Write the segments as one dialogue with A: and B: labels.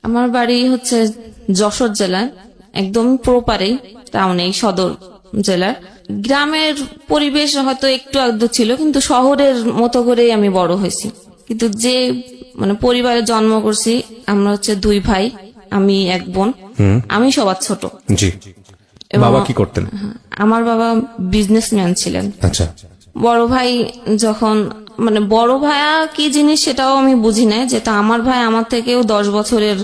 A: আমার বাড়ি হচ্ছে যশোর জেলার একদম প্রপারে টাউনে সদর জেলার। গ্রামের পরিবেশ হয়তো একটু আধটু ছিল, কিন্তু শহরের মতো করেই আমি বড় হয়েছি। কিন্তু যে পরিবারে জন্ম করছি, আমরা হচ্ছে 2 ভাই, আমি এক বোন, আমি সবার ছোট।
B: জি। বাবা কি করতেন?
A: আমার বাবা বিজনেসম্যান ছিলেন।
B: আচ্ছা।
A: বড় ভাই যখন বড় ভাইয়া কি জিনিস সেটাও আমি বুঝি না, যেটা আমার ভাই আমার থেকেও 10 বছরের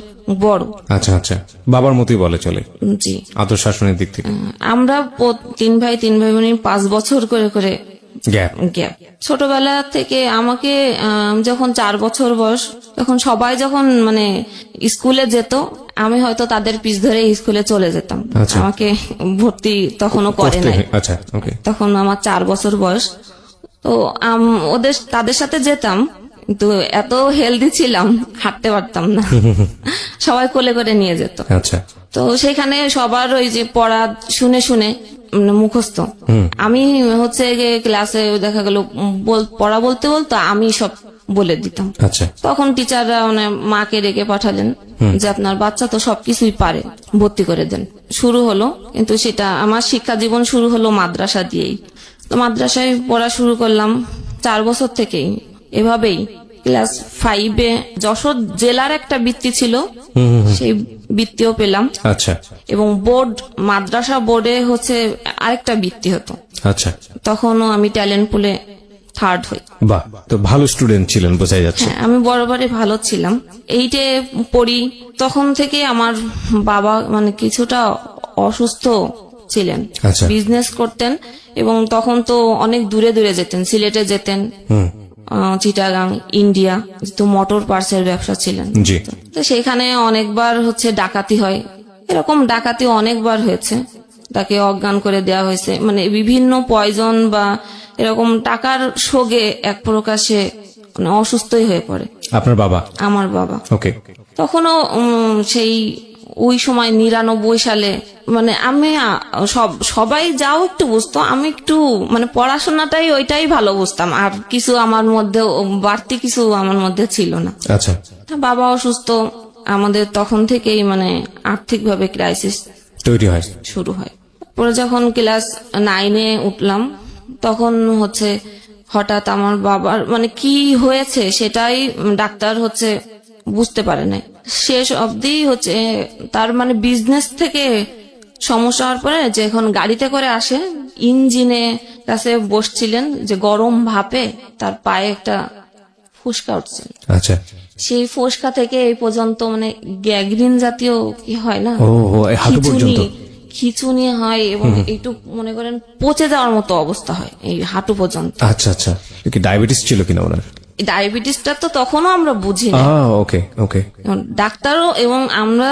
A: বড়।
B: আচ্ছা আচ্ছা, বাবার মতোই বলে চলে।
A: জি।
B: আদর শাসনের দিক থেকে
A: আমরা 3 ভাই 3 ভাই বোন 5 বছর করে করে গ্যাপ। ছোটবেলা থেকে আমাকে যখন 4 বছর বয়স, তখন সবাই যখন স্কুলে যেত, আমি হয়তো তাদের পিছ ধরে স্কুলে চলে যেতাম। আমাকে ভর্তি তখনও করে নাই।
B: আচ্ছা, ওকে।
A: তখন আমার 4 বছর বয়স। তো তাদের সাথে যেতাম, কিন্তু এত হেলদি ছিলাম, হাঁটতে পারতাম না। সবাই কোলে করে নিয়ে যেত।
B: আচ্ছা।
A: তো সেখানে সবার ওই যে পড়া শুনে শুনে মুখস্থ। আমি হচ্ছে ক্লাসে দেখা গেল পড়া বলতে বলতো আমি সব বলে দিতাম।
B: আচ্ছা।
A: তখন টিচাররা মাকে ডেকে পাঠালেন যে আপনার বাচ্চা তো সবকিছুই পারে, ভর্তি করে দেন। শুরু হলো, কিন্তু সেটা আমার শিক্ষা জীবন শুরু হলো মাদ্রাসা দিয়েই। তো মাদ্রাসায় পড়া শুরু করলাম 4 বছর থেকেই। এভাবেই ক্লাস 5-এ যশোর জেলার একটা বৃত্তি ছিল, সেই বৃত্তিও পেলাম।
B: আচ্ছা।
A: এবং মাদ্রাসা বোর্ডে হচ্ছে আরেকটা বৃত্তি হতো।
B: আচ্ছা।
A: তখনও আমি ট্যালেন্ট পুলে 3rd হই।
B: বাহ, তো ভালো স্টুডেন্ট ছিলেন বোঝাই যাচ্ছে।
A: হ্যাঁ, আমি বরাবরই ভালো ছিলাম। 8-এ পড়ি, তখন থেকে আমার বাবা কিছুটা অসুস্থ ছিলেন। বিজনেস করতেন, এবং তখন তো অনেক দূরে দূরে যেতেন, সিলেটে যেতেন, চিটাগাং, ইন্ডিয়া, তো মোটর পার্টসের ব্যবসা ছিলেন। তো সেখানে অনেকবার হচ্ছে ডাকাতি হয়, এরকম ডাকাতি অনেকবার হয়েছে। তাকে অজ্ঞান করে দেওয়া হয়েছে, বিভিন্ন পয়জন বা এরকম টাকার শোগে এক প্রকাশে অসুস্থই হয়ে পড়ে
B: আপনার বাবা।
A: আমার বাবা।
B: ওকে।
A: তখনও সেই ওই সময় 99 সালে আমি সবাই যাও একটু বুঝতো, আমি একটু পড়াশোনাটাই ওইটাই ভালো বুঝতাম, আর কিছু আমার মধ্যে বাড়তি কিছু আমার মধ্যে ছিল না।
B: আচ্ছা।
A: বাবা অসুস্থ, আমাদের তখন থেকেই আর্থিকভাবে ক্রাইসিস
B: তৈরি হয়,
A: শুরু হয়। পরে যখন ক্লাস 9-এ উঠলাম, তখন হচ্ছে হঠাৎ আমার বাবার কি হয়েছে সেটাই ডাক্তার হচ্ছে বুঝতে পারে নাই। শেষ অবধি হচ্ছে তার বিজনেস থেকে সমস্যা হওয়ার পরে যখন গাড়িতে করে আসে, ইঞ্জিনে কাছে বসছিলেন, যে গরম ভাপে তার পায়ে একটা ফুসকা উঠছে।
B: আচ্ছা। সেই
A: ফুসকা থেকে এই পর্যন্ত গ্যাংগ্রিন জাতীয় কি হয় না, খিচুনি হয়, এবং একটু মনে করেন পচে যাওয়ার মতো অবস্থা হয় এই হাঁটু পর্যন্ত।
B: আচ্ছা আচ্ছা। ডায়াবেটিস ছিল কিনা ওনার?
A: ডায়াবেটিসটা তো তখনও আমরা বুঝি না।
B: ওকে ওকে।
A: ডাক্তারও, এবং আমরা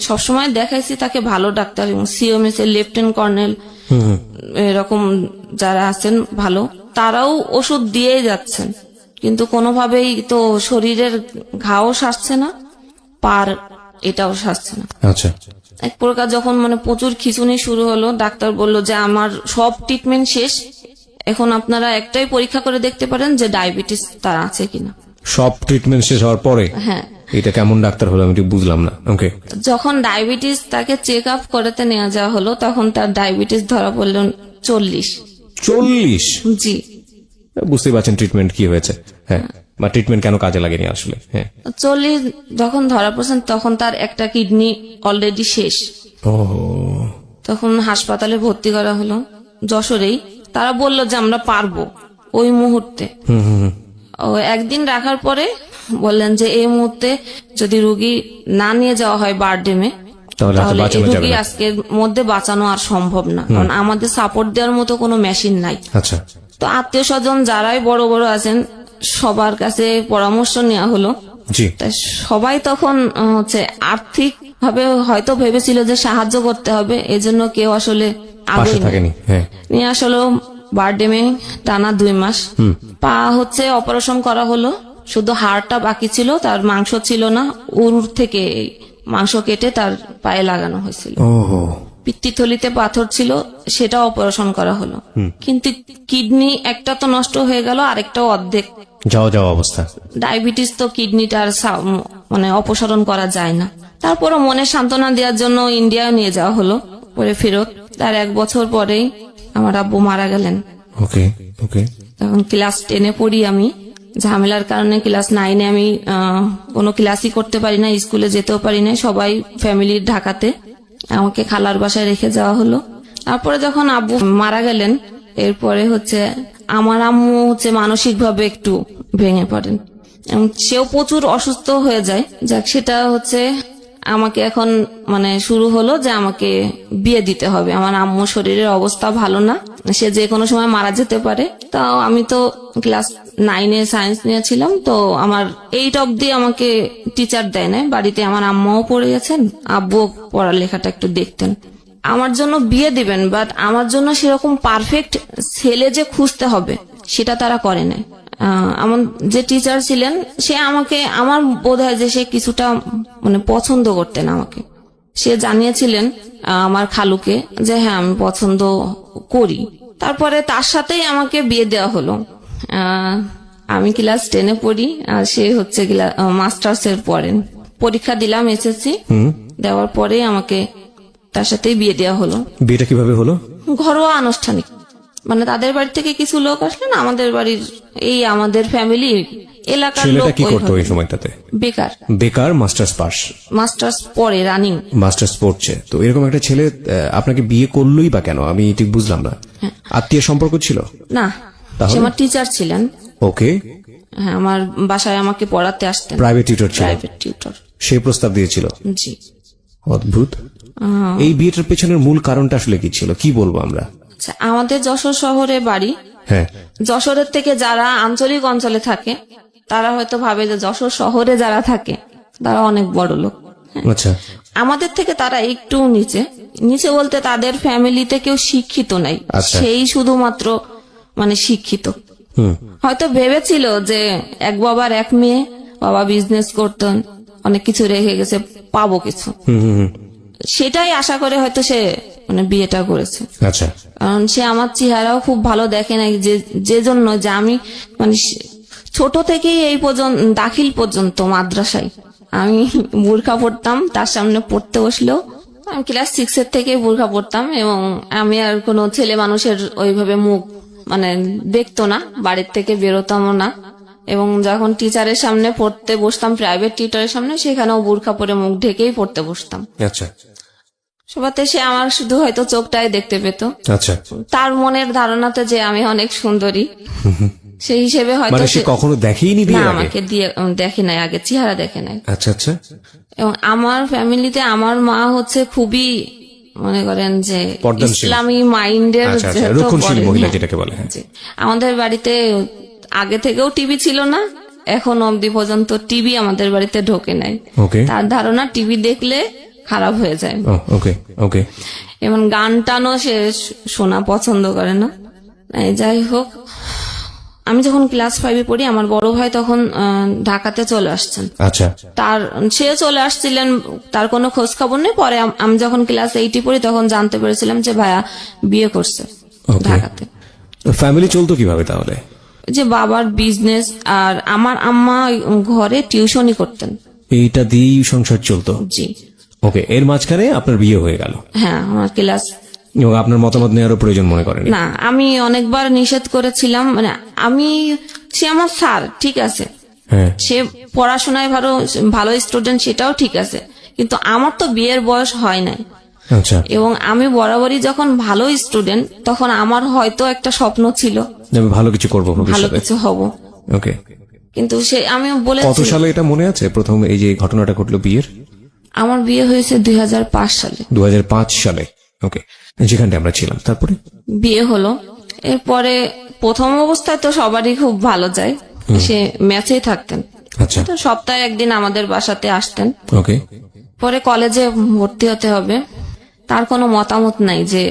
A: সবসময় দেখাইছি তাকে ভালো ডাক্তার, এবং সিএমএস এর লেফটেন্যান্ট কর্নেল এরকম যারা আছেন ভালো, তারাও ওষুধ দিয়ে যাচ্ছেন, কিন্তু কোনোভাবেই তো শরীরের ঘাও সারছে না, পার এটাও সারছে না।
B: আচ্ছা।
A: এক প্রকার যখন প্রচুর খিঁচুনি শুরু হলো, ডাক্তার বলল যে আমার সব ট্রিটমেন্ট শেষ, এখন আপনারা একটাই পরীক্ষা করে দেখতে পারেন যে ডায়াবেটিস তার আছে কিনা।
B: সব ট্রিটমেন্ট শেষ হওয়ার পরে?
A: হ্যাঁ।
B: এটা কেমন ডাক্তার হলো আমি ঠিক বুঝলাম না। ওকে।
A: যখন ডায়াবেটিস তাকে চেক আপ করতে নেওয়া যাওয়া হলো, তখন তার ডায়াবেটিস ধরা পড়ল 40।
B: 40?
A: জি।
B: বুঝতে পারছেন ট্রিটমেন্ট কি হয়েছে। হ্যাঁ, বা ট্রিটমেন্ট কেন কাজে লাগেনি আসলে। হ্যাঁ,
A: 40 যখন ধরা পড়ছেন, তখন তার একটা কিডনি অলরেডি শেষ। তখন হাসপাতালে ভর্তি করা হলো যশোরেই। তারা বলল যে আমরা পারবো ওই মুহূর্তে। একদিন রাখার পরে বললেন যে এই মুহূর্তে যদি রোগী না নিয়ে যাওয়া হয় বারডেমে, তাহলে এই রোগী আজকের মধ্যে বাঁচানো আর সম্ভব না, কারণ আমাদের সাপোর্ট দেওয়ার মতো কোনো মেশিন নাই।
B: আচ্ছা।
A: তো আত্মীয় স্বজন যারাই বড় বড় আছেন, সবার কাছে পরামর্শ নেওয়া হলো। সবাই তখন হচ্ছে আর্থিক ভাবে হয়তো ভেবেছিল যে সাহায্য করতে হবে, এজন্য কেউ আসলে আগে নিয়ে আসলো বারডেমে টানা 2 মাস। পা হচ্ছে অপারেশন করা হলো, শুধু হাড়টা বাকি ছিল, তার মাংস ছিল না, উর থেকে মাংস কেটে তার পায়ে লাগানো হয়েছিল। পিত্তথলিতে পাথর ছিল, সেটা অপারেশন করা হলো, কিন্তু কিডনি একটা তো নষ্ট হয়ে গেল, আরেকটাও অর্ধেক যাওয়া অবস্থা। ডায়াবেটিস তো কিডনিটার অপসারণ করা যায় না। তারপরও মনে সান্ত্বনা দেওয়ার জন্য ইন্ডিয়া নিয়ে যাওয়া হলো, পরে ফেরত। তার 1 বছর পরেই আমার আব্বু মারা গেলেন।
B: ওকে ওকে
A: তখন ক্লাস 10-এ পড়ি আমি। ঝামেলার কারণে ক্লাস 9-এ আমি কোনো ক্লাসই করতে পারি না, স্কুলে যেতেও পারি না, সবাই ফ্যামিলির ঢাকাতে। আমাকে খালার বাসায় রেখে যাওয়া হলো। তারপরে যখন আব্বু মারা গেলেন, এরপরে হচ্ছে আমার আম্মু হচ্ছে মানসিক ভাবে একটু ভেঙে পড়েন এবং সেও প্রচুর অসুস্থ হয়ে যায়। যাক, সেটা হচ্ছে আমাকে এখন মানে শুরু হলো যে আমাকে বিয়ে দিতে হবে। আমার আম্মু শরীরের অবস্থা ভালো না, সে যে কোনো সময় মারা যেতে পারে। তাও আমি তো ক্লাস 9-এ সায়েন্স নিয়েছিলাম, তো আমার 8 অব্দি আমাকে টিচার দেয় না বাড়িতে। আমার আম্মাও পড়ে গেছেন, আব্বু পড়ালেখাটা একটু দেখতেন। আমার জন্য বিয়ে দিবেন, বাট আমার জন্য সেরকম পারফেক্ট ছেলে যে খুঁজতে হবে সেটা তারা করে না। আমার যে টিচার ছিলেন সে আমাকে, আমার বোধ হয় যে সে কিছুটা মানে পছন্দ করতেন আমাকে। সে জানিয়েছিলেন আমার খালুকে যে হ্যাঁ আমি পছন্দ করি। তারপরে তার সাথেই আমাকে বিয়ে দেওয়া হলো। আমি ক্লাস 10-এ পড়ি আর সে হচ্ছে মাস্টার্স এর পড়েন। পরীক্ষা দিলাম SSC, দেওয়ার পরে আমাকে তার সাথেই বিয়ে দেওয়া হলো।
B: বিয়েটা কিভাবে হলো?
A: ঘরোয়া আনুষ্ঠানিক, মানে তাদের বাড়ি থেকে কিছু লোক আসলেন, আমাদের বাড়ির এই আমাদের ফ্যামিলি এলাকার লোক।
B: ছেলেটা কি করতো ওই সময়টাতে?
A: বেকার।
B: বেকার, মাস্টার্স পাস।
A: মাস্টার্স পড়ে, রানিং
B: মাস্টার্স পড়ছে। তো এরকম একটা ছেলে আপনাকে বিয়ে করলোই বা কেন, আমি ঠিক বুঝলাম না। আত্মীয় সম্পর্ক ছিল
A: না, সে আমার টিচার ছিলেন।
B: ওকে।
A: হ্যাঁ, আমার বাসায় আমাকে পড়াতে আসতেন।
B: প্রাইভেট টিউটর ছিল?
A: Private tutor.
B: সে প্রস্তাব দিয়েছিল?
A: জি।
B: অদ্ভুত। এই বিয়েটার পেছনের মূল কারণটা আসলে কি ছিল, কি বলবো আমরা?
A: আচ্ছা, আমাদের যশোর শহরে বাড়ি।
B: হ্যাঁ।
A: যশোরের থেকে যারা আঞ্চলিক অঞ্চলে থাকে তারা হয়তো ভাবে যে যশোর শহরে যারা থাকে তারা অনেক বড় লোক।
B: আচ্ছা।
A: আমাদের থেকে তারা একটু নিচে। নিচে বলতে তাদের ফ্যামিলিতে কেউ শিক্ষিত নাই, সেই শুধুমাত্র মানে শিক্ষিত। হয়তো ভেবেছিল যে এক বাবার এক মেয়ে, বাবা বিজনেস করতেন, অনেক কিছু রেখে গেছে, পাবো কিছু, সেটাই আশা করে হয়তো সে মানে বিয়েটা করেছে।
B: আচ্ছা।
A: কারণ সে আমার চেহারাও খুব ভালো দেখে নাই, যে জন্য যে আমি মানে ছোট থেকেই এই পর্যন্ত দাখিল পর্যন্ত মাদ্রাসায় আমি বোরখা পড়তাম। তার সামনে পড়তে বসলেও আমি ক্লাস 6-এর থেকে বোরখা পড়তাম এবং আমি আর কোনো ছেলে মানুষের ওইভাবে মুখ মানে দেখতো না, বাড়ির থেকে বেরোতামও না। এবং যখন টিচারের সামনে পড়তে বসতাম, প্রাইভেট টিচারের সামনে, সেখানেও বোরখা পরে মুখ ঢেকেই পড়তে বসতাম।
B: আচ্ছা।
A: সবাতে সে আমার শুধু হয়তো চোখটাই দেখতে পেত।
B: আচ্ছা।
A: তার মনের ধারণাতে যে আমি অনেক সুন্দরী, সেই হিসেবে হয়তো
B: সে কখনো দেখেইনি বিয়ের আগে?
A: আমাকে দিয়ে দেখে নাই, আগে চেহারা দেখে নাই।
B: আচ্ছা আচ্ছা।
A: এবং আমার ফ্যামিলিতে আমার মা হচ্ছে খুবই মনে করেন যে ইসলামী মাইন্ডের
B: রক্ষণশীল মহিলা যেটাকে বলে।
A: আমাদের বাড়িতে আগে থেকেও টিভি ছিল না, এখন অবধি পর্যন্ত টিভি আমাদের বাড়িতে ঢোকে নাই। তার ধারণা টিভি দেখলে খারাপ হয়ে যায়।
B: ওকে ওকে।
A: এবং গান টানও সে শোনা পছন্দ করে না। যাই হোক, আমি যখন ক্লাস 5-এ পড়ি, আমার বড় ভাই তখন ঢাকাতে চলে আসছেন।
B: আচ্ছা।
A: সে চলে আসছিলেন, তার কোনো খোঁজ খবর নেই। পরে আমি যখন ক্লাস 8-এ পড়ি তখন জানতে পেরেছিলাম যে ভাইয়া বিয়ে করছে ঢাকাতে।
B: ফ্যামিলি চলতো কিভাবে তাহলে?
A: যে বাবার বিজনেস আর আমার আম্মা ঘরে টিউশনই করতেন,
B: এইটা দিয়েই সংসার চলতো।
A: জি।
B: ওকে। এর মাঝখানে আপনার বিয়ে হয়ে গেল?
A: হ্যাঁ, আমার ক্লাস।
B: এবং আপনার মতামত নেওয়ারও প্রয়োজন মনে করেন
A: না? আমি অনেকবার নিষেধ করেছিলাম, মানে সে আমার স্যার, ঠিক আছে, সে পড়াশোনায় ভালো স্টুডেন্ট, সেটাও ঠিক আছে, কিন্তু আমার তো বিয়ের বয়স হয় নাই।
B: আচ্ছা।
A: এবং আমি বরাবরই যখন ভালো স্টুডেন্ট, তখন আমার হয়তো একটা স্বপ্ন ছিল
B: ভালো কিছু করবো,
A: ভালো কিছু হব।
B: ওকে।
A: কিন্তু আমি বলে,
B: কত সালে এটা মনে আছে প্রথম এই যে ঘটনাটা ঘটলো বিয়ের?
A: আমার বিয়ে হয়েছে 2005 সালে।
B: 2005 সালে। ওকে। যেখানটা আমরা ছিলাম। তারপরে
A: বিয়ে হলো। এরপরে প্রথম অবস্থায় তো সবারই খুব ভালো যায়, সে ম্যাচেই থাকতেন।
B: আচ্ছা।
A: তো সপ্তাহে একদিন আমাদের বাসাতে আসতেন।
B: ওকে।
A: পরে কলেজে ভর্তি হতে হবে, তার কোনো মতামত নাই যে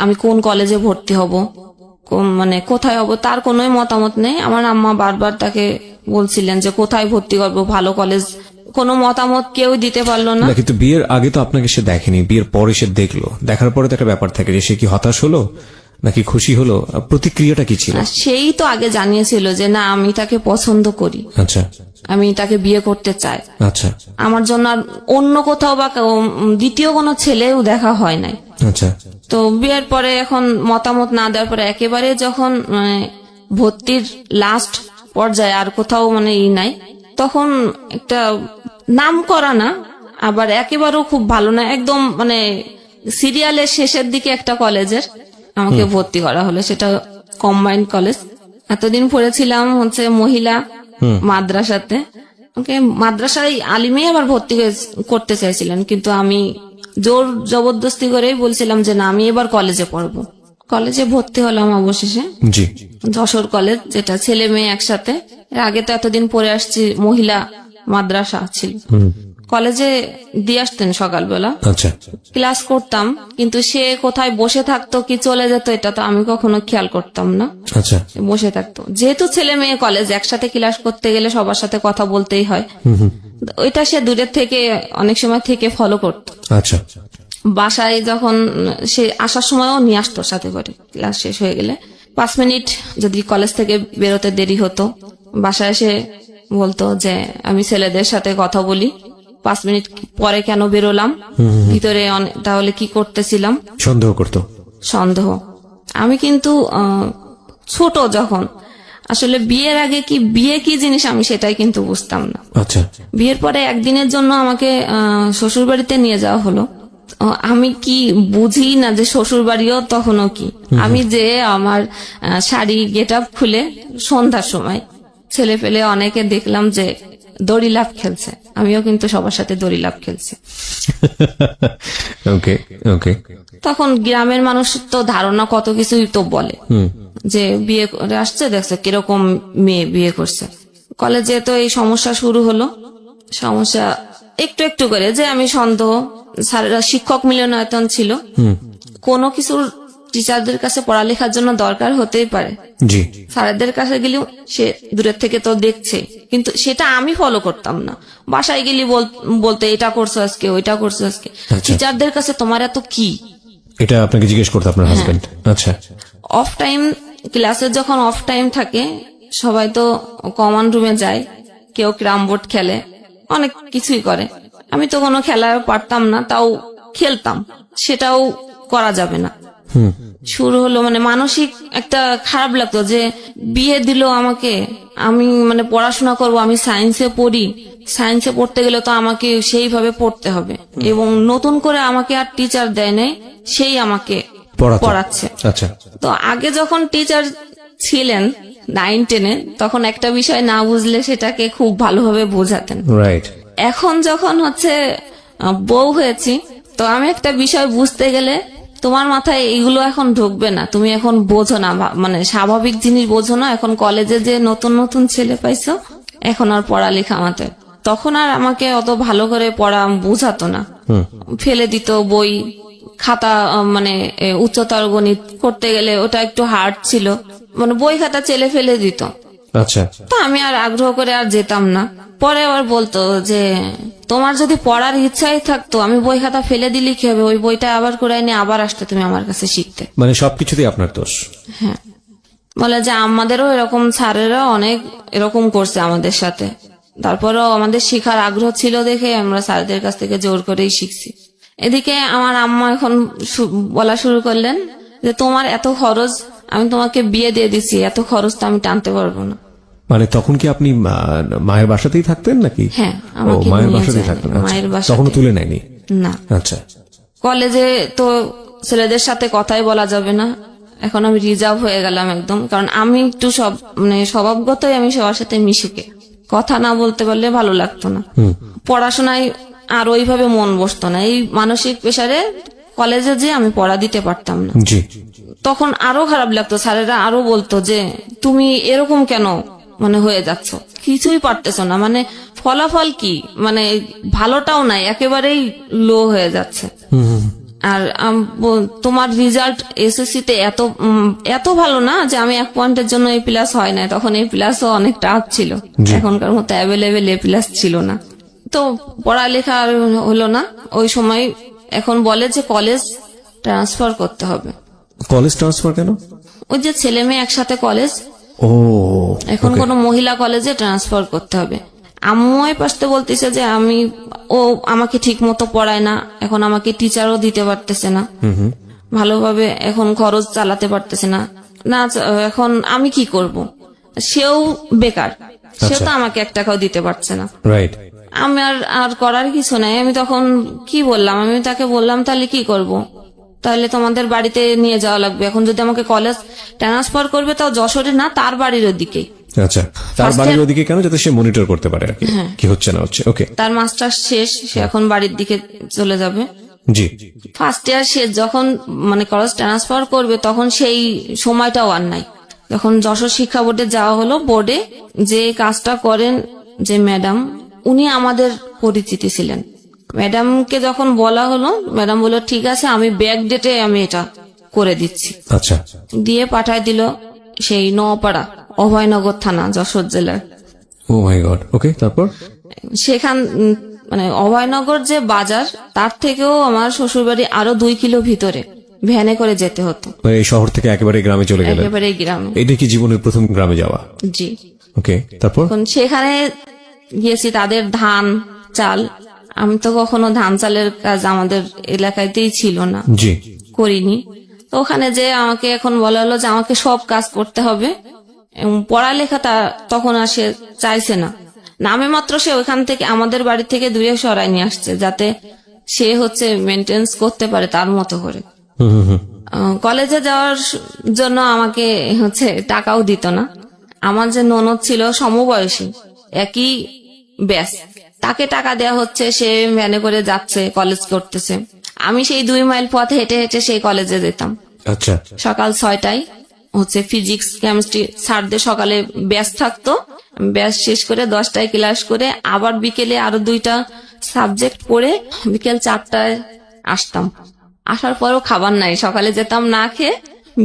A: আমি কোন কলেজে ভর্তি হব, মানে কোথায় হব, তার কোনো মতামত নেই। আমার আম্মা বারবার তাকে বলছিলেন যে কোথায় ভর্তি করবো, ভালো কলেজ, কোনো মতামত কেউ দিতে পারলো না।
B: কিন্তু বিয়ের আগে তো আপনাকে সে দেখেনি, বিয়ের পরে সে দেখলো, দেখার পরে তো একটা ব্যাপার থাকে যে সে কি হতাশ হলো নাকি খুশি হলো? প্রতিক্রিয়াটা কি ছিল?
A: সেই তো আগে জানিয়েছিল যে না আমি তাকে পছন্দ করি,
B: আচ্ছা
A: আমি তাকে বিয়ে করতে চাই।
B: আচ্ছা
A: আমার জন্য আর অন্য কোথাও বা দ্বিতীয় কোনো ছেলেও দেখা হয় নাই।
B: আচ্ছা
A: তো বিয়ের পরে এখন মতামত না দেওয়ার পরে একেবারে যখন ভর্তির লাস্ট পর্যায়ে আর কোথাও নাই, তখন একটা নাম করা না, আবার একেবারেও খুব ভালো না, একদম সিরিয়ালের শেষের দিকে একটা কলেজের আমাকে ভর্তি করা হলো, সেটা কম্বাইন্ড কলেজ। এতদিন পড়েছিলাম মহিলা মাদ্রাসাতে, ওকে মাদ্রাসায় আলিমে আবার ভর্তি করতে চাইছিলেন, কিন্তু আমি জোর জবরদস্তি করেই বলছিলাম যে না আমি এবার কলেজে পড়বো। কলেজে ভর্তি হলাম অবশেষে,
B: জি
A: যশোর কলেজ, যেটা ছেলে মেয়ে একসাথে। এর আগে তো এতদিন পড়ে আসছি মহিলা মাদ্রাসা ছিল। কলেজে দিয়ে আসতেন সকালবেলা,
B: আচ্ছা
A: ক্লাস করতাম, কিন্তু সে কোথায় বসে থাকতো কি চলে যেত এটা তো আমি কখনো খেয়াল করতাম না।
B: আচ্ছা
A: বসে থাকতো, যেহেতু ছেলে মেয়ে কলেজ একসাথে ক্লাস করতে গেলে সবার সাথে কথা বলতেই হয়, ওইটা সে দূরের থেকে অনেক সময় থেকে ফলো করতো।
B: আচ্ছা
A: বাসায় যখন সে আসার সময়ও নিয়ে আসতো সাথে করে, ক্লাস শেষ হয়ে গেলে 5 মিনিট যদি কলেজ থেকে বেরোতে দেরি হতো, বাসায় এসে বলতো যে আমি ছেলেদের সাথে কথা বলি, 5 মিনিট পরে কেন বেরোলাম, ভিতরে তাহলে কি করতেছিলাম,
B: সন্দেহ করতো।
A: সন্দেহ। আমি কিন্তু ছোট যখন, আসলে বিয়ের আগে কি বিয়ে কি জিনিস আমি সেটাই কিন্তু বুঝতাম না।
B: আচ্ছা
A: বিয়ের পরে একদিনের জন্য আমাকে শ্বশুর বাড়িতে নিয়ে যাওয়া হলো। আমি কি বুঝি না যে শ্বশুর বাড়িও তখনও কি, আমি যে আমার শাড়ি গেট আপ খুলে সন্ধ্যার সময় ছেলে পেলে অনেকে দেখলাম যে দড়ি লাফ খেলছে, আমিও কিন্তু সবার সাথে দড়ি লাফ খেলছি।
B: ওকে ওকে।
A: তখন গ্রামের মানুষ তো ধারণা কত কিছুই তো বলে, যে বিয়ে করে আসছে দেখছো কিরকম মেয়ে বিয়ে করছে। কলেজে তো এই সমস্যা শুরু হলো, সমস্যা একটু একটু করে, যে আমি সন্দেহ, স্যারেরা শিক্ষক মিলনায়তন ছিল, কোনো কিছুর টিচারদের কাছে পড়ালেখার জন্য দরকার হতেই পারে,
B: জি
A: স্যারদের কাছে গেলেও সে দূরের থেকে তো দেখছে, কিন্তু সেটা আমি ফলো করতাম না। বাসায় গেলি বলতে এটা করছো আজকে, ওইটা করছো আজকে। টিচারদের কাছে তোমার এত কি,
B: এটা আপনাকে জিজ্ঞেস করতো আপনার হাজবেন্ড? আচ্ছা।
A: অফ টাইম, ক্লাসের যখন অফ টাইম থাকে সবাই তো কমন রুমে যায়, কেউ ক্যারাম বোর্ড খেলে, অনেক কিছুই করে। আমি তো কোনো খেলা পারতাম না, তাও খেলতাম, সেটাও করা যাবে না। শুরু হলো মানসিক একটা খারাপ লাগতো যে বিয়ে দিল আমাকে, আমি পড়াশোনা করব, আমি সায়েন্সে পড়ি, সায়েন্সে পড়তে গেলে তো আমাকে সেইভাবে পড়তে হবে, এবং নতুন করে আমাকে আর টিচার দেয় নাই, সেই আমাকে পড়াচ্ছে।
B: আচ্ছা।
A: তো আগে যখন টিচার ছিলেন 9-10-এ, তখন একটা বিষয় না বুঝলে সেটাকে খুব ভালোভাবে বোঝাতেন।
B: রাইট।
A: এখন যখন বউ হয়েছি, তো আমি একটা বিষয় বুঝতে গেলে তোমার মাথায় এগুলো এখন ঢুকবে না, তুমি এখন বোঝো না, স্বাভাবিক জিনিস বোঝো না। এখন কলেজে যে নতুন নতুন ছেলে পাইছো, এখন আর পড়ালেখা আমাদের, তখন আর আমাকে অত ভালো করে পড়া বোঝাতো না, ফেলে দিত বই খাতা, উচ্চতর গণিত করতে গেলে ওটা একটু হার্ড ছিল, বই খাতা চেলে ফেলে দিত।
B: আচ্ছা।
A: তো আমি আর আগ্রহ করে আর যেতাম না। পরে আবার বলতো যে তোমার যদি পড়ার ইচ্ছাই থাকতো, আমি বই খাতা ফেলে দিলি কি হবে, ওই বইটা আবার করে এনে আবার আসতে তুমি আমার কাছে শিখতে।
B: সবকিছুতেই আপনার দোষ।
A: হ্যাঁ, বলে যে আমাদেরও এরকম স্যারেরা অনেক এরকম করছে আমাদের সাথে, তারপরেও আমাদের শিখার আগ্রহ ছিল দেখে আমরা স্যারদের কাছ থেকে জোর করেই শিখছি। এদিকে আমার আম্মা এখন বলা শুরু করলেন যে তোমার এত খরচ, আমি তোমাকে বিয়ে দিয়ে দিছি, এত খরচ তো আমি টানতে পারবো না।
B: তখন কি আপনি মায়ের বাসাতেই থাকতেন নাকি?
A: হ্যাঁ,
B: মায়ের বাসাতেই থাকতেন।
A: মায়ের বাসা।
B: তখনও তুলে নেয়নি?
A: না।
B: আচ্ছা।
A: কলেজে তো ছেলেদের সাথে কথাই বলা যাবে না, এখন আমি রিজার্ভ হয়ে গেলাম একদম, কারণ আমি একটু স্বভাবগতই আমি সবার সাথে মিশুকে, কথা না বলতে পারলে ভালো লাগতো না। পড়াশোনায় আর ওইভাবে মন বসতো না, এই মানসিক প্রেসারে কলেজে যে আমি পড়া দিতে পারতাম না।
B: জি।
A: তখন আরো খারাপ লাগতো, স্যারেরা আরো বলতো যে তুমি এরকম কেন হয়ে যাচ্ছ, কিছুই পারতেছো না, ফলাফল কি, ভালোটাও নাই, একেবারেই লো হয়ে যাচ্ছে। আর তোমার রেজাল্ট এসএসসি তে এত ভালো না যে আমি 1 পয়েন্টের জন্য A+ হয় না, তখন A+ অনেক টাফ ছিল, এখনকার মতো অ্যাভেলেবেল A+ ছিল না। তো পড়ালেখা হলো না ওই সময়। এখন বলে যে কলেজ ট্রান্সফার করতে হবে,
B: কলেজ ট্রান্সফার কেন?
A: ওই যে ছেলে মেয়ে একসাথে কলেজ,
B: ও
A: এখন কোনো মহিলা কলেজে ট্রান্সফার করতে হবে। আম্মুই পাশতে বলতেছে যে ও আমাকে ঠিক মতো পড়ায় না, এখন আমাকে টিচারও দিতে পারতেছে না ভালোভাবে, এখন খরচ চালাতে পারতেছে না। এখন আমি কি করব? সেও বেকার, সেও তো আমাকে 1 টাকাও দিতে পারছে না।
B: রাইট।
A: আমি আর করার কিছু নাই। আমি তখন কি বললাম, আমি তাকে বললাম তাহলে কি করব, তাহলে তোমাদের বাড়িতে নিয়ে যাওয়া লাগবে। এখন যদি আমাকে কলেজ ট্রান্সফার করবে তাও যশোরে না, তার বাড়ির ওদিকে।
B: আচ্ছা, তার বাড়ির ওদিকে কেন? যাতে সে মনিটর করতে পারে আর কি, কি হচ্ছে না হচ্ছে। ওকে,
A: তার মাস্টার্স শেষ, সে এখন বাড়ির দিকে চলে যাবে।
B: জি।
A: ফার্স্ট ইয়ার শেষ, যখন মানে কলেজ ট্রান্সফার করবে তখন সেই সময়টাও আর নাই। যখন যশোর শিক্ষা বোর্ডে যাওয়া হলো, বোর্ডে যে কাজটা করেন যে ম্যাডাম, উনি আমাদের পরিচিতি ছিলেন। ম্যাডামকে যখন বলা হলো, ম্যাডাম বললো ঠিক আছে, আমি ব্যাক ডেটে আমি এটা করে দিচ্ছি।
B: আচ্ছা,
A: দিয়ে পাঠায় দিল সেই নোয়াপাড়া, অভয়নগর থানা, যশোর জেলার।
B: ও মাই গড। ওকে, তারপর?
A: সেখান মানে অভয়নগর যে বাজার, তার থেকেও আমার শ্বশুরবাড়ি আরো 2 কিলো ভিতরে ভ্যানে করে যেতে হতো।
B: এই শহর থেকে একেবারে গ্রামে চলে গেলেন?
A: একেবারে গ্রামে।
B: এটা কি জীবনের প্রথম গ্রামে যাওয়া?
A: জি।
B: ওকে, তারপর?
A: এখন সেখানে গিয়েছি, তাদের ধান চাল, আমি তো কখনো ধান চালের কাজ আমাদের এলাকাতেই ছিল না,
B: জি,
A: করিনি। তো ওখানে যে আমাকে এখন বলা হলো যে আমাকে সব কাজ করতে হবে, এবং পড়ালেখাটা তখন আর সে চাইছে না। নামে মাত্র সে ওখান থেকে আমাদের বাড়ি থেকে দূরে সরাই নিয়ে আসছে, যাতে সে মেনটেন্স করতে পারে তার মতো করে। কলেজে যাওয়ার জন্য আমাকে টাকাও দিত না। আমার যে ননদ ছিল সমবয়সী, একই ব্যাস, তাকে টাকা দেওয়া হচ্ছে, সে ভ্যানে করে যাচ্ছে, কলেজ করতেছে। আমি সেই 2 মাইল পথ হেঁটে হেঁটে সেই কলেজে যেতাম।
B: আচ্ছা,
A: সকাল 6টায় ফিজিক্স কেমিস্ট্রি স্যারদের সকালে ব্যাচ থাকতো, ব্যাচ শেষ করে 10টায় ক্লাস করে আবার বিকেলে আরো 2টা সাবজেক্ট পড়ে বিকেল 4টায় আসতাম। আসার পরও খাবার নাই, সকালে যেতাম না খেয়ে,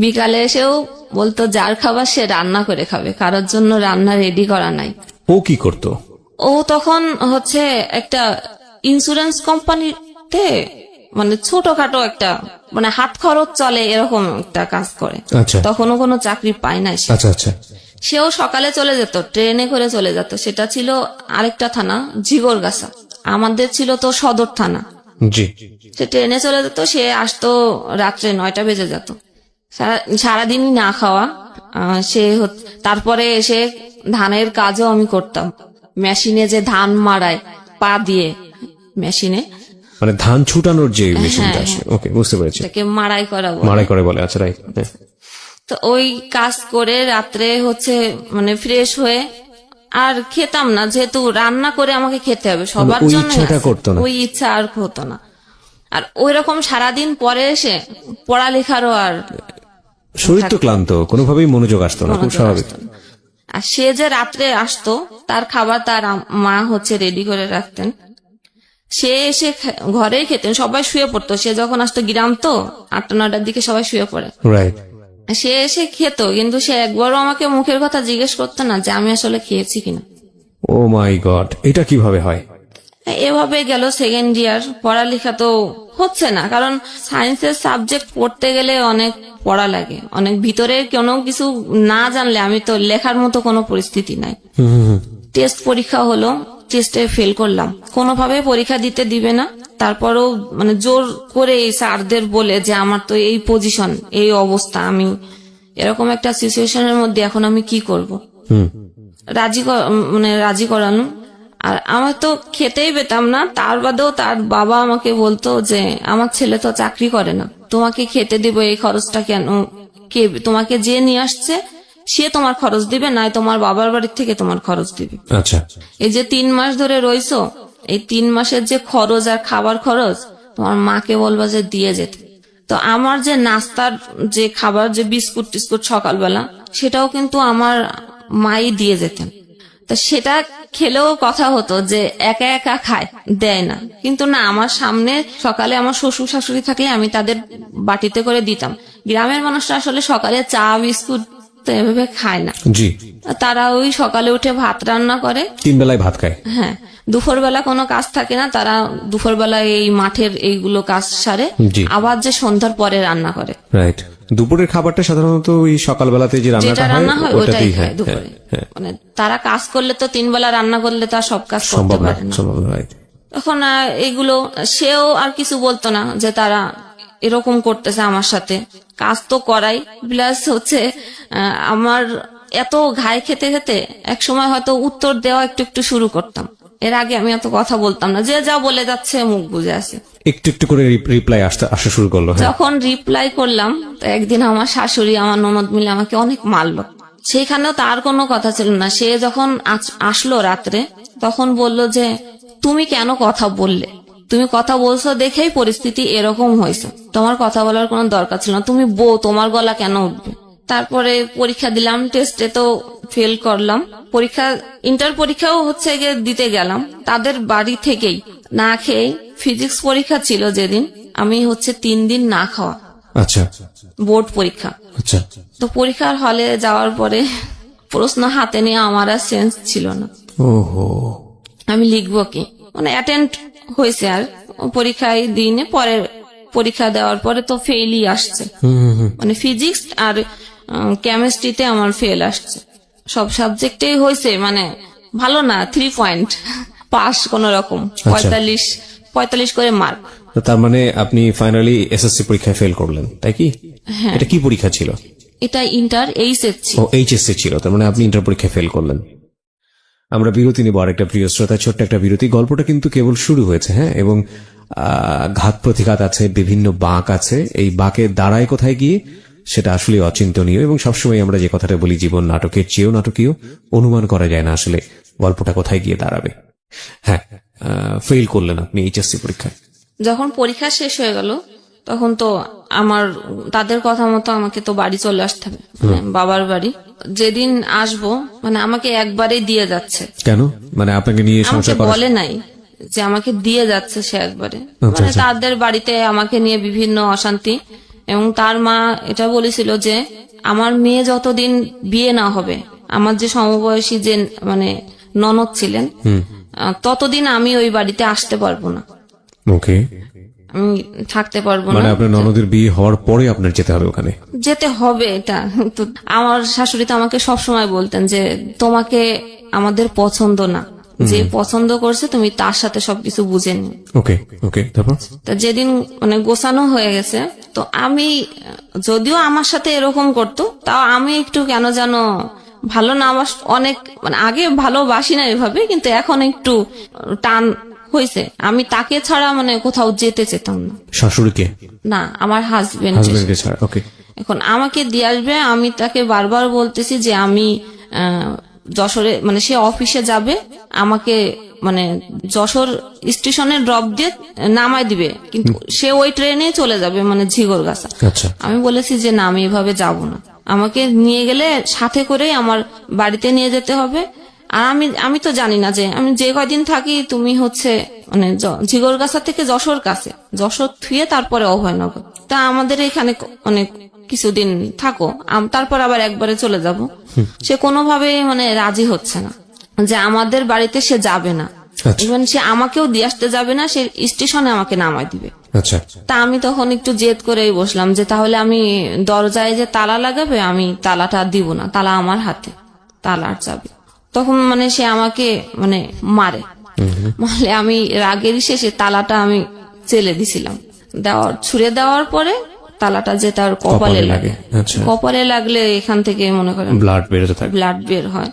A: বিকালে এসেও বলতো যার খাবার সে রান্না করে খাবে, কারোর জন্য রান্না রেডি করা নাই।
B: ও কি করতো?
A: ও তখন একটা ইন্স্যুরেন্স কোম্পানিতে মানে ছোটখাটো একটা মানে হাত খরচ চলে এরকম একটা কাজ করে।
B: আচ্ছা,
A: তখনও কোনো চাকরি পায় না সে।
B: আচ্ছা আচ্ছা।
A: সেও সকালে চলে যেত, ট্রেনে করে চলে যেত। সেটা ছিল আরেকটা থানা, ঝিগরগাছা। আমাদের ছিল তো সদর থানা।
B: জি।
A: সে ট্রেনে চলে যেত, সে আসতো রাত্রে 9টা বেজে যেত। সারাদিনই না খাওয়া। তারপরে এসে ধানের কাজও আমি করতাম, মেশিনে যে ধান মাড়ায় পা দিয়ে, মেশিনে
B: মানে ধান ছুটানোর যে মেশিনটা আছে। ওকে, বুঝতে পেরেছি।
A: এটাকে মাড়াই করা বলে।
B: মাড়াই করে বলে, আচ্ছা, রাইট।
A: তো ওই কাজ করে রাত্রে মানে ফ্রেশ হয়ে আর খেতাম না, যেহেতু রান্না করে আমাকে খেতে হবে সবার জন্য, ওই ইচ্ছা আর হতো না। আর ওই রকম সারাদিন পরে এসে পড়ালেখারও আর
B: শরীর তো ক্লান্ত, কোনোভাবেই মনোযোগ আসতো না, খুব স্বাভাবিক।
A: আর সে যে রাত্রে আসতো, তার খাবার তার মা রেডি করে রাখতেন, সে এসে ঘরেই খেতেন, সবাই শুয়ে পড়তো। সে যখন আসতো, গ্রাম তো 8টা-9টার দিকে সবাই শুয়ে পড়ে,
B: রাইট।
A: সে এসে খেত, কিন্তু সে একবারও আমাকে মুখের কথা জিজ্ঞেস করতো না যে আমি আসলে খেয়েছি কিনা।
B: ও মাই গড, এটা কিভাবে হয়?
A: এভাবে গেল 2nd ইয়ার। পড়ালেখা তো হচ্ছে না, কারণ সায়েন্সের সাবজেক্ট পড়তে গেলে অনেক পড়া লাগে, অনেক ভিতরে কোনো কিছু না জানলে আমি তো লেখার মতো কোনো পরিস্থিতি নাই। টেস্ট পরীক্ষা হলো, টেস্টে ফেল করলাম, কোনোভাবে পরীক্ষা দিতে দিবে না। তারপরও মানে জোর করে এই স্যারদের বলে যে আমার তো এই পজিশন, এই অবস্থা, আমি এরকম একটা সিচুয়েশনের মধ্যে এখন আমি কি করব, রাজি করানো। আর আমার তো খেতেই পেতাম না, তার বাদেও তার বাবা আমাকে বলতো যে আমার ছেলে তো চাকরি করে না, তোমাকে খেতে দিব, এই খরচটা কেন, কে তোমাকে যে নিয়ে আসছে সে তোমার খরচ দিবে, নাই তোমার বাবার বাড়ির থেকে তোমার খরচ দিবে।
B: আচ্ছা,
A: এই যে 3 মাস ধরে রইছো, এই 3 মাসের যে খরচ আর খাবার খরচ তোমার মাকে বলবা যে দিয়ে যেতে। তো আমার যে নাস্তার যে খাবার, যে বিস্কুট টিস্কুট সকালবেলা, সেটাও কিন্তু আমার মাই দিয়ে যেতেন। তো সেটা খেলেও কথা হতো যে একা একা খায়, দেয় না, কিন্তু না, আমার সামনে সকালে আমার শ্বশুর শাশুড়ি থাকলে আমি তাদের বাটিতে করে দিতাম। গ্রামের মানুষরা আসলে সকালে চা বিস্কুট তো এভাবে খায় না।
B: জি।
A: তারা ওই সকালে উঠে ভাত রান্না করে,
B: 3 বেলায় ভাত খায়।
A: হ্যাঁ, দুপুরবেলা কোনো কাজ থাকে না, তারা দুপুরবেলা এই মাঠের এইগুলো কাজ সারে, আবার যে সন্ধ্যার পরে রান্না করে।
B: রাইট। দুপুরের খাবারটা সাধারণত ওই সকালবেলাতে যে
A: যেটা
B: রান্নাটা
A: রান্না হয়
B: হয়
A: ওটাই
B: ওটাতেই
A: খায় দুপুরে। মানে তারা কাজ করলে তো 3 বেলা রান্না করলে তো আর সব কাজ করতে
B: সম্ভব না,
A: পারে না।
B: সম্ভব নয়।
A: তখন এগুলো সেও আর কিছু বলতো না যে তারা এরকম করতেছে আমার সাথে, কাজ তো করাই প্লাস হচ্ছে আমার এত ঘাই খেতে খেতে এক সময় হয়তো উত্তর দেওয়া একটু একটু শুরু করতাম। এর আগে আমি এত কথা বলতাম না, যে যা বলে যাচ্ছে মুখ বুঝে আসে।
B: একটু একটু করে রিপ্লাই আসা শুরু করলো। হ্যাঁ,
A: যখন রিপ্লাই করলাম তো একদিন আমার শাশুড়ি আমার ননদ মিলে আমাকে অনেক মারলো। সেইখানেও তার কোনো কথা ছিল না। সে যখন আসলো রাত্রে তখন বলল যে তুমি কেন কথা বললে, তুমি কথা বলছো দেখেই পরিস্থিতি এরকম হয়েছে, তোমার কথা বলার কোনো দরকার ছিল না, তুমি বউ, তোমার গলা কেন উঠবে। তারপরে পরীক্ষা দিলাম, টেস্টে তো ফেল করলাম। পরীক্ষা ইন্টার পরীক্ষাও হচ্ছে গিয়ে দিতে গেলাম তাদের বাড়ি থেকেই না খেয়ে। ফিজিক্স পরীক্ষা ছিল যেদিন, আমি হচ্ছে 3 দিন না খাওয়া,
B: আচ্ছা
A: বোর্ড পরীক্ষা।
B: আচ্ছা।
A: তো পরীক্ষার হলে যাওয়ার পরে প্রশ্ন হাতে নিয়ে আমার আর সেন্স ছিল না,
B: ওহো,
A: আমি লিখবো কি, মানে অ্যাটেন্ড হয়েছে আর পরীক্ষায় দিনে পরে পরীক্ষা দেওয়ার পরে তো ফেলই আসছে। মানে ফিজিক্স আর কেমিস্ট্রিতে আমার ফেল আসছে, সব সাবজেক্টেই হয়েছে মানে ভালো না, 3 পয়েন্ট পাস কোন রকম, 45 করে মার্ক।
B: তো তার মানে আপনি ফাইনালি এসএসসি পরীক্ষায় ফেল করলেন, তাই কি?
A: হ্যাঁ।
B: এটা কি পরীক্ষা ছিল?
A: এটা ইন্টার এইচএসসি।
B: ও এইচএসসি ছিল, তার মানে আপনি ইন্টার পরীক্ষায় ফেল করলেন। আমরা বিরতি নিব, আরেকটা প্রিয় শ্রোতা, ছোট্ট একটা বিরতি। গল্পটা কিন্তু কেবল শুরু হয়েছে, হ্যাঁ, এবং ঘাত প্রতিঘাত আছে, বিভিন্ন বাঁক আছে। এই বাঁকের দাঁড়ায় কোথায় গিয়ে সেটা আসলে অচিন্তনীয়, এবং সবসময় আমরা যে কথাটা বলি, জীবন নাটকের চেয়েও নাটকীয়, অনুমান করা যায় না আসলে গল্পটা কোথায় গিয়ে দাঁড়াবে। হ্যাঁ, ফেল করলেন আপনি এইচএসসি পরীক্ষায়।
A: যখন পরীক্ষা শেষ হয়ে গেল তখন তো আমার তাদের কথা মতো আমাকে তো বাড়ি চলে আসতে হবে, মানে বাবার বাড়ি। যেদিন আসবো মানে আমাকে একবারে দিয়ে যাচ্ছে।
B: কেন? মানে আপনাকে নিয়ে
A: আমাকে
B: সংসার করা?
A: বলে নাই যে আমাকে দিয়ে যাচ্ছে সে একবারে, মানে তাদের বাড়িতে আমাকে নিয়ে বিভিন্ন অশান্তি। এবং তার মা এটা বলেছিল যে আমার মেয়ে যতদিন বিয়ে না হবে, আমার যে সমবয়সী যে মানে ননদ ছিলেন, ততদিন আমি ওই বাড়িতে আসতে পারবো না,
B: ওকে,
A: আমি থাকতে পারবো না।
B: মানে আপনার ননদের বিয়ে হওয়ার পরে আপনার যেতে হবে ওখানে?
A: যেতে হবে, এটা তো আমার শাশুড়ি তো আমাকে সবসময় বলতেন যে তোমাকে আমাদের পছন্দ না, যে পছন্দ করছে তুমি তার সাথে সবকিছু বুঝে নিও।
B: ওকে ওকে, তারপর?
A: তা যেদিন মানে গোছানো হয়ে গেছে, তো আমি যদিও আমার সাথে এরকম করতো, তাও আমি একটু কেন যেন ভালো না, আমার অনেক মানে আগে ভালোবাসি না এভাবে, কিন্তু এখন একটু টান হয়েছে। আমি তাকে ছাড়া মানে কোথাও যেতে চেতাম না।
B: শাশুড়িকে
A: না, আমার হাজবেন্ড
B: হাজবেন্ডকে ছাড়া? ওকে।
A: এখন আমাকে দিয়ে আসবে, আমি তাকে বারবার বলতেছি যে আমি যশোরে, মানে সে অফিসে যাবে, আমাকে মানে যশোর স্টেশনে ড্রপ দিয়ে নামায় দিবে, কিন্তু সে ওই ট্রেনে চলে যাবে মানে ঝিগরগাছা।
B: আচ্ছা,
A: আমি বলেছি যে না, আমি এভাবে যাব না, আমাকে নিয়ে গেলে সাথে করেই আমার বাড়িতে নিয়ে যেতে হবে। আর আমি তো জানি না যে আমি যে কয়দিন থাকি তুমি হচ্ছে মানে ঝিগরগাছা থেকে যশোর কাছে, যশোর থুয়ে তারপরে অভয়নগর, তা আমাদের এখানে অনেক কিছুদিন থাকো, তারপর আবার একবারে চলে যাব। সে কোনোভাবে মানে রাজি হচ্ছে না যে আমাদের বাড়িতে সে যাবে না, ইভেন সে আমাকেও দিয়ে আসতে যাবে না, সে স্টেশনে আমাকে নামায় দিবে।
B: আচ্ছা।
A: তা আমি তখন একটু জেদ করেই বসলাম যে তাহলে আমি দরজায় যে তালা লাগাবে, আমি তালাটা দিব না, তালা আমার হাতে, তালার চাবি। তখন মানে সে আমাকে মানে মারে, মানে আমি রাগের শেষে তালাটা আমি চেলে দিছিলাম, ছুঁড়ে দেওয়ার পরে তালাটা যে তার কপালে লাগে, কপালে লাগলে এখান থেকে মনে করেন
B: ব্লাড বেরোতে থাকে,
A: ব্লাড বের হয়।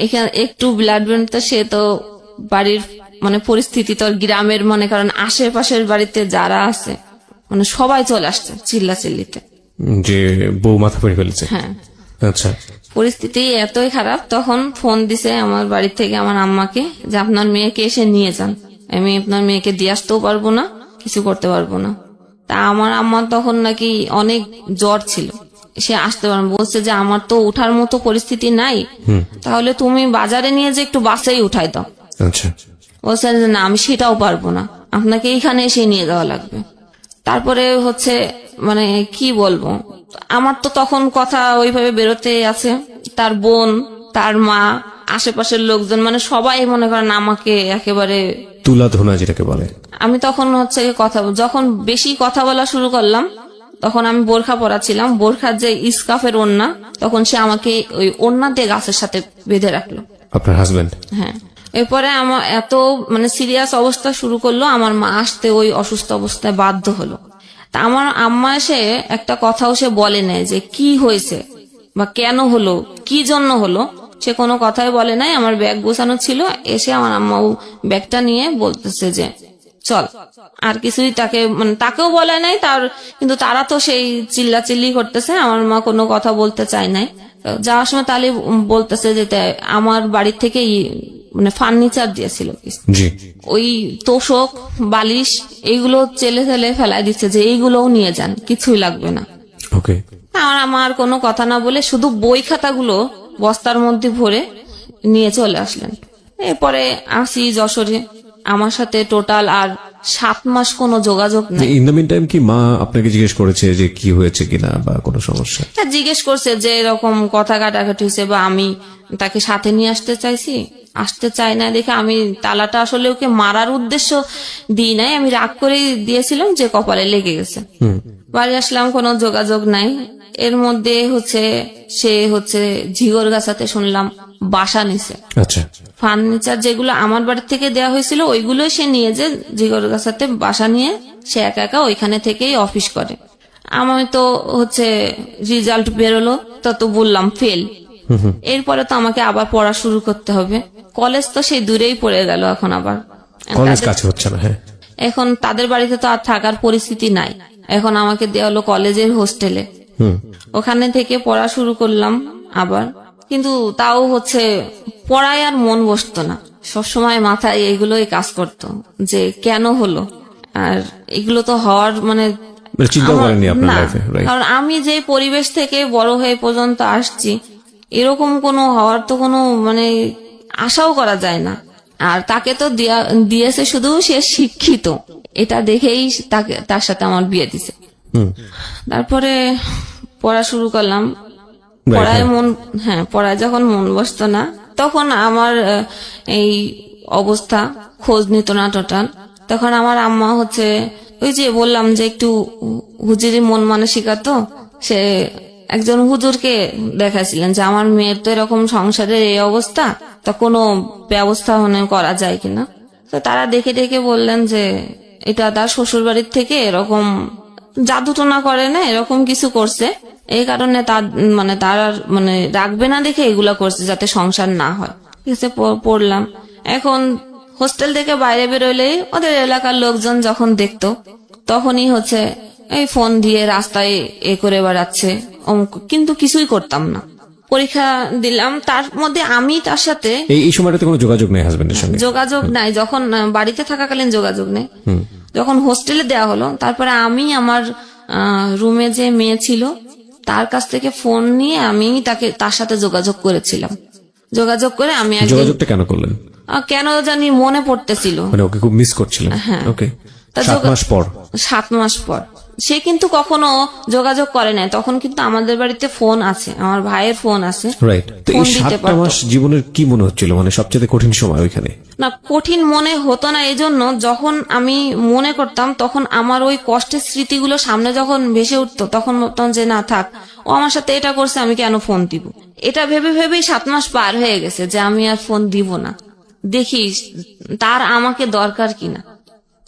A: এখানে একটু ব্লাড বের তো সে তো বাড়ির মানে পরিস্থিতি তো গ্রামের মনে করেন আশেপাশের বাড়িতে যারা আছে মানে সবাই চলে আসছে চিল্লাচিল্লিতে
B: যে বউ মাথা ফেটে ফেলেছে।
A: হ্যাঁ,
B: আচ্ছা।
A: পরিস্থিতি এতই খারাপ, তখন ফোন দিছে আমার বাড়ি থেকে আমার আম্মাকে যে আপনার মেয়েকে এসে নিয়ে যান, আমি আপনার মেয়েকে দিয়ে আসতেও পারবো না, কিছু করতে পারবো না। তা আমার আম্মা তখন নাকি অনেক জ্বর ছিল, সে আসতে পারে, বলছে যে আমার তো উঠার মতো পরিস্থিতি নাই, তাহলে তুমি বাজারে নিয়ে যে একটু বাসেই উঠাই দাও।
B: আচ্ছা।
A: বলছে যে না, আমি সেটাও পারবো না, আপনাকে এইখানে এসে নিয়ে যাওয়া লাগবে। তারপরে হচ্ছে মানে কি বলবো, আমার তো তখন কথা ওইভাবে বেরোতে আছে, তার বোন, তার মা, আশেপাশের লোকজন মানে সবাই মনে করেন আমাকে একেবারে
B: তুলাধোনা যেটাকে বলে।
A: আমি তখন হচ্ছে যখন বেশি কথা বলা শুরু করলাম, তখন আমি বোরখা পরা ছিলাম, বোরখার যে ইস্কাফের ওড়না, তখন সে আমাকে ওই ওড়না দিয়ে গাছের সাথে বেঁধে রাখলো।
B: আপনার হাজবেন্ড?
A: হ্যাঁ। এরপরে আমার এত সিরিয়াস অবস্থা শুরু করলো, আমার মা আসতে ওই অসুস্থ অবস্থায় বাধ্য হলো। তা আমার আম্মা এসে একটা কথাও সে বলে নাই যে কি হয়েছে বা কেন হলো, কি জন্য হলো, সে কোনো কথাই বলে নাই। আমার ব্যাগ গোছানো ছিল, এসে আমার আম্মা ব্যাগটা নিয়ে বলতেছে যে চল। আর কিছুই তাকেও বলে নাই তার, কিন্তু তারা তো সেই চিল্লাচিল্লি করতেছে, আমার মা কোনো কথা বলতে চায় নাই। যাওয়ার সময় তাহলে বলতেছে যে আমার বাড়ির থেকে ফার্নিচার দিয়েছিল, ওই তোষক বালিশ এইগুলো চেলে ফেলে ফেলাই দিচ্ছে যে এইগুলোও নিয়ে যান, কিছুই লাগবে না। আমার কোনো কথা না বলে শুধু বই খাতাগুলো বস্তার মধ্যে ভরে নিয়ে চলে আসলেন। এরপরে আসি যশোরে, আমার সাথে টোটাল আর 7 মাস কোনো যোগাযোগ নেই।
B: ইন দ্য মিন টাইম কি মা আপনাকে জিজ্ঞেস করেছে যে কি হয়েছে কিনা বা কোনো সমস্যা?
A: হ্যাঁ, জিজ্ঞেস করছে যে এরকম কথা কাটাকাটি হয়েছে, বা আমি তাকে সাথে নিয়ে আসতে চাই না দেখে আমি তালাটা আসলে ওকে মারার উদ্দেশ্য দিই নাই, আমি রাগ করেই দিয়েছিলাম যে কপালে লেগে গেছে। বাড়ি আসলাম, কোনো যোগাযোগ নাই। এর মধ্যে সে ঝিগরগাছাতে শুনলাম বাসা নিছে।
B: আচ্ছা।
A: ফার্নিচার যেগুলো আমার বাড়ি থেকে দেওয়া হয়েছিল ওইগুলো সে নিয়ে যে ঝিগরগাছাতে বাসা নিয়ে সে একা একা ওইখানে থেকেই অফিস করে। আমি তো রেজাল্ট বেরোলো, তো বললাম ফেল। এরপরে তো আমাকে আবার পড়া শুরু করতে হবে। কলেজ তো সেই দূরেই পড়ে গেল, এখন আবার
B: কলেজ কাছে হচ্ছে না। হ্যাঁ,
A: এখন তাদের বাড়িতে তো আর থাকার পরিস্থিতি নাই, এখন আমাকে দেওয়া হলো কলেজের হোস্টেলে। ওখানে থেকে পড়া শুরু করলাম আবার, কিন্তু তাও পড়ায় আর মন বসতো না। সবসময় মাথায় এইগুলোই কাজ করতো যে কেন হলো, আর এগুলো তো হওয়ার
B: চিন্তা করেননি আপনার লাইফে?
A: কারণ আমি যে পরিবেশ থেকে বড় হয়ে পর্যন্ত আসছি, এরকম কোনো হওয়ার তো কোনো আশাও করা যায় না। আর তাকে তো দিয়েছে শুধু সে শিক্ষিত, এটা দেখেই তার সাথে আমার বিয়ে দিছে। তারপরে পড়া শুরু করলাম, পড়ায় যখন মন বসতো না, তখন আমার এই অবস্থা, খোঁজ নিত না টোটাল। তখন আমার আম্মা ওই যে বললাম যে একটু হুজুরি মন মানসিকতা, তো সে একজন হুজুরকে দেখাইছিলেন যে আমার মেয়ের তো এরকম সংসারের এই অবস্থা, তা কোনো ব্যবস্থা করা যায় কিনা। তো তারা দেখে দেখে বললেন যে এটা তার শ্বশুর বাড়ির থেকে এরকম জাদুটোনা করে না, এরকম কিছু করছে, এই কারণে তার রাখবে না দেখে এগুলা করছে যাতে সংসার না হয়। ঠিক আছে, পড়লাম। এখন হোস্টেল থেকে বাইরে বেরোলেই ওদের এলাকার লোকজন যখন দেখতো, তখনই এই ফোন দিয়ে রাস্তায় করে বেড়াচ্ছে, কিন্তু কিছুই করতাম না। পরীক্ষা দিলাম, তার মধ্যে আমি তার সাথে
B: এই সময়টাতে কোনো যোগাযোগ নেই হাজবেন্ডের সঙ্গে?
A: যোগাযোগ নাই, যখন বাড়িতে থাকাকালীন যোগাযোগ নেই। যখন হোস্টেলে দেওয়া হলো, তারপরে আমি আমার রুমে যে মেয়ে ছিল তার কাছ থেকে ফোন নিয়ে আমি তার সাথে যোগাযোগ করেছিলাম। যোগাযোগ করে আমি
B: যোগাযোগটা কেন করলেন?
A: কেন জানি মনে পড়তেছিল,
B: ওকে খুব মিস করছিলেন।
A: হ্যাঁ,
B: ওকে। 7 মাস পর
A: সে কিন্তু কখনো যোগাযোগ করে নাই। তখন কিন্তু আমাদের বাড়িতে ফোন আছে, আমার ভাইয়ের ফোন আছে।
B: রাইট। তো এই 7 মাস জীবনের কি মনে হচ্ছিল, সবচেয়ে কঠিন সময় ওইখানে?
A: না, কঠিন মনে হতো না, এই জন্য যখন আমি মনে করতাম তখন আমার ওই কষ্টের স্মৃতিগুলো সামনে যখন ভেসে উঠতো, তখন ভাবতাম যে না থাক, ও আমার সাথে এটা করছে, আমি কেন ফোন দিব। এটা ভেবে ভেবেই 7 মাস পার হয়ে গেছে যে আমি আর ফোন দিব না, দেখি তার আমাকে দরকার কিনা।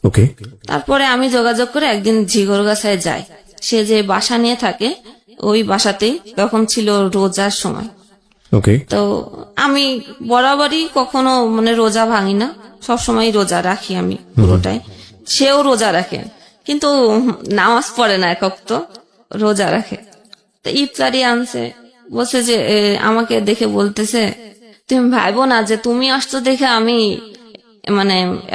B: ওকে।
A: তারপরে আমি যোগাযোগ করে একদিন ঝিগরগাছায় যাই। সে যে বাসা নিয়ে থাকে ওই বাসাতেই, তখন ছিল রোজার সময়।
B: ওকে।
A: তো আমি বরাবরই কখনো রোজা ভাঙি না, সবসময় রোজা রাখি আমি পুরোটাই। সেও রোজা রাখে, কিন্তু নামাজ পড়ে না, একক তো রোজা রাখে। তো ইফতারি আনছে, বলছে যে আমাকে দেখে বলতেছে, তুমি ভাইবো না যে তুমি আসতো দেখে আমি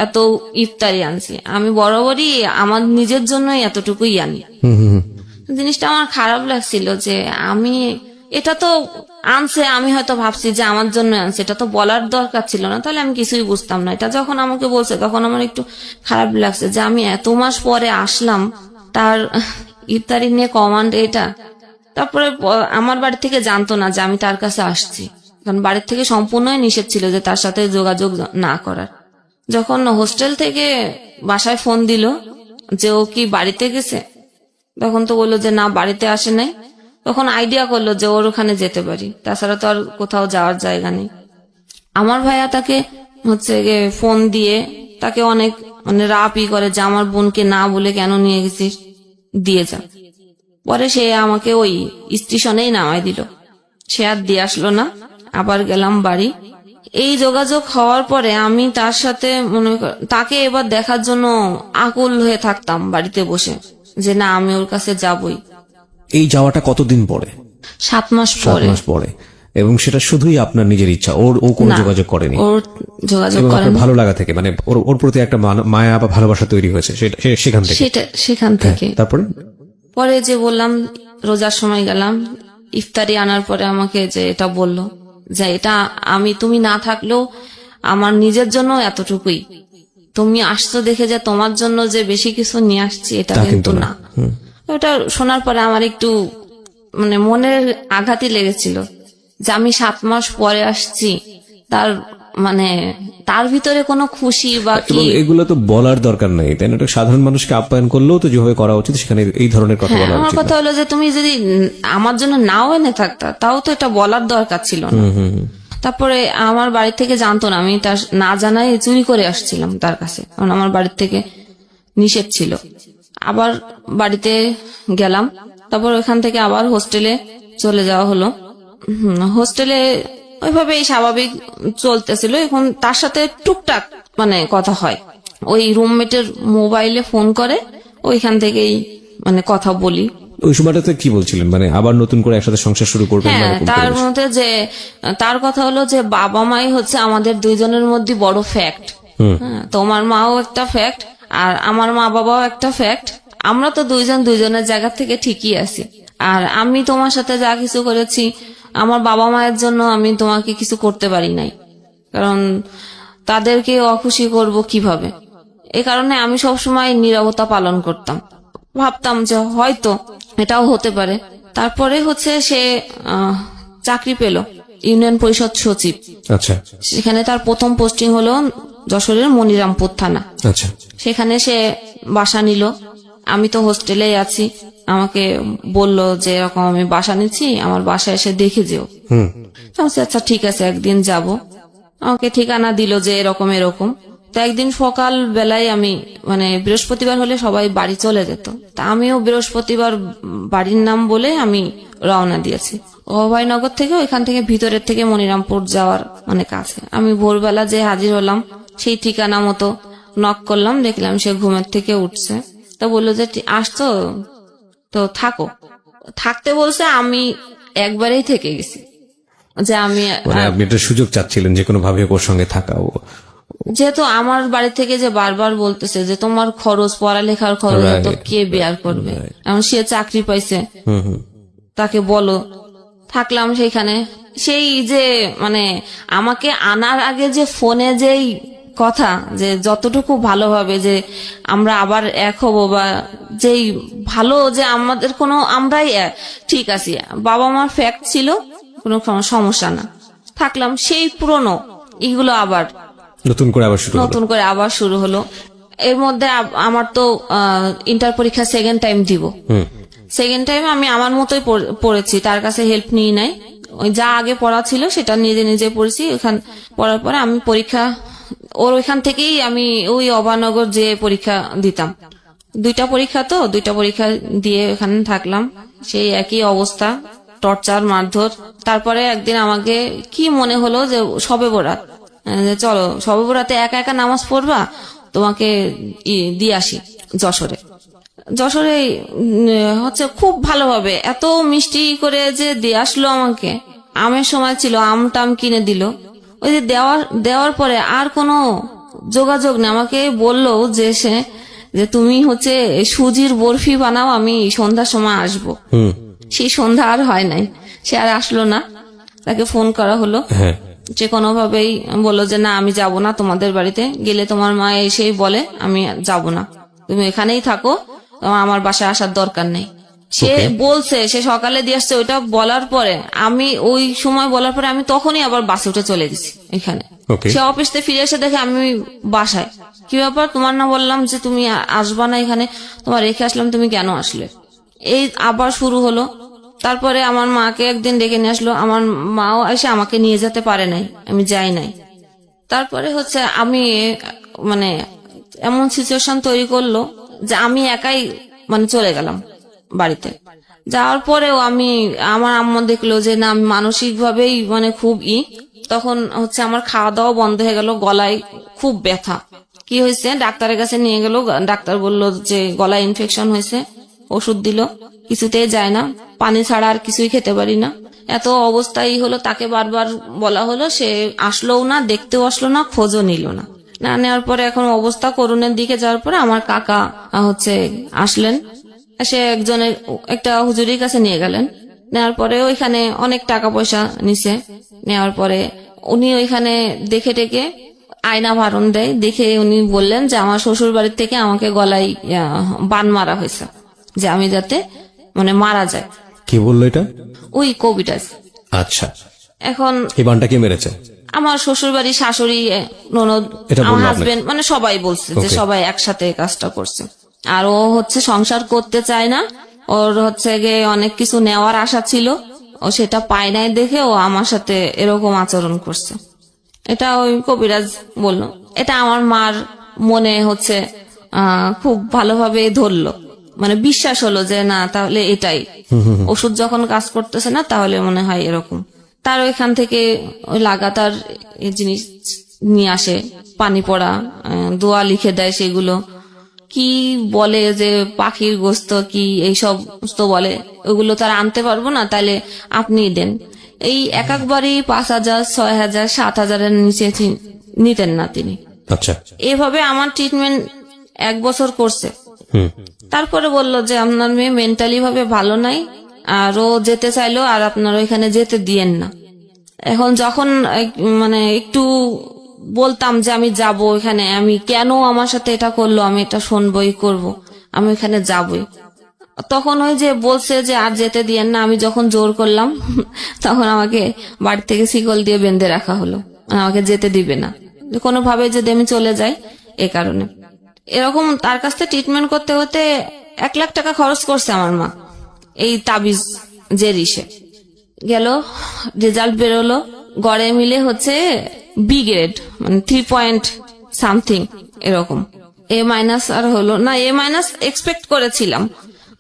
A: এত ইফতারি আনছি, আমি বরাবরই আমার নিজের জন্যই এতটুকুই আনি। জিনিসটা আমার খারাপ লাগছিল যে আমি এটা তো আনছে, আমি হয়তো ভাবছি যে আমার জন্য আনছে, এটা তো বলার দরকার ছিল না, তাহলে আমি কিছুই বুঝতাম না। এটা যখন আমাকে বলছে তখন আমার একটু খারাপ লাগছে যে আমি এত মাস পরে আসলাম, তার ইফতারি নিয়ে কমান্ড এটা। তারপরে আমার বাড়ি থেকে জানতো না যে আমি তার কাছে আসছি, কারণ বাড়ির থেকে সম্পূর্ণই নিষেধ ছিল যে তার সাথে যোগাযোগ না করার। যখন হোস্টেল থেকে বাসায় ফোন দিল যে ও কি বাড়িতে গেছে, তখন তো বললো যে না বাড়িতে আসে নাই। তখন আইডিয়া করলো যে ওর ওখানে যেতে পারি, তাছাড়া তো আর কোথাও যাওয়ার জায়গা নেই। আমার ভাইয়া তাকে হচ্ছে গিয়ে ফোন দিয়ে তাকে অনেক মানে রাপই করে যে আমার বোনকে না বলে কেন নিয়ে গেছিস, দিয়ে যা। পরে সে আমাকে ওই স্টেশনেই নামাই দিল, সে আর দিয়ে আসলো না। আবার গেলাম বাড়ি। এই যোগাযোগ হওয়ার পরে আমি তার সাথে তাকে এবার দেখার জন্য আকুল হয়ে থাকতাম বাড়িতে বসে, যে না আমি ওর কাছে যাবই।
B: এই যাওয়াটা কতদিন পরে?
A: 7 মাস
B: 7
A: পরে।
B: মাস পরে। এবং সেটা শুধুই আপনার নিজের ইচ্ছা, ও কোনো
A: না,
B: যোগাযোগ করেনি?
A: ওর যোগাযোগ
B: এবং আপনার
A: করেনি।
B: ভালো লাগা থেকে মানে ওর প্রতি একটা মায়া বা ভালোবাসা তৈরি হয়েছে সেখান থেকে?
A: সেখান থেকে।
B: তারপরে
A: পরে যে বললাম রোজার সময় গেলাম, ইফতারি আনার পরে আমাকে যে এটা বলল যে এটা তুমি না থাকলেও আমার নিজের জন্য এতটুকুই, তুমি আসছো দেখে যে তোমার জন্য যে বেশি কিছু নিয়ে আসছি এটা
B: তা
A: কিন্তু
B: কিন্তু
A: না। ওটা শোনার পরে আমার একটু মানে মনের আঘাতই লেগেছিল যে আমি 7 মাস পরে আসছি, তার ভিতরে কোনো খুশি বা কি।
B: এবং এগুলো তো বলার দরকার নেই, তাই না? সাধারণ মানুষকে আপ্যায়ন করলেও তো যেভাবে করা উচিত সেখানে এই ধরনের কথা বলা
A: আমার
B: উচিত
A: কথা হলো যে তুমি যদি আমার জন্য নাও এনে থাকতা তাও তো এটা বলার দরকার ছিল না। তারপরে আমার বাড়ি থেকে জানতো না, আমি তার না জানাই চুরি করে আসছিলাম তার কাছে, কারণ আমার বাড়ির থেকে নিষেধ ছিল। আবার বাড়িতে গেলাম, তারপর ওখান থেকে আবার হোস্টেলে চলে যাওয়া হলো। হোস্টেলে ওইভাবেই স্বাভাবিক চলতেছিল। এখন তার সাথে টুকটাক মানে কথা হয়, ওই রুমমেটের মোবাইলে ফোন করে, ওইখান থেকেই মানে কথা বলি।
B: ওই সময়টাতে কি বলছিলেন, মানে আবার নতুন করে একসাথে সংসার শুরু করবেন?
A: হ্যাঁ, তার মধ্যে যে তার কথা হলো যে বাবা মাই হচ্ছে আমাদের দুইজনের মধ্যে বড় ফ্যাক্ট। তোমার মাও একটা ফ্যাক্ট আর আমার মা বাবাও একটা ফ্যাক্ট। আমরা তো দুইজনের জায়গা থেকে ঠিকই আছি। আর আমি তোমার সাথে যা কিছু করেছি আমার বাবা মায়ের জন্য আমি তোমাকে কিছু করতে পারি নাই, কারণ তাদেরকে অখুশি করব কিভাবে। এই কারণে আমি সবসময় নীরবতা পালন করতাম, ভাবতাম যে হয়তো এটাও হতে পারে। তারপরে হচ্ছে সে চাকরি পেল ইউনিয়ন পরিষদ সচিব।
B: আচ্ছা।
A: সেখানে তার প্রথম পোস্টিং হলো যশোরের মনিরামপুর থানা।
B: আচ্ছা।
A: সেখানে সে বাসা নিল, আমি তো হোস্টেলেই আছি। আমাকে বলল যে এরকম আমি বাসা নিচ্ছি, আমার বাসায় এসে দেখে যেও। আচ্ছা ঠিক আছে, একদিন যাব। আমাকে ঠিকানা দিল যে এরকম এরকম। তো একদিন সকাল বেলায় আমি মানে বৃহস্পতিবার হলে সবাই বাড়ি চলে যেত, তা আমিও বৃহস্পতিবার বাড়ির নাম বলে আমি রওনা দিয়েছি। অভয়নগর থেকে ওইখান থেকে ভিতরের থেকে মনিরামপুর যাওয়ার অনেক কাছে। আমি ভোরবেলা যে হাজির হলাম সেই ঠিকানা মতো নক করলাম, দেখলাম সে ঘুমের থেকে উঠছে। তো বললো যে আসতো তো থাকো, থাকতে বলছে। আমি একবারেই থেকে গেছি যে আমি
B: আপনি একটা সুযোগ চাচ্ছিলেন যে কোনো ভাবে ওর সঙ্গে থাকা।
A: যেহেতু আমার বাড়ি থেকে যে বারবার বলতেছে যে তোমার খরচ, পড়ালেখার খরচ তো কে বেয়ার করবে, এখন সে চাকরি পাইছে, তাকে বলো। থাকলাম সেইখানে। সেই যে মানে আমাকে আনার আগে যে ফোনে যেই কথা যে যতটুকু ভালোভাবে যে আমরা আবার এক হব, বা যেই ভালো যে আমাদের কোনো আমরাই ঠিক আছি, বাবা মার ফ্যাক্ট ছিল, কোনো সমস্যা না। থাকলাম সেই পুরনো এগুলো আবার
B: নতুন করে
A: আবার শুরু হলো। এর মধ্যে আমার তো ইন্টার পরীক্ষা সেকেন্ড টাইম দিব। সেকেন্ড টাইম আমি আমার মতোই পড়েছি, তার কাছে হেল্প নিই নাই। ওই যা আগে পড়া ছিল সেটা নিজে নিজে পড়েছি। ওখান পড়ার পরে আমি পরীক্ষা ওর ওইখান থেকেই আমি ওই অভয়নগর যে পরীক্ষা দিতাম। 2টা পরীক্ষা দিয়ে ওখানে থাকলাম। সেই একই অবস্থা, টর্চার, মারধর। তারপরে একদিন আমাকে কি মনে হলো যে শবে বরাত, চলো শবে বরাতে একা একা নামাজ পড়বা, তোমাকে দিয়ে আসি যশোরে হচ্ছে খুব ভালোভাবে এত মিষ্টি করে যে দিয়ে আসলো আমাকে। আমের সময় ছিল, আম টাম কিনে দিল। ওই যে দেওয়ার পরে আর কোনো যোগাযোগ নেই। আমাকে বললো যে তুমি হচ্ছে সুজির বরফি বানাও, আমি সন্ধ্যার সময় আসবো। সেই সন্ধ্যা আর হয় নাই, সে আর আসলো না। তাকে ফোন করা হলো, যে কোনোভাবেই বললো যে না আমি যাব না তোমাদের বাড়িতে, গেলে তোমার মা এসেই বলে আমি যাব না, তুমি এখানেই থাকো, আমার বাসায় আসার দরকার নেই। সে বলছে সে সকালে দিয়ে আসছে। ওইটা বলার পরে আমি ওই সময় বলার পরে আমি তখনই আবার বাসে উঠে চলে গেছি এখানে। সে অফিস থেকে ফিরে এসে দেখে আমি বাসায়। কি ব্যাপার, তোমার না বললাম যে তুমি আসবা না এখানে, তোমার রেখে আসলাম, তুমি কেন আসলে? এই আবার শুরু হলো। তারপরে আমার মাকে একদিন ডেকে নিয়ে আসলো, আমার মাও এসে আমাকে নিয়ে যেতে পারে নাই, আমি যাই নাই। তারপরে হচ্ছে আমি মানে এমন সিচুয়েশন তৈরি করলো যে আমি একাই মানে চলে গেলাম বাড়িতে। যাওয়ার পরেও আমার আম্মা দেখলো যে না, আমি মানসিক ভাবেই মানে খুব তখন হচ্ছে আমার খাওয়া দাওয়া বন্ধ হয়ে গেল, গলায় খুব ব্যথা। কি হয়েছে, ডাক্তারের কাছে নিয়ে গেল, ডাক্তার বলল যে গলায় ইনফেকশন হয়েছে, ওষুধ দিল, কিছুতেই যায় না, পানি ছাড়া আর কিছুই খেতে পারি না। এত অবস্থাই হলো, তাকে বারবার বলা হলো, সে আসলোও না, দেখতেও আসলো না, খোঁজও নিল না। না নেওয়ার পরে এখন অবস্থা করুণের দিকে যাওয়ার পরে আমার কাকা হচ্ছে আসলেন, সে একজনের একটা হুজুরির কাছে নিয়ে গেলেন। নেওয়ার পরে ওইখানে অনেক টাকা পয়সা নিছে। নেওয়ার পরে উনি ওইখানে দেখে টেকে আয়না ভারণ দেয়, দেখে উনি বললেন যে আমার শ্বশুর বাড়ির থেকে আমাকে গলায় বান মারা হয়েছে, যে আমি যাতে মানে মারা যায়।
B: কি বললো এটা?
A: ওই কবিরাজ।
B: আচ্ছা,
A: এখন
B: এই বানটা কে মেরেছে?
A: আমার শ্বশুর বাড়ি, শাশুড়ি, ননদ,
B: এটা বললো
A: আমার
B: আপনাকে?
A: হাজবেন্ড, মানে সবাই বলছে যে
B: Okay.
A: সবাই একসাথে এই কাজটা করছে। আর ও হচ্ছে সংসার করতে চায় না, ওর হচ্ছে গিয়ে অনেক কিছু নেওয়ার আশা ছিল, ও সেটা পায় নাই দেখে ও আমার সাথে এরকম আচরণ করছে। এটা ওই কবিরাজ বললো। এটা আমার মার মনে হচ্ছে খুব ভালোভাবে ধরলো, মানে বিশ্বাস হলো যে না, তাহলে এটাই ওষুধ যখন কাজ করতেছে না, তাহলে মনে হয় এরকম। তার ওইখান থেকে ওই লাগাতার এই জিনিস নিয়ে আসে, পানি পড়া, দোয়া লিখে দেয়, সেগুলো কি বলে যে পাখির গোস্ত কি এইসব তো বলে, ওগুলো তার আনতে পারবো না, তাহলে আপনি দেন। এই একবারই 5,000, 6,000, 7,000-এর নিচে নিতেন না তিনি।
B: আচ্ছা,
A: এভাবে আমার ট্রিটমেন্ট 1 বছর করছে। তারপরে বললো যে আপনার মেয়ে মেন্টালি ভাবে ভালো নাই, আর ও যেতে চাইলো, আর আপনার ওইখানে যেতে দিয়েন না। এখন যখন মানে একটু বলতাম যে আমি যাব ওইখানে, আমি কেন আমার সাথে এটা করলো, আমি এটা শুনবই করব, আমি ওইখানে যাবই, তখন ওই যে বলছে যে আর যেতে দিয়েন না। আমি যখন জোর করলাম তখন আমাকে বাড়ি থেকে শিকল দিয়ে বেঁধে রাখা হলো, আমাকে যেতে দিবে না, কোনোভাবে যদি আমি চলে যাই। এ কারণে এরকম তার কাছ থেকে ট্রিটমেন্ট করতে হতে 1 লাখ টাকা খরচ করছে আমার মা। এই তাবিজ যে রিসে গেল, রেজাল্ট বেরোলো, গড়ে মিলে হচ্ছে বি গ্রেড, মানে 3 এরকম। এ মাইনাস আর হলো না, এ মাইনাস এক্সপেক্ট করেছিলাম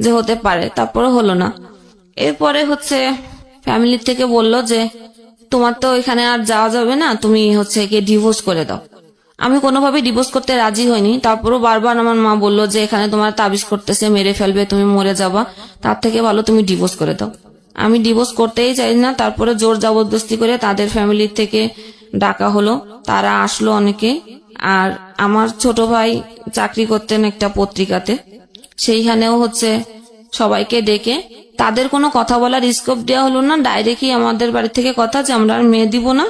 A: যে হতে পারে, তারপরে হলো না। এরপরে হচ্ছে ফ্যামিলি থেকে বললো যে তোমার তো এখানে আর যাওয়া যাবে না, তুমি হচ্ছে কি ডিভোর্স করে দাও। আমি কোনোভাবে ডিভোর্স করতে রাজি হইনি। তারপরও বারবার আমার মা বললো যে এখানে তোমার তাবিজ করতেছে, মেরে ফেলবে, তুমি মরে যাবা, তার থেকে ভালো তুমি ডিভোর্স করে দাও। আমি ডিভোর্স করতেই চাই না। তারপরে জোর জবরদস্তি করে তাদের ফ্যামিলি থেকে ডাকা হলো, তারা আসলো অনেকে। আর আমার ছোট ভাই চাকরি করতেন একটা পত্রিকাতে, সেইখানেও হচ্ছে সবাইকে ডেকে তাদের কোনো কথা বলার স্কোপ দেওয়া হলো না। ডাইরেক্টই আমাদের বাড়ি থেকে কথা যে আমরা আর মেয়ে দিব না,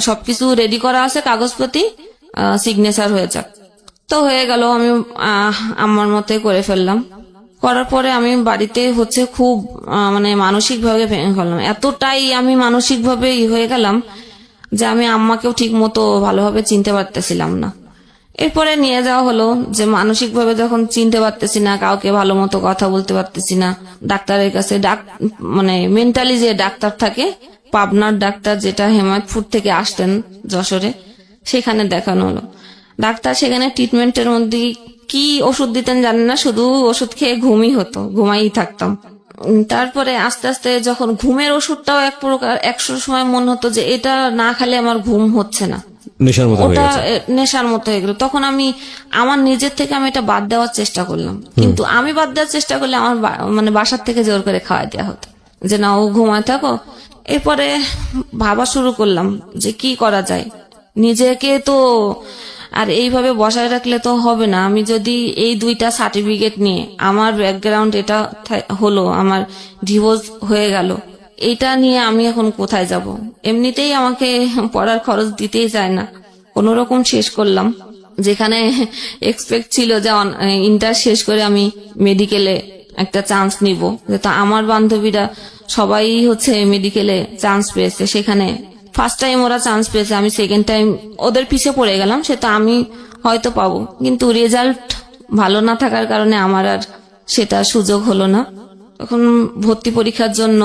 A: সবকিছু রেডি করা আছে, কাগজপত্র সিগনেচার হয়ে যাক। তো হয়ে গেল, আমি আমার মতে করে ফেললাম। করার পরে আমি বাড়িতে হচ্ছে খুব মানে মানসিক ভাবে ভেঙে ফেললাম, এতটাই আমি মানসিক ভাবে হয়ে গেলাম যে আমি আম্মাকেও ঠিক মতো ভালোভাবে চিনতে পারতেছিলাম না। এরপরে নিয়ে যাওয়া হলো যে মানসিক ভাবে যখন চিনতে পারতেছি না, কাউকে ভালো মতো কথা বলতে পারতেছি না, ডাক্তারের কাছে মানে মেন্টালি যে ডাক্তার থাকে, পাবনার ডাক্তার, যেটা হেমায়তপুর থেকে আসতেন যশোরে, সেখানে দেখানো হলো। ডাক্তার সেখানে ট্রিটমেন্টের মধ্যে কি ওষুধ দিতেন জানেন না, শুধু ওষুধ খেয়ে ঘুমই হতো, ঘুমাই থাকতাম। তারপরে আস্তে আস্তে যখন ঘুমের ওষুধটাও এক প্রকার, একশো সময় মনে হতো যে এটা না খেলে আমার ঘুম হচ্ছে না,
B: নেশার মতো হয়ে
A: ওটা
B: গেছে।
A: নেশার মতো হয়ে গেল। তখন আমি আমার নিজের থেকে আমি এটা বাদ দেওয়ার চেষ্টা করলাম, কিন্তু আমি বাদ দেওয়ার চেষ্টা করলে আমার মানে বাসার থেকে জোর করে খাওয়াই দেওয়া হতো যে না, ও ঘুমায় থাকো। এরপরে ভাবা শুরু করলাম যে কি করা যায়, নিজেকে তো আর এইভাবে বসায় রাখলে তো হবে না। আমি যদি এই 2টা সার্টিফিকেট নিয়ে, আমার ব্যাকগ্রাউন্ড এটা হলো, আমার ডিভোর্স হয়ে গেল, এইটা নিয়ে আমি এখন কোথায় যাব? এমনিতেই আমাকে পড়ার খরচ দিতেই চায় না, কোন রকম শেষ করলাম। যেখানে এক্সপেক্ট ছিল যে ইন্টার শেষ করে আমি মেডিকেলে একটা চান্স নিব, যেটা আমার বান্ধবীরা সবাই হচ্ছে মেডিকেলে চান্স পেয়েছে, সেখানে ফার্স্ট টাইম ওরা চান্স পেয়েছে, আমি সেকেন্ড টাইম ওদের পিছে পড়ে গেলাম। সেটা আমি হয়তো পাবো, কিন্তু রেজাল্ট ভালো না থাকার কারণে আমার আর সেটা সুযোগ হলো না। তখন ভর্তি পরীক্ষার জন্য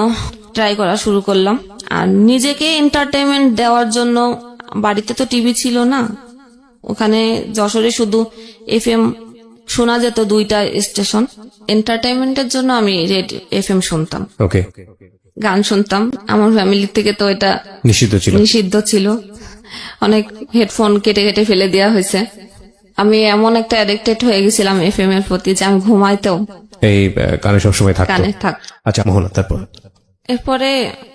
A: ট্রাই করা শুরু করলাম, আর নিজেকে এন্টারটেইনমেন্ট দেওয়ার জন্য বাড়িতে তো টিভি ছিল না, ওখানে যশোরে শুধু এফএম শোনা যেত 2টা স্টেশন। এন্টারটেইনমেন্টের জন্য আমি রেডিও এফএম শুনতাম,
B: ওকে,
A: গান শুনতাম। আমার ফ্যামিলি থেকে তো এটা নিষিদ্ধ ছিল, অনেক হেডফোন কেটে কেটে ফেলে দেওয়া হয়েছে। আমি এমন একটা অ্যাডিক্টেড হয়ে গেছিলাম এফএম এর প্রতি যে আমি ঘুমাইতেও
B: এই কানে সবসময় থাকতো।
A: কানে থাক।
B: আচ্ছা মোহনা, তারপর?
A: এরপরে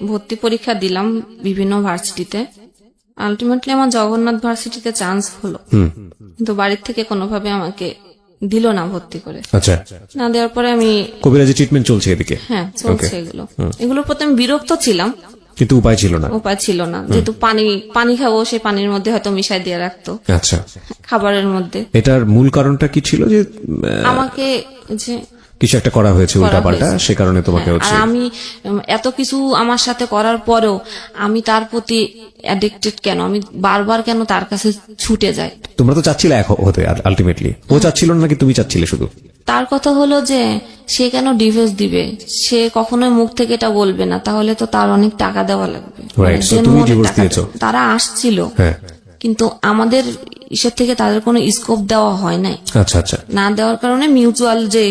A: ভর্তি পরীক্ষা দিলাম বিভিন্ন ভার্সিটিতে। আলটিমেটলি আমার জগন্নাথ ভার্সিটিতে চান্স হলো, কিন্তু বাড়ির থেকে কোনোভাবে আমাকে দিল না ভর্তি করে।
B: আচ্ছা,
A: না দেওয়ার পরে আমি
B: কবিরাজি ট্রিটমেন্ট চলছে এদিকে?
A: হ্যাঁ চলছে এগুলোর প্রতি আমি বিরক্ত ছিলাম,
B: কিন্তু উপায় ছিল না।
A: যেহেতু পানি খাবো, সেই পানির মধ্যে হয়তো মিশাই দিয়ে রাখতো।
B: আচ্ছা,
A: খাবারের মধ্যে।
B: এটার মূল কারণটা কি ছিল? যে
A: আমাকে যে
B: কিছু একটা করা হয়েছে উল্টাপাল্টা, সে কারণে তোমাকে হচ্ছে।
A: আর আমি এত কিছু আমার সাথে করার পরেও আমি তার প্রতি অ্যাডিক্টেড কেন, আমি বারবার কেন তার কাছে ছুটে যাই।
B: তোমরা তো চাচ্ছিলে এক হতে, আলটিমেটলি ও চাচ্ছিল নাকি তুমি চাচ্ছিলে শুধু?
A: তার কথা হলো যে সে কেন ডিভোর্স দিবে, সে কখনোই মুখ থেকে এটা বলবে না, তাহলে তো তার অনেক টাকা দেওয়া লাগবে।
B: তুমি ডিভোর্স দিয়েছো?
A: তারা আসছিল,
B: হ্যাঁ,
A: কিন্তু আমাদের ঈশ্বর থেকে তাদের কোনো স্কোপ দেওয়া হয় নাই।
B: আচ্ছা আচ্ছা,
A: না দেওয়ার কারণে মিউচুয়াল যে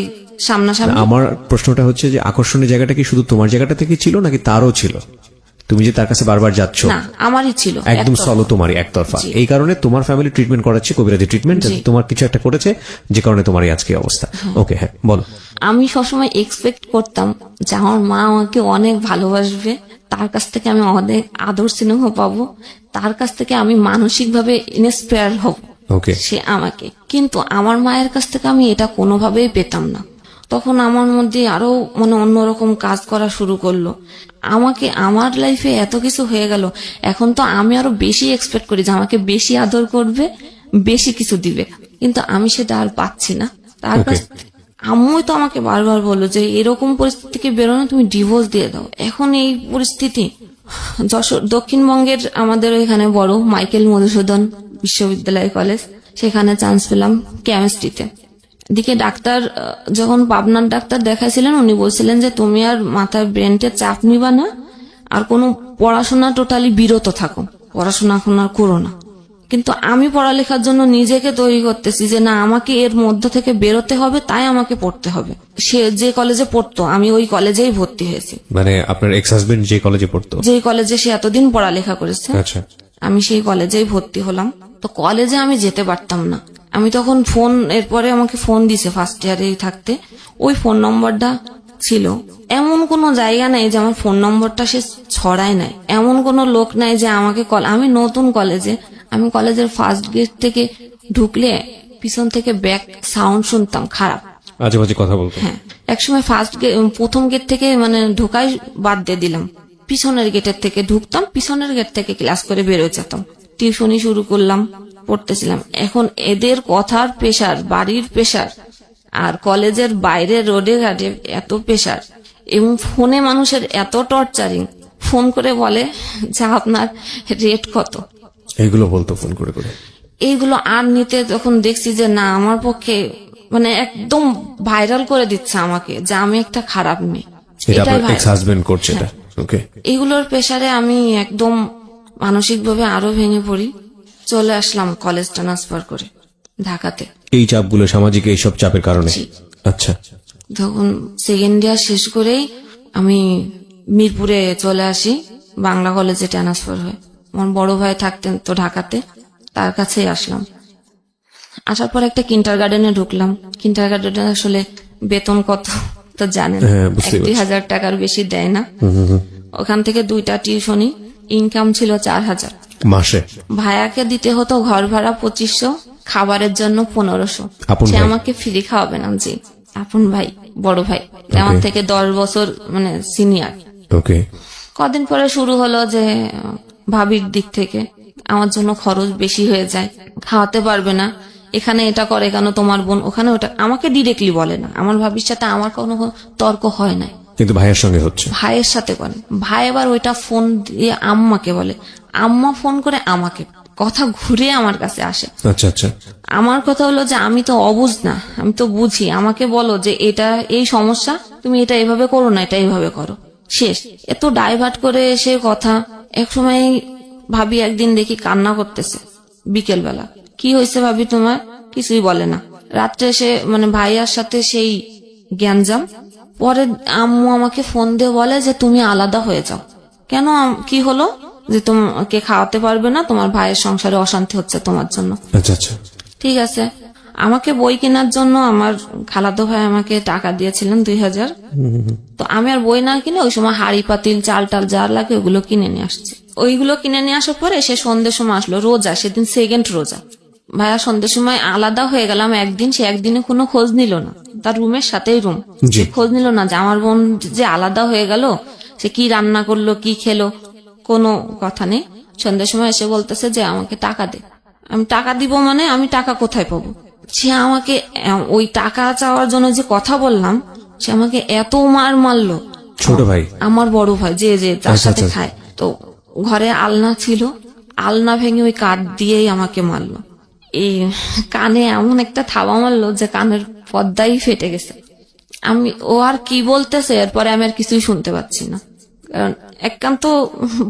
A: সামনাসামনি।
B: আমার প্রশ্নটা হচ্ছে যে আকর্ষণের জায়গাটা কি শুধু তোমার জায়গাটা থেকে ছিল নাকি তারও ছিল? তুমি যে তার কাছে বারবার যাচ্ছ?
A: না, আমারই ছিল,
B: একদম সলো তোমারই একতরফা। এই কারণে তোমার ফ্যামিলি ট্রিটমেন্ট করাচ্ছে, কবিরাজি ট্রিটমেন্ট, তোমার কিছু একটা করেছে যে কারণে তোমার এই আজকে অবস্থা। ওকে, হ্যাঁ বলো।
A: আমি সবসময় এক্সপেক্ট করতাম যে আমার মা আমাকে অনেক ভালোবাসবে, তার কাছ থেকে আমি অনেক আদর স্নেহ পাবো, তার কাছ থেকে আমি মানসিকভাবে ইন্সপায়ার হব সে আমাকে। কিন্তু আমার মায়ের কাছ থেকে আমি এটা কোনোভাবেই পেতাম না। তখন আমার মধ্যে আরো অন্যরকম কাজ করা শুরু করলো। আমাকে আমার লাইফে এত কিছু হয়ে গেল, এখন তো আমি আরো বেশি এক্সপেক্ট করি যে আমাকে বেশি আদর করবে, বেশি কিছু দিবে, কিন্তু আমি সেটা আর পাচ্ছি না তার কাছ। আম্মুই তো আমাকে বারবার বললো যে এরকম পরিস্থিতি থেকে বেরোনো, তুমি ডিভোর্স দিয়ে দাও। এখন এই পরিস্থিতি যশোর দক্ষিণবঙ্গের আমাদের এখানে বড় মাইকেল মধুসূদন বিশ্ববিদ্যালয় কলেজ, সেখানে চান্স পেলাম কেমিস্ট্রিতে। দিকে ডাক্তার যখন পাবনার ডাক্তার দেখাইছিলেন, উনি বলছিলেন যে তুমি আর মাথায় ব্রেনটে চাপ নিবা না, আর কোনো পড়াশোনা টোটালি বিরত থাকো, পড়াশোনা এখন আর করো না। কিন্তু আমি পড়ালেখার জন্য নিজেকে তৈরি করতেছি যে না, আমাকে এর মধ্য থেকে বেরোতে হবে, তাই আমাকে পড়তে হবে। সে যে কলেজে পড়তো আমি ওই কলেজেই ভর্তি হয়েছি।
B: মানে আপনার এক্স হাজবেন্ড যে কলেজে পড়তো?
A: যে কলেজে সে এতদিন পড়ালেখা করেছে,
B: আচ্ছা,
A: আমি সেই কলেজেই ভর্তি হলাম। তো কলেজে আমি যেতে পারতাম না। আমি তখন ফোন, এরপরে আমাকে ফোন দিছে ফার্স্ট ইয়ারে থাকতে, ওই ফোন নম্বরটা ছিল। এমন কোনো জায়গা নাই যে আমার ফোন নম্বরটা সে ছড়ায় নাই, এমন কোনো লোক নাই যে আমাকে আমি নতুন কলেজে, আমি কলেজের ফার্স্ট গেট থেকে ঢুকলে পিছন থেকে ব্যাক সাউন্ড শুনতাম খারাপ,
B: আজে বাজে কথা বলতো।
A: হ্যাঁ, একসময় প্রথম গেট থেকে ঢোকাই বাদ দিয়ে দিলাম, পিছনের গেটের থেকে ঢুকতাম, পিছনের গেট থেকে ক্লাস করে বেরোয় যেতাম। টিউশনি শুরু করলাম, পড়তেছিলাম। এখন এদের কথার প্রেসার, বাড়ির প্রেসার, আর কলেজের বাইরে রোডে ঘাটে এত প্রেসার, এবং ফোনে মানুষের এত টর্চারিং, ফোন করে বলে যে আপনার রেট কত,
B: এইগুলো বলতো ফোন করে করে।
A: এইগুলো আর নিতে তখন দেখছি যে না, আমার পক্ষে একদম ভাইরাল করে দিচ্ছে আমাকে যে আমি একটা খারাপ মেয়ে। এইগুলোর প্রেসারে আমি একদম মানসিকভাবে আরো ভেঙে পড়ি, চলে আসলাম কলেজ ট্রান্সফার করে ঢাকাতে।
B: এই চাপগুলো, সামাজিক এইসব চাপের কারণে? আচ্ছা,
A: তখন সেকেন্ড ইয়ার শেষ করেই আমি মিরপুরে চলে আসি, বাংলা কলেজে ট্রান্সফার হয়। আমার বড় ভাই থাকতেন তো ঢাকাতে, তার কাছেই আসলাম। আসার পর একটা কিন্ডার গার্ডেনে ঢুকলাম। কিন্ডার গার্ডেনে আসলে বেতন কত তো জানেন, 1,000 টাকার বেশি দেয় না। ওখান থেকে 2টা টিউশনি, ইনকাম ছিল 4,000
B: মাসে।
A: ভাইয়াকে দিতে হতো ঘর ভাড়া 2,500, খাবারের জন্য 1,500। সে আমাকে ফ্রি খাওয়াবে না। জি, আপন ভাই, বড় ভাই, আমার থেকে 10 বছর সিনিয়র। কদিন পরে শুরু হলো যে ভাবির দিক থেকে আমার জন্য খরচ বেশি হয়ে যায়, খাওয়াতে পারবে না, এখানে এটা করে কেন তোমার বোন, ওখানে ওটা। আমাকে ডিরেক্টলি বলে না, আমার ভাবির সাথে আমার কোনো তর্ক হয় না,
B: কিন্তু ভাইয়ের সঙ্গে হচ্ছে।
A: ভাইয়ের সাথে বলে। ভাই এবার ওইটা ফোন দিয়ে আম্মাকে বলে, আম্মা ফোন করে আমাকে, কথা ঘুরে আমার কাছে আসে।
B: আচ্ছা আচ্ছা।
A: আমার কথা হলো যে আমি তো অবুঝ না, আমি তো বুঝি, আমাকে বলো যে এটা এই সমস্যা, তুমি এটা এভাবে করো না, এটা এইভাবে করো, শেষ। এত ডাইভার্ট করে এসে কথা। এক সময় ভাবি একদিন দেখি কান্না করতেছে বিকেল বেলা। কি হয়েছে ভাবি তোমার? কিছুই বলে না। রাত্রে এসে মানে ভাইয়ার সাথে সেই গ্যাঞ্জাম। পরে আম্মু আমাকে ফোন দিয়ে বলে যে তুমি আলাদা হয়ে যাও। কেন, কি হলো? যে তোমাকে খাওয়াতে পারবে না, তোমার ভাইয়ের সংসারে অশান্তি হচ্ছে তোমার জন্য।
B: আচ্ছা আচ্ছা।
A: ঠিক আছে। আমাকে বই কেনার জন্য আমার খালাতো ভাই আমাকে টাকা দিয়েছিলেন 2000। তো আমি আর বই না কিনে ওই সময় হাড়ি পাতিল চাল টাল যা লাগে ওগুলো কিনে নিয়ে আসছি। ওইগুলো কিনে নিয়ে আসার পরে সে সন্ধ্যের সময় আসলো, রোজা, সেদিন সেকেন্ড রোজা। ভাইয়া সন্ধ্যের সময় আলাদা হয়ে গেলাম একদিন, সে একদিনে কোনো খোঁজ নিল না, তার রুমের সাথেই রুম, খোঁজ নিল না যে আমার বোন যে আলাদা হয়ে গেল, সে কি রান্না করলো, কি খেলো, কোনো কথা নেই। সন্ধ্যের সময় এসে বলতেছে যে আমাকে টাকা দে। আমি টাকা দিব মানে আমি টাকা কোথায় পাবো? সে আমাকে ওই টাকা চাওয়ার জন্য যে কথা বললাম, সে আমাকে এত মারলো।
B: ছোট ভাই?
A: আমার বড় ভাই, যে তার সাথে খায়। তো ঘরে আলনা ছিল, আলনা ভেঙে ওই কাঠ দিয়েই আমাকে মারলো। এই কানে এমন একটা থাবা মারলো যে কানের পর্দাই ফেটে গেছে। ও আর কি বলতেছে এরপরে আমি আর কিছুই শুনতে পাচ্ছি না, কারণ এক কান তো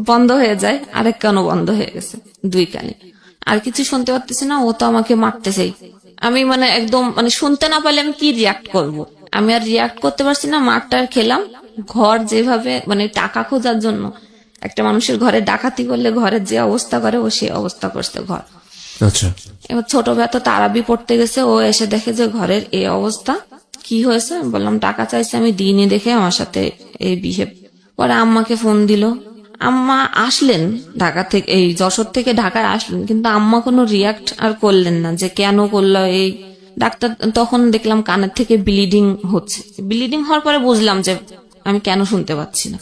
A: বন্ধ হয়ে যায়, আরেক কানও বন্ধ হয়ে গেছে, দুই কানে আর কিছু শুনতে পারতেছি না। ও তো আমাকে মারতেছেই। আমি মানে একদম মানে শুনতে না পারলে আমি কি রিয়াক্ট করব? আমি আর রিয়াক্ট করতে পারছি না। মারটার খেলাম। ঘর যেভাবে মানে টাকা খোঁজার জন্য একটা মানুষের ঘরে ডাকাতি করলে ঘরের যে অবস্থা করে, ও সে অবস্থা করছে ঘর।
B: আচ্ছা।
A: এবার ছোট ভাই তো তারাবি পড়তে গেছে, ও এসে দেখে যে ঘরের এই অবস্থা। কি হয়েছে? বললাম টাকা চাইছে, আমি দিইনি দেখে আমার সাথে এই বিহেভ। পরে আম্মাকে ফোন দিল। আম্মা আসলেন ঢাকা থেকে, এই যশোর থেকে ঢাকায় আসলেন, কিন্তু আম্মা কোনো রিয়াক্ট আর করলেন না যে কেন করলো এই। ডাক্তার তখন দেখলাম কানের থেকে ব্লিডিং হচ্ছে। ব্লিডিং হওয়ার পরে বুঝলাম যে আমি কেন শুনতে পাচ্ছি না।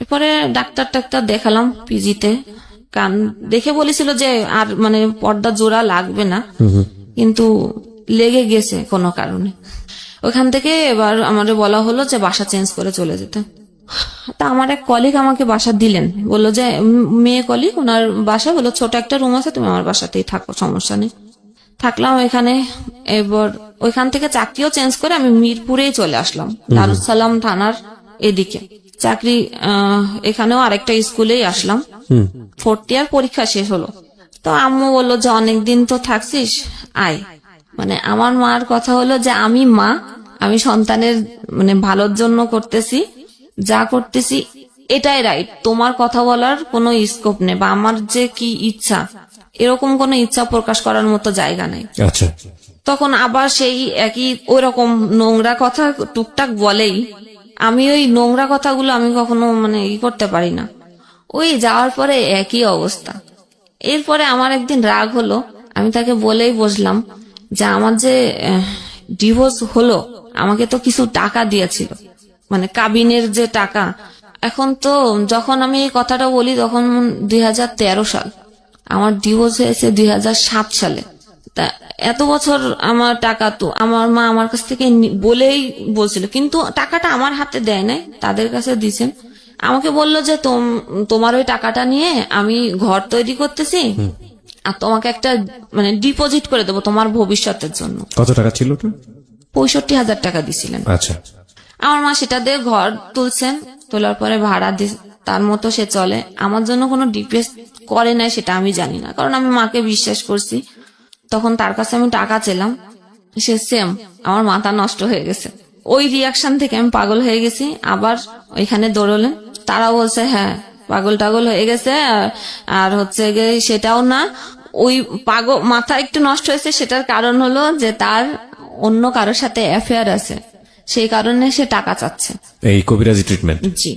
A: এরপরে ডাক্তার দেখালাম পিজিতে। কান দেখে বলেছিল যে আর মানে পর্দা জোড়া লাগবে না, কিন্তু লেগে গেছে কোনো কারণে। ওখান থেকে এবার আমাদের বলা হলো যে বাসা চেঞ্জ করে চলে যেতে। তা আমার এক কলিগ আমাকে বাসা দিলেন, বললো যে মেয়ে কলিগ, ওনার বাসা বললো ছোট একটা রুম আছে, তুমি আমার বাসাতেই থাকো, সমস্যা নেই। থাকলাম এখানে। এবার ওইখান থেকে চাকরিও চেঞ্জ করে আমি মিরপুরেই চলে আসলাম, দারুসালাম থানার এদিকে চাকরি। এখানেও আরেকটা স্কুলেই আসলাম। 4th ইয়ার পরীক্ষা শেষ হলো। তো আম্মু বললো যে অনেকদিন তো থাকছিস, আয়। মানে আমার মার কথা হলো যে আমি মা, আমি সন্তানের মানে ভালোর জন্য করতেছি, যা করতেছি এটাই রাইট, তোমার কথা বলার কোনো স্কোপ নেই, বা আমার যে কি ইচ্ছা এরকম কোনো ইচ্ছা প্রকাশ করার মতো জায়গা নেই।
B: আচ্ছা।
A: তখন আবার সেই একই ওইরকম নোংরা কথা টুকটাক বলেই। আমি ওই নোংরা কথাগুলো আমি কখনো মানে করতে পারি না। ওই যাওয়ার পরে একই অবস্থা। এরপরে আমার একদিন রাগ হলো, আমি তাকে বলেই বসলাম যে আমার যে ডিভোর্স হলো, আমাকে তো কিছু টাকা দিয়েছিল, মানে কাবিনের যে টাকা। এখন তো যখন আমি এই কথাটা বলি তখন 2013 সাল, আমার ডিভোর্স হয়েছে 2007 সালে। তা এত বছর আমার টাকা তো আমার মা আমার কাছ থেকে বলেই বলছিল, কিন্তু টাকাটা আমার হাতে দেয় নাই, তাদের কাছে দিছেন। আমাকে বললো যে তোমার ওই টাকাটা নিয়ে আমি ঘর তৈরি করতেছি, আর তোমাকে একটা মানে ডিপোজিট করে দেবো তোমার ভবিষ্যতের জন্য।
B: কত টাকা ছিল?
A: 65,000 টাকা দিছিলেন।
B: আচ্ছা।
A: আমার মা সেটা দিয়ে ঘর তুলছেন, তোলার পরে ভাড়া তার মতো সে চলে। আমার জন্য কোনো ডিপিএস করে নাই সেটা আমি জানি না, কারণ আমি মাকে বিশ্বাস করছি। তখন তার কাছে আমি টাকা চেলাম, সে সেম, আমার মাথা নষ্ট হয়ে গেছে। ওই রিয়াকশন থেকে আমি পাগল হয়ে গেছি। আবার ওইখানে দৌড়লেন, তারা বলছে হ্যাঁ পাগল টাগল হয়ে গেছে, আর হচ্ছে সেটাও না, ওই পাগল মাথা একটু নষ্ট হয়েছে, সেটার কারণ হলো যে তার অন্য কারোর সাথে অ্যাফেয়ার আছে, সেই কারণে সে টাকা চাচ্ছে,
B: এই কবিরাজি ট্রিটমেন্ট।
A: জি।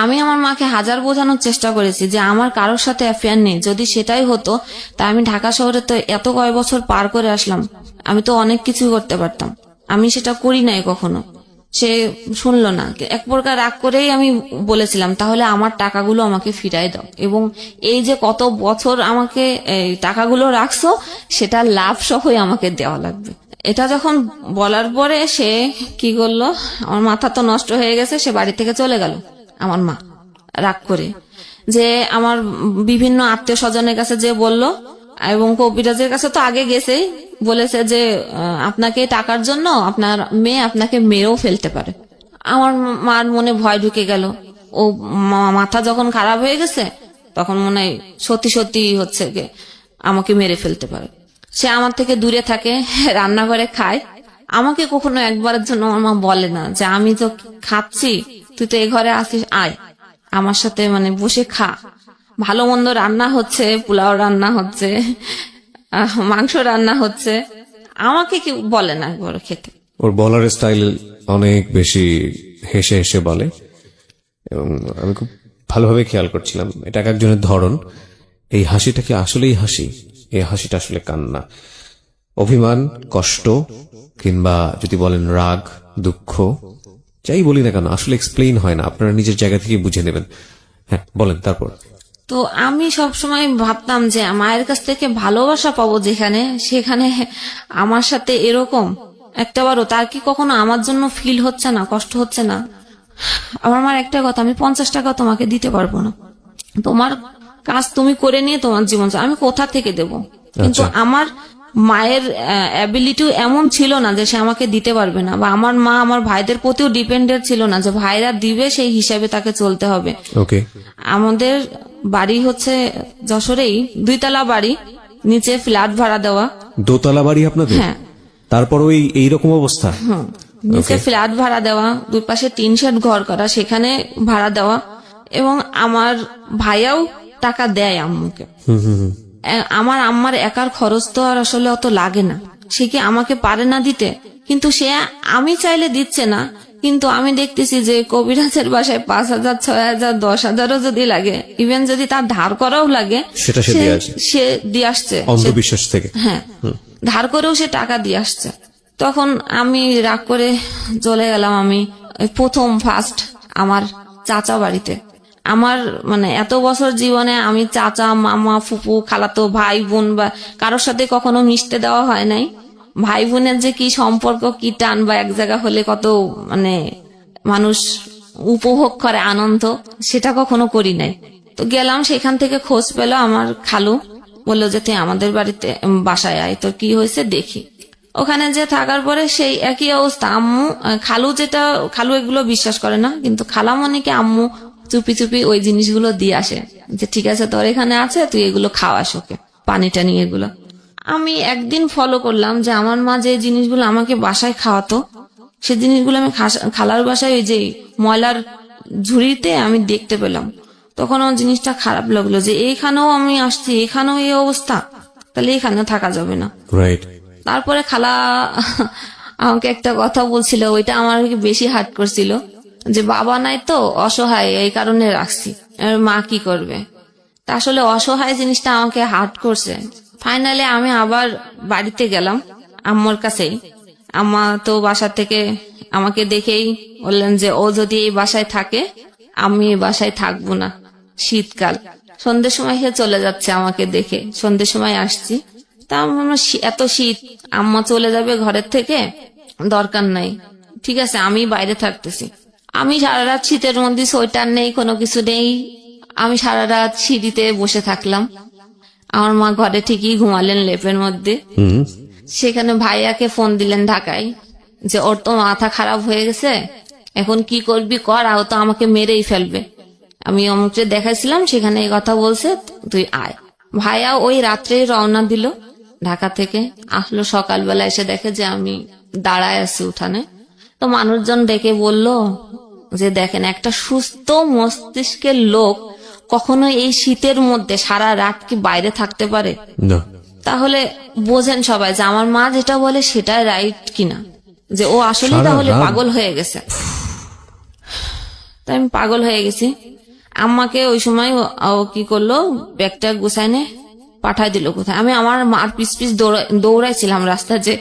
A: আমি আমার মাকে হাজার বোঝানোর চেষ্টা করেছি যে আমার কারোর সাথে অ্যাফেয়ার নেই। যদি সেটাই হতো তা আমি ঢাকা শহরে তো এত কয় বছর পার করে আসলাম, আমি তো অনেক কিছু করতে পারতাম, আমি সেটা করি নাই কখনো। সে শুনলো না। এক প্রকার রাগ করেই আমি বলেছিলাম তাহলে আমার টাকাগুলো আমাকে ফিরাই দাও, এবং এই যে কত বছর আমাকে এই টাকাগুলো রাখছো সেটা লাভ সহই আমাকে দেওয়া লাগবে। এটা যখন বলার পরে সে কি করলো, আমার মাথা তো নষ্ট হয়ে গেছে, সে বাড়ি থেকে চলে গেল আমার মা রাগ করে। যে আমার বিভিন্ন আত্মীয় স্বজনের কাছে যে বলল, এবং কবিরাজের কাছে তো আগে গেছেই, বলেছে যে আপনাকে টাকার জন্য আপনার মেয়ে আপনাকে মেরেও ফেলতে পারে। আমার মার মনে ভয় ঢুকে গেল। ও মাথা যখন খারাপ হয়ে গেছে তখন মনে হয় সত্যি সত্যি হচ্ছে যে আমাকে মেরে ফেলতে পারে। সে আমার থেকে দূরে থাকে, রান্নাঘরে খায়। আমাকে কখনো একবারের জন্য আমার মা বলে না যে আমি তো খাচ্ছি, তুই তো এই ঘরে আসিস, আয় আমার সাথে মানে বসে খা। ভালো মন্দ রান্না হচ্ছে, পোলাও রান্না হচ্ছে, মাংস রান্না হচ্ছে, আমাকে কি বলে না একবার খেতে।
B: ওর বলার স্টাইল অনেক বেশি হেসে হেসে বলে, এবং আমি খুব ভালোভাবে খেয়াল করছিলাম এটা এক একজনের ধরন। এই হাসিটা কি আসলেই হাসি? এই হাসিটা আসলে কান্না, অভিমান, কষ্ট, কিংবা যদি বলেন রাগ, দুঃখ, যাই বলি না কেন আসলে এক্সপ্লেইন হয় না, আপনারা নিজের জায়গা থেকে বুঝে নেবেন। হ্যাঁ বলেন তারপর।
A: তো আমি সবসময় ভাবতাম যে মায়ের কাছ থেকে ভালোবাসা পাবো যেখানে, সেখানে আমার সাথে এরকম একটাবারও তার কি কখনো আমার জন্য ফিল হচ্ছে না, কষ্ট হচ্ছে না? আমার মার একটা কথা, আমি 50 টাকা তোমাকে দিতে পারবো না, তোমার কাজ তুমি করে নিয়ে তোমার জীবন আমি কোথা থেকে দেব? কিন্তু আমার মায়ের অ্যাবিলিটি এমন ছিল না যে সে আমাকে দিতে পারবে না, বা আমার মা আমার ভাইদের প্রতিও ডিপেন্ডেন্ট ছিল না যে ভাইরা দিবে সেই হিসাবে তাকে চলতে হবে।
B: ওকে।
A: আমাদের বাড়ি হচ্ছে যশোরেই 2 তলা বাড়ি, নিচে ফ্ল্যাট ভাড়া দেওয়া।
B: দোতলা বাড়ি আপনাদের?
A: হ্যাঁ।
B: তারপর ওই এইরকম অবস্থা?
A: নিচে ফ্ল্যাট ভাড়া দেওয়া, 2 পাশে 3 শেড ঘর করা, সেখানে ভাড়া দেওয়া। এবং আমার ভাইয়াও টাকা দেয় আম্মুকে। আমার আম্মার একার খরচ তো আর আসলে অত লাগে না, সে কি আমাকে পারে না দিতে? কিন্তু সে আমি চাইলে দিচ্ছে না, কিন্তু আমি দেখতেছি যে কবিরাজের বাসায় 5,000, 6,000, 10,000ও যদি লাগে, ইভেন যদি তার ধার করাও লাগে,
B: সেটা
A: সে দিয়ে আসছে
B: অন্ধবিশ্বাস থেকে।
A: হ্যাঁ, ধার করেও সে টাকা দিয়ে আসছে। তখন আমি রাগ করে চলে গেলাম। আমি প্রথম ফার্স্ট আমার চাচা বাড়িতে। আমার মানে এত বছর জীবনে আমি চাচা, মামা, ফুপু, খালাতো ভাই বোন বা কারোর সাথে কখনো মিশতে দেওয়া হয় নাই। ভাই বোনের যে কি সম্পর্ক, কি টান, বা এক জায়গা হলে কত মানে মানুষ উপভোগ করে আনন্দ, সেটা কখনো করি নাই। তো গেলাম, সেখান থেকে খোঁজ পেল আমার খালু, বললো যে তুই আমাদের বাড়িতে বাসায় আয়, তোর কি হয়েছে দেখি। ওখানে যে থাকার পরে সেই একই অবস্থা। আম্মু খালু এগুলো বিশ্বাস করে না, কিন্তু খালামণিকে আম্মু চুপি চুপি ওই জিনিসগুলো দিয়ে আসে, যে ঠিক আছে তোর এখানে আছে, তুই এগুলো খাওয়াস ওকে, পানি টানি এগুলো। আমি একদিন ফলো করলাম যে আমার মা যে জিনিসগুলো আমাকে বাসায় খাওয়াতো, সে জিনিসগুলো আমি খালার বাসায় ওই যে ময়লার ঝুড়িতে আমি দেখতে পেলাম। তখন আমার জিনিসটা খারাপ লাগলো যে এইখানেও আমি আসছি, এখানেও এই অবস্থা, তাহলে এখানে থাকা যাবে না। তারপরে খালা আমাকে একটা কথা বলছিল, ওইটা আমার বেশি হার্ট করছিল, যে বাবা নাই তো অসহায়, এই কারণে রাখছি, মা কি করবে। তা আসলে অসহায় জিনিসটা আমাকে হার্ট করছে। ফাইনালি আমি আবার বাড়িতে গেলাম আম্মুর কাছেই। আম্মা তো বাসা থেকে আমাকে দেখেই বললেন যে ও যদি এই বাসায় থাকে, আমি এই বাসায় থাকবো না। শীতকাল, সন্ধ্যের সময় সে চলে যাচ্ছে আমাকে দেখে, সন্ধ্যের সময় আসছি। তা এত শীত, আম্মা চলে যাবে ঘরের থেকে, দরকার নাই, ঠিক আছে আমি বাইরে থাকতেছি। আমি সারা রাত শীতের মধ্যে, সোয়েটার নেই, কোনো কিছু নেই, আমি সারা রাত সিঁড়িতে বসে থাকলাম। আমার মা ঘরে ঠিকই ঘুমালেন লেপের মধ্যে। সেখানে ভাইয়াকে ফোন দিলেন ঢাকায়, যে ওর তো মাথা খারাপ হয়ে গেছে, এখন কি করবি কর, ও তো আমাকে মেরেই ফেলবে। আমি অমুককে দেখাইছিলাম, সেখানে এই কথা বলছে, তুই আয়। ভাইয়া ওই রাত্রে রওনা দিল ঢাকা থেকে। আসলো সকালবেলা, এসে দেখে যে আমি দাঁড়ায় আছি উঠানে। তো মানুষজন ডেকে বলল যে দেখেন, একটা সুস্থ মস্তিষ্কের লোক কখনো এই শীতের মধ্যে সারা রাত কি বাইরে থাকতে পারে? তাহলে বোঝেন সবাই যে আমার মা যেটা বলে সেটা রাইট কিনা, যে ও আসলে তাহলে পাগল হয়ে গেছে। তাই আমি পাগল হয়ে গেছি। আম্মাকে ওই সময় ও কি করলো, ব্যাগটা গুছাইনে পাঠাই দিল কোথায়। আমি আমার মার পিছ পিছ দৌড়াইছিলাম রাস্তা, যে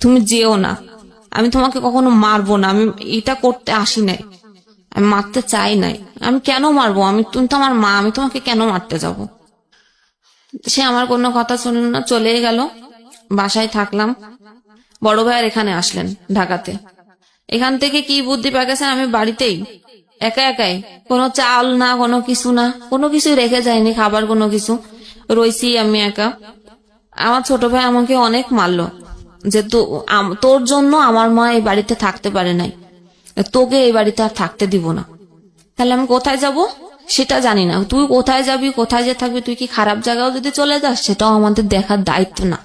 A: তুমি যেও না, আমি তোমাকে কখনো মারবো না, আমি এটা করতে আসি নাই, আমি মারতে চাই নাই, আমি কেন মারবো, তুমি তো আমার মা, আমি তোমাকে কেন মারতে যাব। সে আমার কোনো কথা শুনল না, চলে গেল। বাসায় থাকলাম। বড় ভাইয়ের এখানে আসলেন ঢাকাতে। এখান থেকে কি বুদ্ধি পেয়ে গেছে, আমি বাড়িতেই একা একাই, কোনো চাল না, কোনো কিছু না, কোনো কিছুই রেখে যায়নি, খাবার কোনো কিছু, রইছি আমি একা। আমার ছোট ভাই আমাকে অনেক মারলো যে তোর জন্য আমার মা এই বাড়িতে থাকতে পারে নাই, তোকে এই বাড়িতে আর থাকতে দিব না। তাহলে আমি কোথায় যাব সেটা জানি না, তুই কোথায় যাবি, কোথায় যে থাকবি, তুই কি খারাপ জায়গাও যদি চলে যাস সেটাও আমাদের দেখার দায়িত্ব না।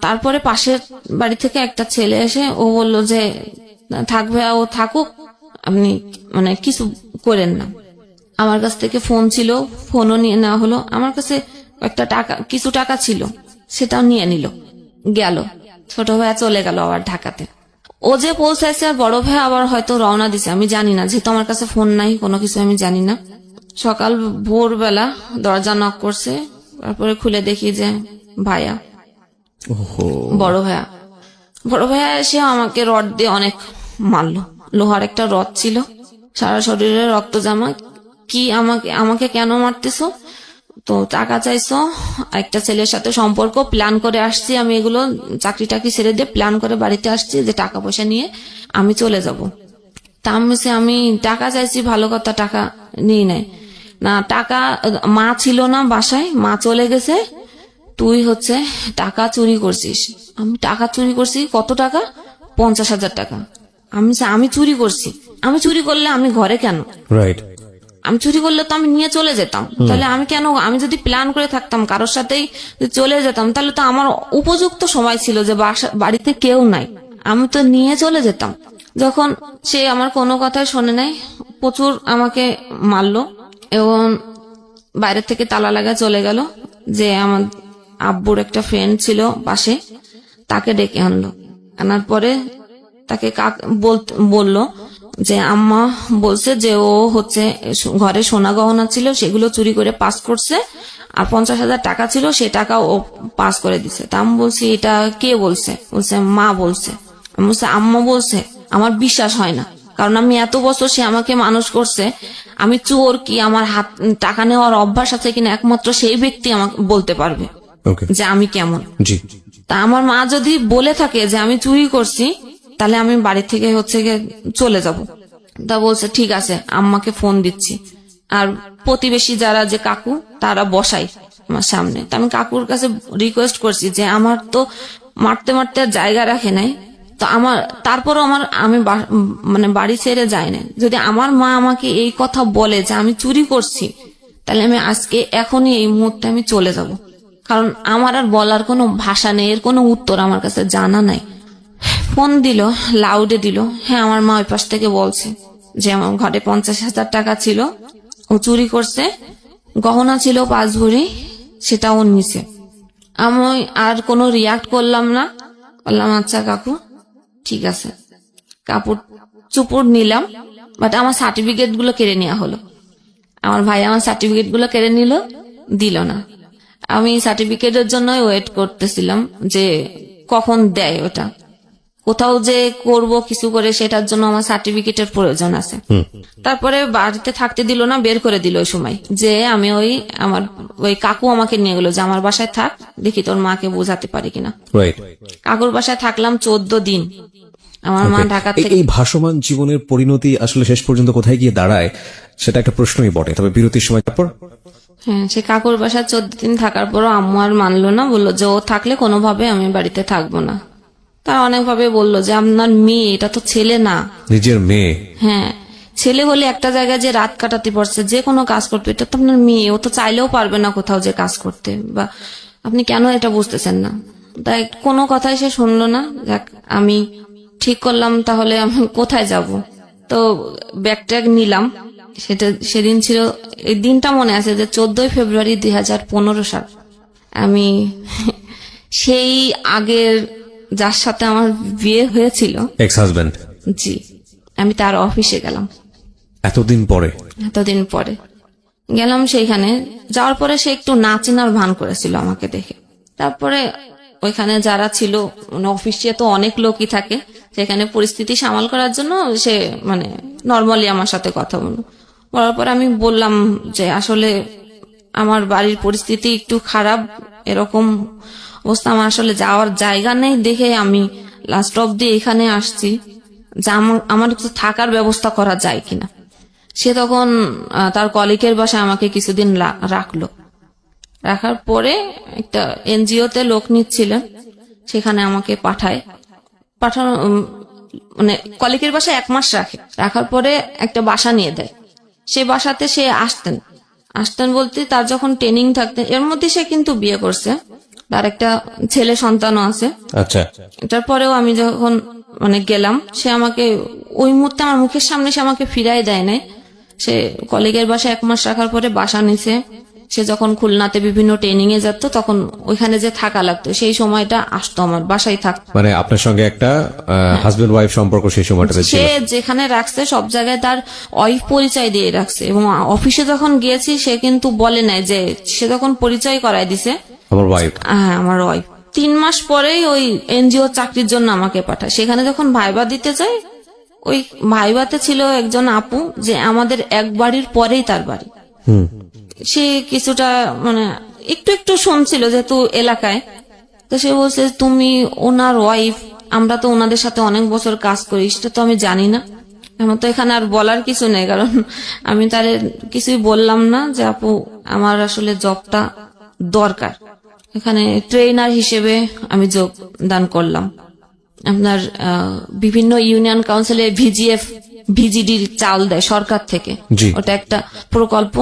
A: তারপরে পাশের বাড়ি থেকে একটা ছেলে এসে ও বলল যে থাকবে, ও থাকুক, আপনি মানে কিছু করেন না। আমার কাছ থেকে ফোন ছিল, ফোনও নিয়ে নেওয়া হলো। আমার কাছে একটা টাকা, কিছু টাকা ছিল, সেটাও নিয়ে নিল, গেল। ছোট ভাইয়া চলে গেল আবার ঢাকাতে। ও যে পৌঁছাইছে আর বড় ভাই আবার হয়তো রওনা দিছে, আমি জানি না, যেহেতু আমার কাছে ফোন নাই, কোনো কিছু আমি জানি না। সকাল ভোরবেলা দরজা নক করছে, তারপরে খুলে দেখি যে ভাইয়া, বড় ভাইয়া এসে আমাকে রড দিয়ে অনেক মারলো। লোহার একটা রড ছিল, সারা শরীরে রক্ত জামা। কি আমাকে কেন মারতেছো? তো টাকা চাইছো, একটা ছেলের সাথে সম্পর্ক, প্ল্যান করে আসছি আমি, এগুলো চাকরি টাকরি ছেড়ে দিয়ে প্ল্যান করে বাড়িতে আসছি যে টাকা পয়সা নিয়ে আমি চলে যাব। তা আমি টাকা চাইছি, ভালো কথা, টাকা নিয়ে নেয় না। টাকা মা ছিল না বাসায়, মা চলে গেছে, তুই টাকা চুরি করছিস। আমি টাকা চুরি করছি, কত টাকা? 50,000 টাকা। আমি চুরি করছি, আমি চুরি করলে আমি ঘরে কেন?
B: রাইট।
A: আমি চুরি করলে তো আমি নিয়ে চলে যেতাম, তাহলে আমি কেন? আমি যদি প্ল্যান করে থাকতাম কারোর সাথেই চলে যেতাম, তাহলে তো আমার উপযুক্ত সময় ছিল যে বাড়িতে কেউ নাই, আমি তো নিয়ে চলে যেতাম। যখন সে আমার কোনো কথাই শোনে নাই, প্রচুর আমাকে মারলো এবং বাইরে থেকে তালা লাগা চলে গেল। যে আমার আব্বুর একটা ফ্রেন্ড ছিল পাশে, তাকে ডেকে আনলো। আনার পরে তাকে বললো যে আম্মা বলছে যে ও ঘরে সোনা গহনা ছিল, সেগুলো চুরি করে পাস করছে, আর 50,000 টাকা ছিল, সে টাকা ও পাস করে দিছে। তা আমি বলছি, এটা কে বলছে? বলছে মা বলছে। আমি বলছি আম্মা বলছে? আমার বিশ্বাস হয় না, কারণ আমি এত বছর, সে আমাকে মানুষ করছে, আমি চোর কি আমার হাত টাকা নেওয়ার অভ্যাস আছে কিনা একমাত্র সেই ব্যক্তি আমাকে বলতে পারবে যে আমি কেমন। তা আমার মা যদি বলে থাকে যে আমি চুরি করছি, তাহলে আমি বাড়ি থেকে চলে যাব। তা বলছে ঠিক আছে, আম্মাকে ফোন দিচ্ছি। আর প্রতিবেশী যারা যে কাকু, তারা বসাই আমার সামনে। তা আমি কাকুর কাছে রিকোয়েস্ট করছি যে আমার তো মারতে মারতে আর জায়গা রাখে নাই, তো তারপরও আমি মানে বাড়ি ছেড়ে যাই না। যদি আমার মা আমাকে এই কথা বলে যে আমি চুরি করছি, তাহলে আমি আজকে এখনই এই মুহূর্তে আমি চলে যাব, কারণ আমার আর বলার কোনো ভাষা নেই, এর কোনো উত্তর আমার কাছে জানা নাই। ফোন দিল, লাউডে দিল। হ্যাঁ, আমার মা ওই পাশ থেকে বলছে যে আমার ঘরে 50,000 টাকা ছিল, ও চুরি করছে, গহনা ছিল 5 ভরি, সেটা ও নিছে। আমি আর কোনো রিয়াক্ট করলাম না, বললাম আচ্ছা কাকু ঠিক আছে। কাপড় চুপড় নিলাম, বাট আমার সার্টিফিকেট গুলো কেড়ে নেওয়া হলো। আমার ভাই আমার সার্টিফিকেট গুলো কেড়ে নিল, দিল না। আমি সার্টিফিকেটের জন্য ওয়েট করতেছিলাম যে কখন দেয় ওটা। কোথাও যে করব কিছু করে, সেটার জন্য আমার সার্টিফিকেটের প্রয়োজন আছে। তারপরে বাড়িতে থাকতে দিল না, বের করে দিল ওই সময়। যে আমি আমার কাকু আমাকে নিয়ে গেল যে আমার বাসায় থাক, দেখি তোর মাকে বোঝাতে পারি কিনা। কাকুর বাসায় থাকলাম 14 দিন। আমার মা ঢাকা থেকে।
B: এই ভাসমান জীবনের পরিণতি আসলে শেষ পর্যন্ত কোথায় গিয়ে দাঁড়ায় সেটা একটা প্রশ্নই বটে। তবে বিরতির সময় তারপর
A: হ্যাঁ, সে কাকুর বাসায় 14 দিন থাকার পরও আম্মু আর মানলো না, বললো যে ও থাকলে কোনোভাবে আমি বাড়িতে থাকবো না। তারা অনেকভাবে বললো যে আপনার মেয়ে, এটা তো ছেলে না,
B: নিজের মেয়ে।
A: হ্যাঁ, ছেলে হলে একটা জায়গায় যে রাত কাটাতে পারছে, যে কোনো কাজ করতে, এটা তো আপনার মেয়ে, ও তো চাইলেও পারবে না কোথাও যে কাজ করতে, বা আপনি কেন এটা বুঝতেছেন না? তাই কোনো কথাই সে শুনলো না। যাক, আমি ঠিক করলাম তাহলে আমি কোথায় যাব। তো ব্যাগ ট্যাগ নিলাম। সেদিন ছিল, এই দিনটা মনে আছে যে 14 ফেব্রুয়ারি 2015 সাল। আমি সেই আগের যার সাথে আমার বিয়ে হয়েছিল,
B: এক্স হাজবেন্ড,
A: জি, আমি তার অফিসে গেলাম।
B: এতদিন পরে
A: গেলাম। সেইখানে যাওয়ার পরে সে একটু না চেনার ভান করেছিল আমাকে দেখে। তারপরে ওইখানে যারা ছিল, মানে অফিসে তো অনেক লোকই থাকে, সেখানে পরিস্থিতি সামাল করার জন্য সে মানে নর্মালি আমার সাথে কথা বলার পর আমি বললাম যে আসলে আমার বাড়ির পরিস্থিতি একটু খারাপ, এরকম অবস্থা, আমার আসলে যাওয়ার জায়গা নেই, দেখে আমি লাস্ট অব্দি এখানে আসছি, যে আমার একটু থাকার ব্যবস্থা করা যায় কিনা। সে তখন তার কলিগের বাসায় আমাকে কিছুদিন রাখলো। রাখার পরে একটা এনজিওতে লোক নিচ্ছিলেন, সেখানে আমাকে পাঠানো মানে কলিগের বাসায় 1 মাস রাখার পরে একটা বাসা নিয়ে দেয়। সে বাসাতে সে আসতেন বলতে তার যখন ট্রেনিং থাকতেন, এর মধ্যে সে কিন্তু বিয়ে করছে, তার একটা ছেলে সন্তানও আছে।
B: আচ্ছা,
A: এটার পরেও আমি যখন গেলাম, সে আমাকে ওই মুহূর্তে আমার মুখের সামনে সে আমাকে ফিরাই দেয় নাই। সে কলিগের বাসায় 1 মাস রাখার পরে বাসা নিছে। সে যখন খুলনাতে বিভিন্ন ট্রেনিং এ যেত তখন ওইখানে যে থাকা লাগতো, সেই সময়টা আসতো আমার বাসায় থাকতো।
B: মানে আপনার সঙ্গে একটা হাজবেন্ড ওয়াইফ সম্পর্ক সেই সময়টাতে ছিল।
A: সে যেখানে রাখছে সব জায়গায় তার ওয়াইফ পরিচয় দিয়ে রাখছে, এবং অফিসে যখন গিয়েছি সে কিন্তু বলে নাই, যে সে যখন পরিচয় করায় দিছে
B: আমার ওয়াইফ।
A: হ্যাঁ, আমার ওয়াইফ। 3 মাস পরেই ওই এনজিও চাকরির জন্য আমাকে পাঠায়। সেখানে যখন ভাইবা দিতে যাই, ওই ভাইবাতে ছিল একজন আপু, যে আমাদের এক বাড়ির পরেই তার বাড়ি। সে কিছুটা একটু একটু শুনছিল যেহেতু এলাকায়, তো সে বলছে তুমি ওনার ওয়াইফ, আমরা তো ওনাদের সাথে অনেক বছর কাজ করি, সেটা তো আমি জানি না। আমার তো এখানে আর বলার কিছু নেই, কারণ আমি তার কিছুই বললাম না যে আপু আমার আসলে জবটা দরকার। এখানে ট্রেনার হিসেবে আমি যোগদান করলাম। আপনার বিভিন্ন ইউনিয়ন কাউন্সিলে ভিজিডির চাল দেয় সরকার থেকে, ওটা একটা প্রকল্প।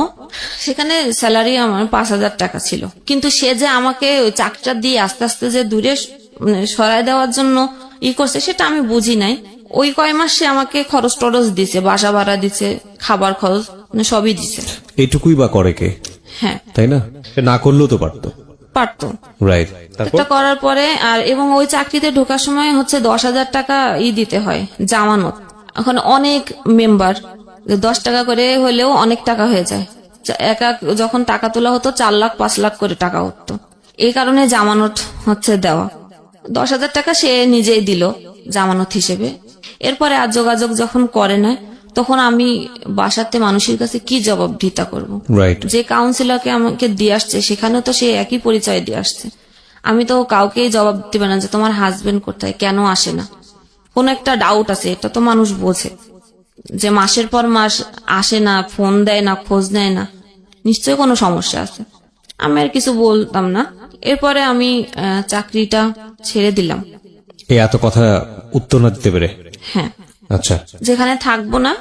A: সেখানে স্যালারি আমার 5,000 টাকা ছিল, কিন্তু সে যে আমাকে ওই চাকরিটা দিয়ে আস্তে আস্তে যে দূরে সরাই দেওয়ার জন্য করছে, সেটা আমি বুঝি নাই। ওই কয় মাস সে আমাকে খরচ টরচ দিছে, বাসা ভাড়া দিছে, খাবার খরচ সবই দিছে।
B: এইটুকুই বা করে কে?
A: হ্যাঁ,
B: তাই না? না করলেও তো পারতো। রাইট।
A: এটা করার পরে এবং ওই চাকরিতে ঢোকার সময় 10,000 টাকা দিতে হয় জামানত। এখন অনেক মেম্বার, 10 টাকা করে হলেও অনেক টাকা হয়ে যায়। একা যখন টাকা তোলা হতো 4 লাখ 5 লাখ করে টাকা হতো। এই কারণে জামানত দেওয়া। 10,000 টাকা সে নিজেই দিল জামানত হিসেবে। এরপরে আর যোগাযোগ যখন করে না, তখন আমি বাসাতে মানুষের কাছে কি জবাবদিহিতা করব? যে কাউন্সিলরকে আমাকে দিয়ে আসছে সেখানেও তো সে একই পরিচয় দিয়ে আসছে। আমি তো কাউকেই জবাব দিবে না যে তোমার হাজবেন্ড কোথায়, কেন আসে না। কোন একটা ডাউট আছে, এটা তো মানুষ বোঝে, যে মাসের পর মাস আসে না, ফোন দেয় না, খোঁজ নেয় না, নিশ্চয়ই কোনো সমস্যা আছে। আমি আর কিছু বলতাম না। এরপরে আমি চাকরিটা ছেড়ে দিলাম।
B: এত কথা উত্তর না দিতে পেরে?
A: হ্যাঁ।
B: আচ্ছা,
A: যেখানে থাকবো না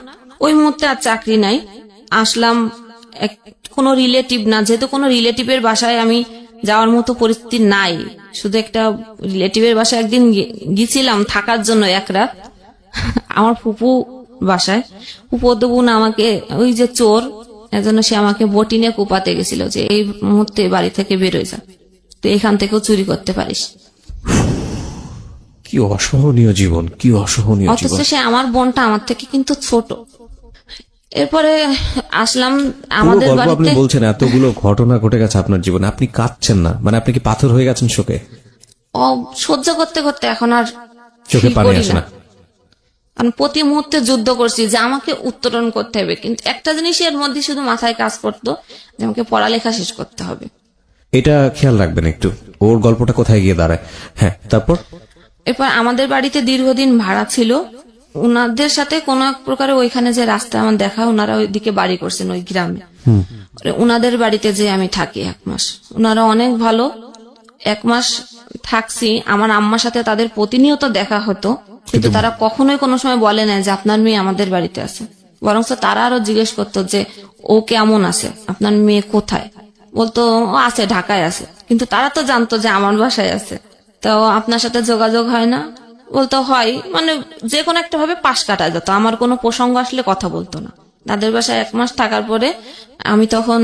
A: ওই মুহূর্তে আর চাকরি নাই। আসলাম কোনো রিলেটিভ না, যেহেতু কোনো রিলেটিভের বাসায় আমি যাওয়ার মতো পরিস্থিতি নাই। শুধু একটা রিলেটিভের বাসায় একদিন গেছিলাম থাকার জন্য 1 রাত, আমার ফুপু বাসায়। ফুপু বোন আমাকে ওই যে চোর, এজন্য সে আমাকে বটি নিয়ে কুপাতে গেছিল যে এই মুহূর্তে বাড়ি থেকে বেরোয় যা, তো এখান থেকেও চুরি করতে পারিস।
B: কি অসহনীয় জীবন, কি অসহনীয় জীবন।
A: অথচ সে আমার বোনটা আমার থেকে কিন্তু ছোট। এরপরে আসলাম আমাদের বাড়িতে।
B: আপনি বলছেন এতগুলো ঘটনা ঘটে গেছে আপনার জীবনে, আপনি কাঁদছেন না? আপনি কি পাথর হয়ে গেছেন শোকে?
A: সহ্য করতে করতে এখন আর
B: চোখে পানি আসে না।
A: আমি প্রতি মুহূর্তে যুদ্ধ করছি যে আমাকে উত্তরণ করতে হবে, কিন্তু একটা জিনিস এর মধ্যে শুধু মাথায় কাজ করতো যে আমাকে পড়ালেখা শেষ করতে হবে।
B: এটা খেয়াল রাখবেন একটু, ওর গল্পটা কোথায় গিয়ে দাঁড়ায়। হ্যাঁ, তারপর?
A: এরপর আমাদের বাড়িতে দীর্ঘদিন ভাড়া ছিল। উনাদের সাথে কোন এক প্রকারে ওইখানে যে রাস্তা আমার দেখা, ওনারা ওইদিকে বাড়ি করছেন ওই গ্রামে। উনাদের বাড়িতে যে আমি থাকি 1 মাস, উনারা অনেক ভালো। 1 মাস থাকছি, আমার আম্মার সাথে তাদের প্রতিনিয়ত দেখা হতো, কিন্তু তারা কখনোই কোনো সময় বলে না যে আপনার মেয়ে আমাদের বাড়িতে আছে। বরং তারা আরো জিজ্ঞেস করতো যে ও কেমন আছে, আপনার মেয়ে কোথায়। বলতো ও আছে, ঢাকায় আছে, কিন্তু তারা তো জানতো যে আমার বাসায় আছে। তো আপনার সাথে যোগাযোগ হয় না? বলতো হয়, যে কোনো একটা ভাবে পাশ কাটা যেত, আমার কোনো প্রসঙ্গ আসলে কথা বলতো না। তাদের বাসায় 1 মাস থাকার পরে আমি তখন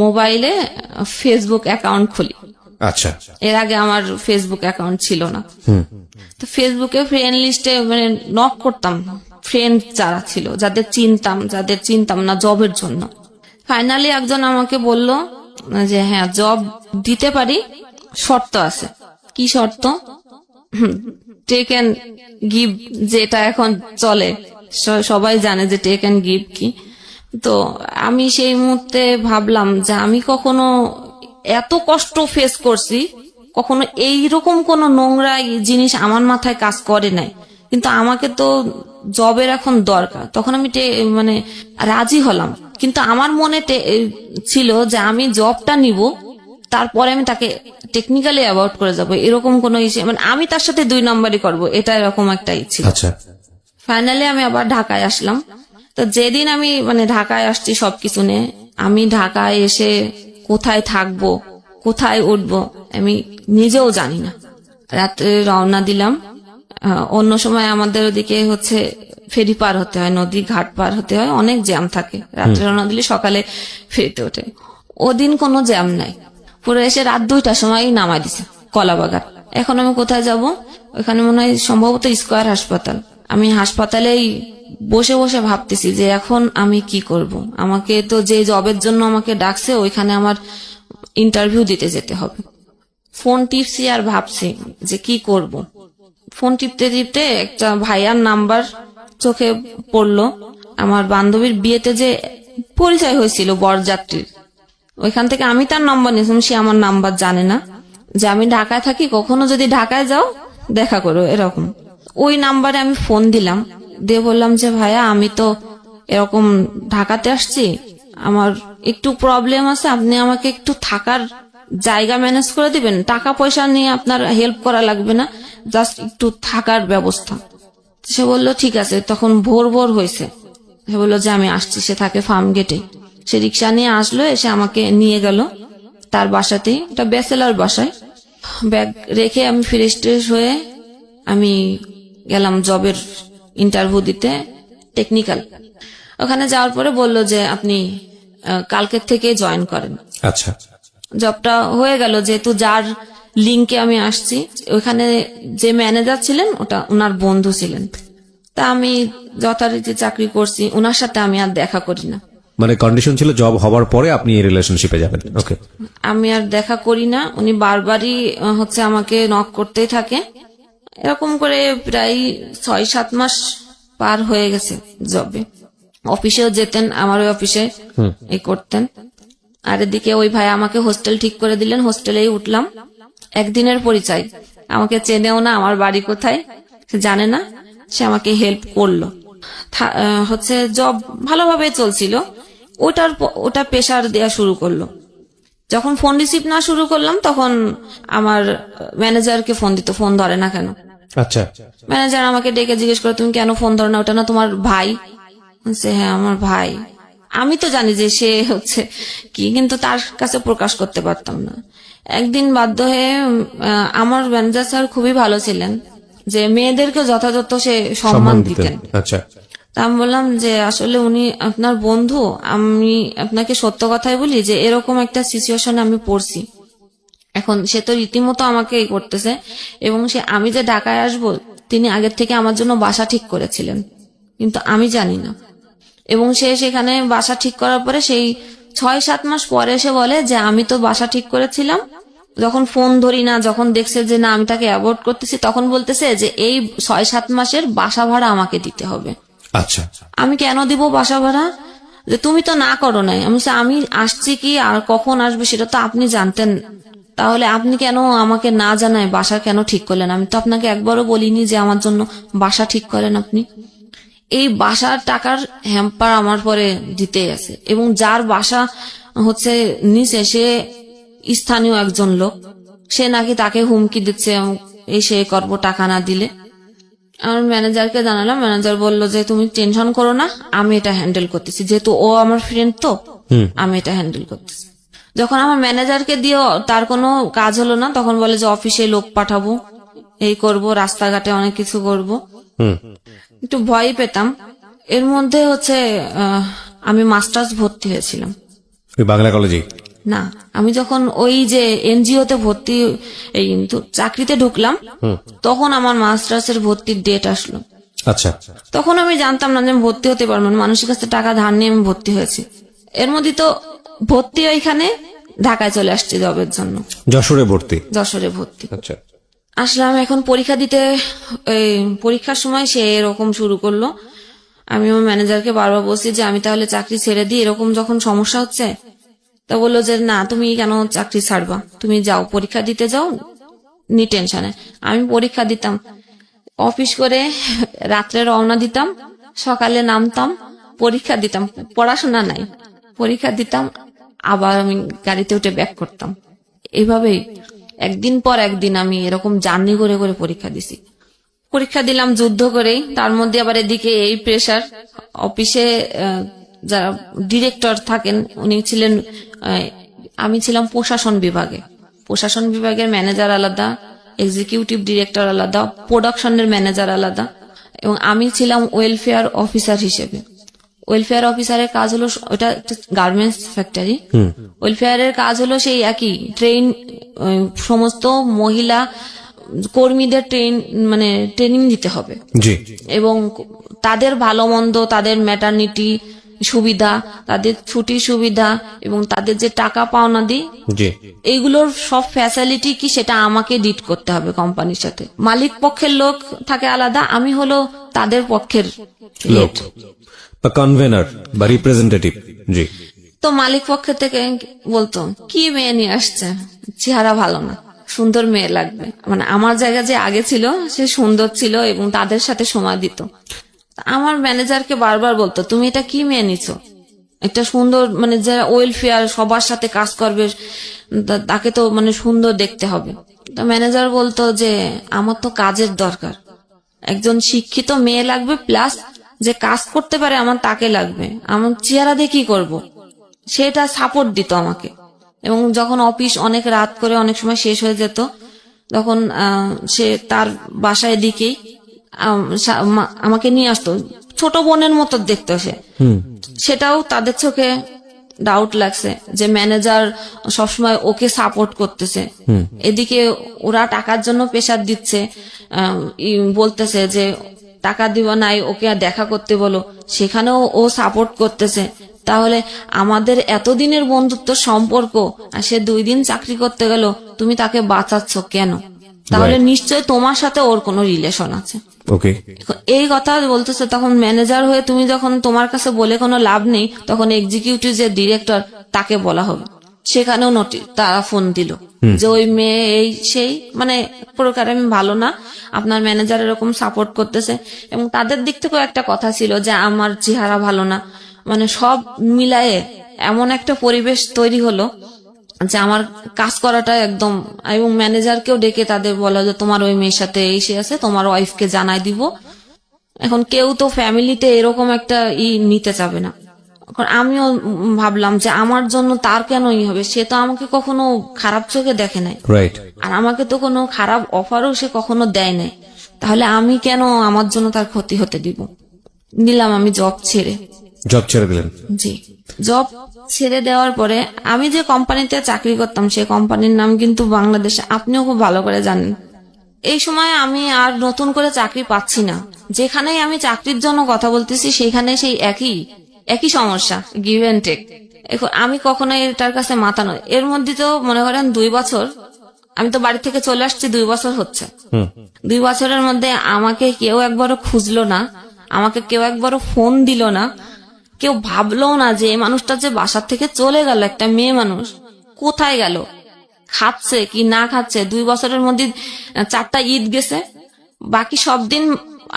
A: মোবাইলে ফেসবুক অ্যাকাউন্ট খুলি।
B: আচ্ছা।
A: এর আগে আমার ফেসবুক অ্যাকাউন্ট ছিল না। তো ফেসবুকে ফ্রেন্ড লিস্টে নক করতাম ফ্রেন্ড যারা ছিল, যাদের চিনতাম না জবের জন্য। ফাইনালি একজন আমাকে বলল যে হ্যাঁ জব দিতে পারি, শর্ত আছে। কি শর্ত? টেক অ্যান্ড গিভ, যেটা এখন চলে, সবাই জানে যে টেক অ্যান্ড গিভ কি। তো আমি সেই মুহূর্তে ভাবলাম যে আমি কখনো এত কষ্ট ফেস করছি, কখনো এইরকম কোন নোংরা জিনিস আমার মাথায় কাজ করে নাই। কিন্তু আমাকে তো জবের এখন দরকার। তখন আমি মানে রাজি হলাম, কিন্তু আমার মনে ছিল যে আমি জবটা নিব, তারপরে আমি তাকে টেকনিক্যালি অ্যাভয়েড করে যাব, এরকম কোনো ইস্যু, মানে আমি তার সাথে 2 নম্বরই করব, এটা এরকম একটা ইচ্ছে।
B: আচ্ছা,
A: ফাইনালি আমি আবার ঢাকায় আসলাম। তো যেদিন আমি মানে ঢাকায় আসছি সবকিছু নিয়ে, আমি ঢাকায় এসে কোথায় থাকবো, কোথায় উঠবো আমি নিজেও জানি না। রাত্রে রওনা দিলাম। অন্য সময় আমাদের ওদিকে হচ্ছে ফেরি পার হতে হয়, নদী ঘাট পার হতে হয়, অনেক জ্যাম থাকে। রাত্রে রওনা দিলে সকালে ফেরিতে ওঠে। ওদিন কোনো জ্যাম নাই, পুরো এসে রাত 2টার সময় নামাই দিছে কলাবাগান। এখন আমি কোথায় যাব? ওখানে মনে হয় সম্ভবত স্কয়ার হাসপাতাল। আমি হাসপাতালেই বসে বসে ভাবতেছি যে এখন আমি কি করব। আমাকে তো যে জবের জন্য আমাকে ডাকছে ওইখানে আমার ইন্টারভিউ দিতে যেতে হবে। ফোন টিপছি আর ভাবছি যে কি করব। ফোন টিপতে টিপতে একটা ভাইয়ার নাম্বার চোখে পড়লো। আমার বান্ধবীর বিয়েতে যে পরিচয় হয়েছিল বরযাত্রীর, ওইখান থেকে আমি তার নাম্বার নিয়েছিলাম। সে আমার নাম্বার জানে না, যে আমি ঢাকায় থাকি, কখনো যদি ঢাকায় যাও দেখা করো, এরকম। ওই নাম্বারে আমি ফোন দিলাম, দিয়ে বললাম যে ভাইয়া আমি তো এরকম ঢাকাতে আসছি, আমার একটু প্রবলেম আছে, আপনি আমাকে একটু থাকার জায়গা ম্যানেজ করে দিবেন, টাকা পয়সা নিয়ে আপনার হেল্প করা লাগবে না, জাস্ট একটু থাকার ব্যবস্থা। সে বললো ঠিক আছে। তখন ভোর ভোর হয়েছে। সে বললো যে আমি আসছি। সে থাকে ফার্ম গেটে। সে রিক্সা নিয়ে আসলো, এসে আমাকে নিয়ে গেল তার বাসাতেই, এটা ব্যাচেলার বাসায়। ব্যাগ রেখে আমি ফ্রেশ ট্রেশ হয়ে আমি গেলাম জবের ইন্টারভিউ দিতে, টেকনিক্যাল। ওখানে যাওয়ার পরে বললো যে আপনি কালকের থেকে জয়েন করেন।
B: আচ্ছা,
A: জবটা হয়ে গেল, যেহেতু যার লিঙ্কে আমি আসছি, ওখানে যে ম্যানেজার ছিলেন ওটা ওনার বন্ধু ছিলেন। তা আমি যথারীতি চাকরি করছি, ওনার সাথে আমি আর দেখা করি না।
B: মানে কন্ডিশন ছিল জব হওয়ার পরে আপনি এই রিলেশনশিপে যাবেন। ওকে,
A: আমি আর দেখা করি না। উনি বারবারই হচ্ছে আমাকে নক করতেই থাকে। এরকম করে প্রায় 6-7 মাস পার হয়ে গেছে জবে। অফিসেও যেতেন, আমার ওই অফিসে এই করতেন। আর এদিকে ওই ভাই আমাকে হোস্টেল ঠিক করে দিলেন, হোস্টেলেই উঠলাম। একদিনের পরিচয়, আমাকে চেনেও না, আমার বাড়ি কোথায় সে জানে না। সে আমাকে হেল্প করলো। হচ্ছে জব ভালোভাবে চলছিল। ওটা প্রেশার দেয়া শুরু করলো। যখন ফোন রিসিভ না শুরু করলাম, তখন আমার ম্যানেজারকে ফোন দিত, ফোন ধরে না কেন।
B: আচ্ছা,
A: ম্যানেজার আমাকে ডেকে জিজ্ঞেস করে তুমি কেন ফোন ধরো না, ওটা না তোমার ভাই? হ্যাঁ আমার ভাই। আমি তো জানি যে সে হচ্ছে কি, কিন্তু তার কাছে প্রকাশ করতে পারতাম না। একদিন বাধ্য হয়ে আমার ম্যানেজার স্যার খুবই ভালো ছিলেন, যে মেয়েদেরকে যথাযথ সে সম্মান দিতেন।
B: আচ্ছা,
A: তা আমি বললাম যে আসলে উনি আপনার বন্ধু, আমি আপনাকে সত্য কথাই বলি যে এরকম একটা সিচুয়েশনে আমি পড়ছি। এখন সে তো রীতিমতো আমাকে এই করতেছে, এবং সে আমি যে ঢাকায় আসবো তিনি আগের থেকে আমার জন্য বাসা ঠিক করেছিলেন, কিন্তু আমি জানি না। এবং সে সেখানে বাসা ঠিক করার পরে সেই 6-7 মাস পরে এসে বলে যে আমি তো বাসা ঠিক করেছিলাম, যখন ফোন ধরি না, যখন দেখছে যে না আমি তাকে অ্যাভয়েড করতেছি, তখন বলতেছে যে এই 6-7 মাসের বাসা ভাড়া আমাকে দিতে হবে।
B: আচ্ছা,
A: আমি কেন দিব বাসা ভাড়া? যে তুমি তো না করো নাই। আমি আসছি কি আর কখন আসবে সেটা তো আপনি জানতেন, তাহলে আপনি কেন আমাকে না জানায় বাসা কেন ঠিক করলেন? আমি তো আপনাকে একবারও বলিনি যে আমার জন্য বাসা ঠিক করেন আপনি। এই বাসার টাকার হ্যাম্পার আমার পরে দিতে আছে, এবং যার বাসা হচ্ছে নিচে সে স্থানীয় একজন লোক, সে নাকি তাকে হুমকি দিচ্ছে এই সে করবো টাকা না দিলে। আমার ম্যানেজারকে জানালাম, ম্যানেজার বললো যে তুমি টেনশন করো না, আমি এটা হ্যান্ডেল করতেছি, যেহেতু ও আমার ফ্রেন্ড তো আমি এটা হ্যান্ডেল করতেছি। যখন আমার ম্যানেজারকে দিয়েও তার কোনো কাজ হলো না, তখন বলে যে অফিসে লোক পাঠাবো, এই করব, রাস্তাঘাটে অনেক কিছু করব। একটু ভয় পেতাম। এর মধ্যে হচ্ছে আমি মাস্টার্স ভর্তি হয়েছিলাম
B: বাংলা কলেজে।
A: না, আমি যখন ওই যে এনজিওতে ভর্তি এই চাকরিতে ঢুকলাম, তখন আমার মাস্টার্স এর ভর্তির ডেট আসলো।
B: আচ্ছা,
A: তখন আমি জানতাম না যে আমি ভর্তি হতে পারবো না, মানুষের কাছে টাকা ধার নিয়ে আমি ভর্তি হয়েছি। এর মধ্যে তো ভর্তি ওইখানে ঢাকায় চলে আসছি জবের জন্য।
B: যশোরে ভর্তি?
A: যশোরে ভর্তি।
B: আচ্ছা,
A: আসলাম। এখন পরীক্ষা দিতে, পরীক্ষার সময় সে এরকম শুরু করলো। আমি আমার ম্যানেজারকে বারবার বলছি যে আমি তাহলে চাকরি ছেড়ে দিই, এরকম যখন সমস্যা হচ্ছে। তা বললো যে না, তুমি কেন চাকরি ছাড়বা, তুমি যাও পরীক্ষা দিতে যাও, নি টেনশনে। আমি পরীক্ষা দিতাম, অফিস করে রাত্রে রওনা দিতাম, সকালে নামতাম, পরীক্ষা দিতাম, পড়াশোনা নাই, পরীক্ষা দিতাম, আবার আমি গাড়িতে উঠে ব্যাক করতাম। এইভাবেই একদিন পর একদিন আমি এরকম জার্নি করে করে পরীক্ষা দিছি। পরীক্ষা দিলাম যুদ্ধ করেই, তার মধ্যে আবার এদিকে এই প্রেসার। অফিসে যারা ডিরেক্টর থাকেন উনি ছিলেন, আমি ছিলাম প্রশাসন বিভাগে। প্রশাসন বিভাগের ম্যানেজার আলাদা, এক্সিকিউটিভ ডিরেক্টর আলাদা, প্রোডাকশনের ম্যানেজার আলাদা, এবং আমি ছিলাম ওয়েলফেয়ার অফিসার হিসেবে। ওয়েলফেয়ার অফিসারের কাজ হলো, ওটা গার্মেন্টস ফ্যাক্টরি, ওয়েলফেয়ারের কাজ হলো সেই একই, সমস্ত মহিলা কর্মীদের ট্রেনিং দিতে হবে,
B: জি,
A: এবং তাদের ভালো মন্দ, তাদের ম্যাটারনিটি সুবিধা, তাদের ছুটির সুবিধা, এবং তাদের যে টাকা পাওনা দিই,
B: জি,
A: এইগুলোর সব ফ্যাসিলিটি কি সেটা আমাকে ডিট করতে হবে কোম্পানির সাথে। মালিক পক্ষের লোক থাকে আলাদা, আমি হলো তাদের পক্ষের
B: লোক বা কনভেনার বা রিপ্রেজেন্টেটিভ। জি।
A: তো মালিক পক্ষের থেকে বলতো, কি মেয়ে নিয়ে আসছে, চেহারা ভালো না, সুন্দর মেয়ে লাগবে। আমার জায়গা যে আগে ছিল সে সুন্দর ছিল এবং তাদের সাথে সময় দিত। আমার ম্যানেজারকে বারবার বলতো, তুমি এটা কি মেয়ে নিছো, একটা সুন্দর যে ওয়েলফেয়ার সবার সাথে কাজ করবে তাকে তো সুন্দর দেখতে হবে। তো ম্যানেজার বলতো যে আমার তো কাজের দরকার, একজন শিক্ষিত মেয়ে লাগবে, প্লাস যে কাজ করতে পারে আমার তাকে লাগবে, আমার চেহারা দিয়ে কি করবো, সেটা সাপোর্ট দিত আমাকে। এবং যখন অফিস অনেক রাত করে অনেক সময় শেষ হয়ে যেত, তখন সে তার বাসায় দিকেই আমাকে নিয়ে আসতো, ছোট বোনের মতো দেখতো সে। সেটাও তাদের চোখে ডাউট লাগছে যে ম্যানেজার সবসময় ওকে সাপোর্ট করতেছে, এদিকে ওরা টাকার জন্য প্রেসার দিচ্ছে, বলতেছে যে টাকা দিব নাই, ওকে দেখা করতে বলো, সেখানেও ও সাপোর্ট করতেছে। তাহলে আমাদের এতদিনের বন্ধুত্ব সম্পর্ক, আর সে 2 দিন চাকরি করতে গেল, তুমি তাকে বাঁচাচ্ছ কেন? তাহলে নিশ্চয় তোমার সাথে ওর কোনো রিলেশন আছে।
B: ওকে,
A: এই কথা বলতেছে। তখন ম্যানেজার হয়ে তুমি যখন তোমার কাছে বলে কোনো লাভ নেই, তখন এক্সিকিউটিভ যে ডিরেক্টর তাকে বলা হবে। সেখানেও তারা ফোন দিল যে ওই মেয়ে এই সেই, প্রকারে আমি ভালো না, আপনার ম্যানেজার এরকম সাপোর্ট করতেছে। এবং তাদের দিক থেকেও একটা কথা ছিল যে আমার চেহারা ভালো না, সব মিলায়ে এমন একটা পরিবেশ তৈরি হলো যে আমার কাজ করাটা একদম। এবং ম্যানেজারকেও ডেকে তাদের বলা যে তোমার ওই মেয়ের সাথে এই সে আছে, তোমার ওয়াইফকে জানাই দিব। এখন কেউ তো ফ্যামিলিতে এরকম একটা নিতে চাবে না। এখন আমিও ভাবলাম যে আমার জন্য তার কেন হবে, সে তো আমাকে কখনো খারাপ চোখে দেখে নাই, আর আমাকে তো কোনো খারাপ অফারও সে কখনো দেয় নাই, তাহলে আমি কেন আমার জন্য তার ক্ষতি হতে দিব। নিলাম আমি জব ছেড়ে
B: দিলেন।
A: জি, জব ছেড়ে দেওয়ার পরে আমি যে কোম্পানিতে চাকরি করতাম, সেই কোম্পানির নাম কিন্তু বাংলাদেশে, আপনিও খুব ভালো করে জানেন। এই সময় আমি আর নতুন করে চাকরি পাচ্ছি না, যেখানেই আমি চাকরির জন্য কথা বলতেছি সেখানে সেই একই সমস্যা, গিভ এন্ড টেক। আমি কখনোই এটার কাছে মাথা নয়। এর মধ্যে তো মনে করেন 2 বছর, আমি তো বাড়ি থেকে চলে আসছি, 2 বছর হচ্ছে। 2 বছরের মধ্যে আমাকে কেউ একবারও খুঁজলো না, আমাকে কেউ একবারও ফোন দিল না, কেউ ভাবলো না যে এই মানুষটা যে বাসার থেকে চলে গেল, একটা মেয়ে মানুষ কোথায় গেল, খাচ্ছে কি না খাচ্ছে। 2 বছরের মধ্যে 4টা ঈদ গেছে, বাকি সব দিন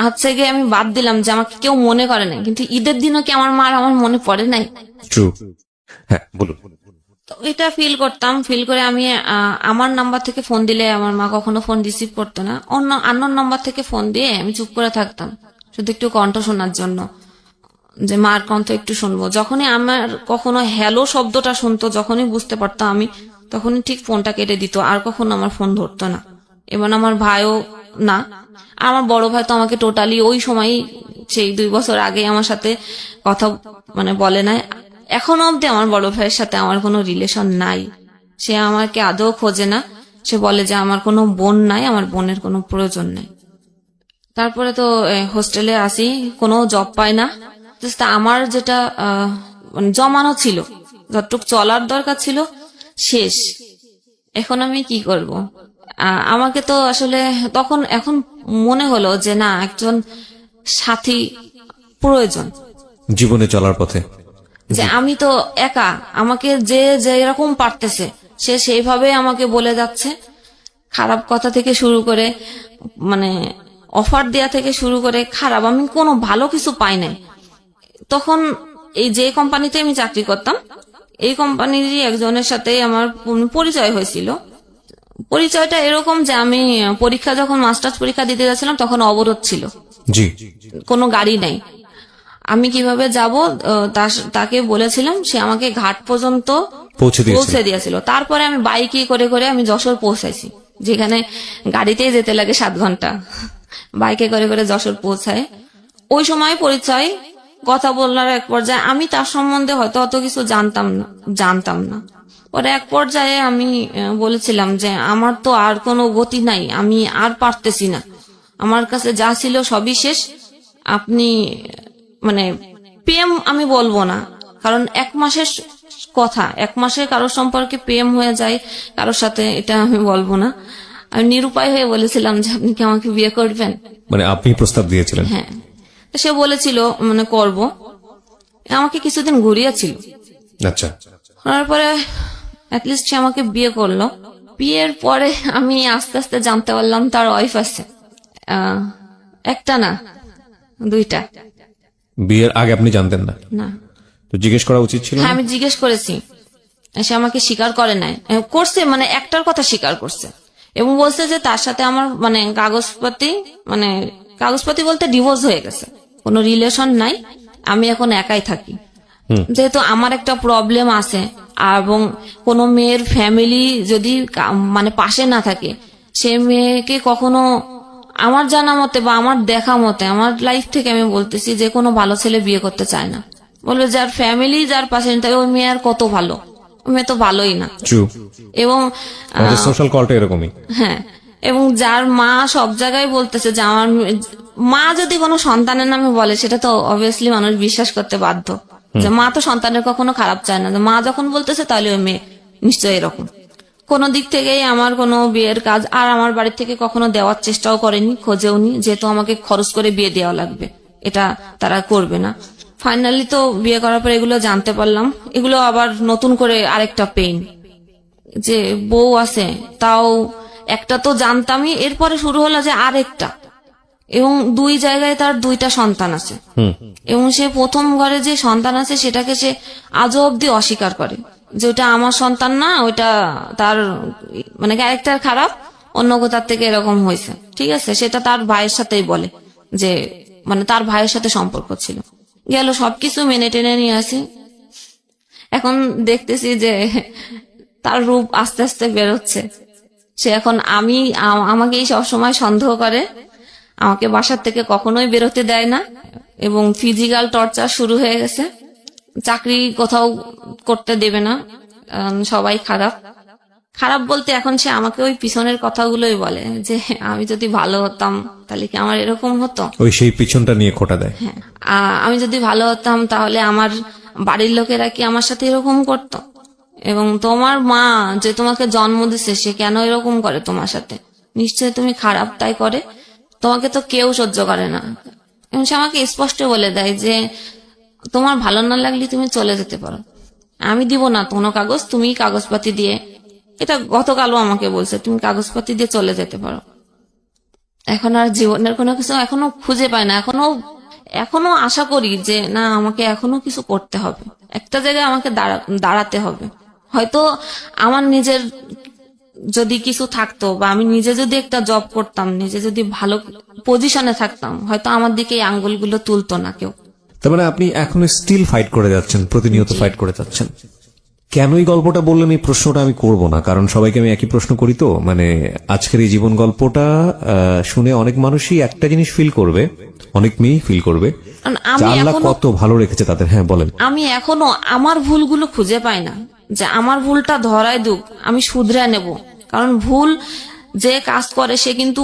A: হচ্ছে গিয়ে আমি বাদ দিলাম যে আমাকে কেউ মনে করে নাই, কিন্তু ঈদের দিনও কি আমার মনে পড়ে নাই? তো এটা ফিল করতাম। ফিল করে আমি আমার নাম্বার থেকে ফোন দিলে আমার মা কখনো ফোন রিসিভ করতো না, অন্য আননোন নাম্বার থেকে ফোন দিয়ে আমি চুপ করে থাকতাম, শুধু একটু কণ্ঠ শোনার জন্য, যে মার কণ্ঠ একটু শুনবো। যখনই আমার কখনো হ্যালো শব্দটা শুনতো, যখনই বুঝতে পারতাম আমি, তখনই ঠিক ফোনটা কেটে দিত, আর কখনো আমার ফোন ধরতো না। এবং আমার ভাইও না, আমার বড় ভাই তো আমাকে টোটালি ওই সময়ই, সেই 2 বছর আগে আমার সাথে কথা বলে নাই। এখনো অব্দি আমার বড় ভাইয়ের সাথে আমার কোনো রিলেশন নাই, সে আমাকে আদৌ খোঁজে না। সে বলে যে আমার কোনো বোন নাই, আমার বোনের কোনো প্রয়োজন নাই। তারপরে তো হোস্টেলে আসি, কোনো জব পাই না। আমার যেটা জমানো ছিল, যতটুকু চলার দরকার ছিল, শেষ। এখন আমি কি করব? আমাকে তো আসলে এখন মনে হলো যে না, একজন সাথী প্রয়োজন
B: জীবনে চলার পথে।
A: যে আমি তো একা, আমাকে যে এরকম পারতেছে সে সেইভাবে আমাকে বলে যাচ্ছে, খারাপ কথা থেকে শুরু করে অফার দেয়া থেকে শুরু করে খারাপ, আমি কোনো ভালো কিছু পাই নাই। তখন এই যে কোম্পানিতে আমি চাকরি করতাম, এই কোম্পানিরই একজনের সাথে আমার পরিচয় হয়েছিল। পরিচয়টা এরকম যে আমি পরীক্ষা যখন মাস্টার্স পরীক্ষা দিতে যাচ্ছিলাম তখন অবরোধ ছিল,
B: জি,
A: কোনো গাড়ি নাই। আমি কিভাবে যাব তাকে বলেছিলাম, সে আমাকে ঘাট পর্যন্ত পৌঁছে দিয়েছিল। তারপরে আমি বাইকে করে করে আমি যশোর পৌঁছাইছি, যেখানে গাড়িতেই যেতে লাগে 7 ঘন্টা, বাইকে করে করে যশোর পৌঁছায়। ওই সময় পরিচয়, কথা বলার এক পর্যায়ে আমি তার সম্বন্ধে হয়তো অত কিছু জানতাম না। পরে এক পর্যায়ে আমি বলেছিলাম যে আমার তো আর কোনো গতি নাই, আমি আর পারতেছি না, আমার কাছে যা ছিল সবই শেষ। আপনি মানে প্রেম আমি বলবো না, কারণ 1 মাসের কথা, 1 মাসে কারোর সম্পর্কে প্রেম হয়ে যায় কারোর সাথে, এটা আমি বলবো না। আমি নিরুপায় হয়ে বলেছিলাম যে আপনি কি আমাকে বিয়ে করবেন?
B: মানে আপনি প্রস্তাব দিয়েছিলেন?
A: হ্যাঁ। সে বলেছিল মানে করব, আমাকে কিছুদিন ঘুরিয়েছিল।
B: আচ্ছা।
A: তারপরে অ্যাটলিস্ট সে আমাকে বিয়ে করলো। বিয়ের পরে আমি আস্তে আস্তে জানতে পারলাম তার ওয়াইফ আছে, একটা না 2টা।
B: বিয়ের আগে আপনি জানতেন না?
A: না।
B: তো জিজ্ঞেস করা উচিত ছিল?
A: হ্যাঁ, আমি জিজ্ঞেস করেছি, সে আমাকে স্বীকার করে নাই, করছে মানে একটার কথা স্বীকার করছে এবং বলছে যে তার সাথে আমার মানে কাগজপাতি বলতে ডিভোর্স হয়ে গেছে, কোনো রিলেশন নাই, আমি এখন একাই থাকি। যেহেতু আমার একটা প্রবলেম আছে এবং কোনো মেয়ের ফ্যামিলি যদি মানে পাশে না থাকে, সে মেয়েকে কখনো আমার জানা মতে বা আমার দেখা মতে, আমার লাইফ থেকে আমি বলতেছি, যে কোনো ভালো ছেলে বিয়ে করতে চায় না। বলবে যার ফ্যামিলি যার পাশে নেই, ওই মেয়ে আর কত ভালো, ওই মেয়ে তো ভালোই না। এবং
B: সোশ্যাল কলটা এরকমই।
A: হ্যাঁ, এবং যার মা সব জায়গায় বলতেছে যে আমার মা যদি কোনো সন্তানের নামে বলে, সেটা তো অবভিয়াসলি মানুষ বিশ্বাস করতে বাধ্য, যে মা তো সন্তানের কখনো খারাপ চায় না। মা যখন বলতেছে তাহলে ওই মেয়ে নিশ্চয়ই এরকম। কোনো দিক থেকেই আমার কোনো বিয়ের কাজ আর আমার বাড়ি থেকে কখনো দেওয়ার চেষ্টাও করেনি, খোঁজেওনি, যেহেতু আমাকে খরচ করে বিয়ে দেওয়া লাগবে, এটা তারা করবে না। ফাইনালি তো বিয়ে করার পর এগুলো জানতে পারলাম। এগুলো আবার নতুন করে আরেকটা পেইন, যে বউ আছে, তাও একটা তো জানতামই, এরপরে শুরু হলো যে আরেকটা, এবং 2 জায়গায় তার 2টা সন্তান আছে, এবং সে প্রথম ঘরে যে সন্তান আছে সেটাকে সে আজও অব্দি অস্বীকার করে, যে ওটা আমার সন্তান না, ওইটা তার মানে ক্যারেক্টার খারাপ, অন্য কোথার থেকে এরকম হয়েছে। ঠিক আছে, সেটা তার ভাইয়ের সাথেই বলে, যে মানে তার ভাইয়ের সাথে সম্পর্ক ছিল। গেল সবকিছু মেনে টেনে নিয়ে আসি, এখন দেখতেছি যে তার রূপ আস্তে আস্তে বেরোচ্ছে। সে এখন আমাকেই সবসময় সন্দেহ করে, আমাকে বাসার থেকে কখনোই বেরোতে দেয় না, এবং ফিজিক্যাল টর্চার শুরু হয়ে গেছে। চাকরি কোথাও করতে দেবে না, সবাই খারাপ বলতে এখন সে আমাকে ওই পিছনের কথাগুলোই বলে, যে আমি যদি ভালো হতাম তাহলে কি আমার এরকম হতো,
B: ওই সেই পিছনটা নিয়ে খোঁটা দেয়।
A: হ্যাঁ, আমি যদি ভালো হতাম তাহলে আমার বাড়ির লোকেরা কি আমার সাথে এরকম করতো, এবং তোমার মা যে তোমাকে জন্ম দিছে সে কেন এরকম করে তোমার সাথে, নিশ্চয়ই তুমি খারাপ তাই করে, তোমাকে তো কেউ সহ্য করে না। এবং সে আমাকে স্পষ্ট বলে দেয় যে তোমার ভালো না লাগলে তুমি চলে যেতে পারো, আমি দিব না কোনো কাগজ, তুমি কাগজপাতি দিয়ে, এটা গতকালও আমাকে বলছে, তুমি কাগজপাতি দিয়ে চলে যেতে পারো। এখন আর জীবনের কোনো কিছু এখনো খুঁজে পাই না, এখনো আশা করি যে না, আমাকে এখনো কিছু করতে হবে, একটা জায়গায় আমাকে দাঁড়াতে হবে। হয়তো আমার নিজের যদি কিছু থাকতো, বা আমি নিজে যদি একটা জব করতাম, নিজে যদি ভালো পজিশনে থাকতাম, হয়তো আমার দিকে এই আঙ্গুলগুলো তুলতো না কেউ।
B: তার মানে আপনি এখনো স্টিল ফাইট করে যাচ্ছেন, প্রতিনিয়ত ফাইট করে যাচ্ছেন। কেন এই গল্পটা বললেন এই প্রশ্নটা আমি করব না, কারণ সবাইকে আমি একই প্রশ্ন করি। তো মানে আজকের এই জীবন গল্পটা শুনে অনেক মানুষই একটা জিনিস ফিল করবে, অনেক মেয়েই ফিল করবে, আল্লাহ কত ভালো রেখেছে তাদের। হ্যাঁ বলেন।
A: আমি এখনো আমার ভুলগুলো খুঁজে পাই না, যে আমার ভুলটা ধরায় দুক, আমি শুধরে নেব। কারণ ভুল যে কাজ করে সে কিন্তু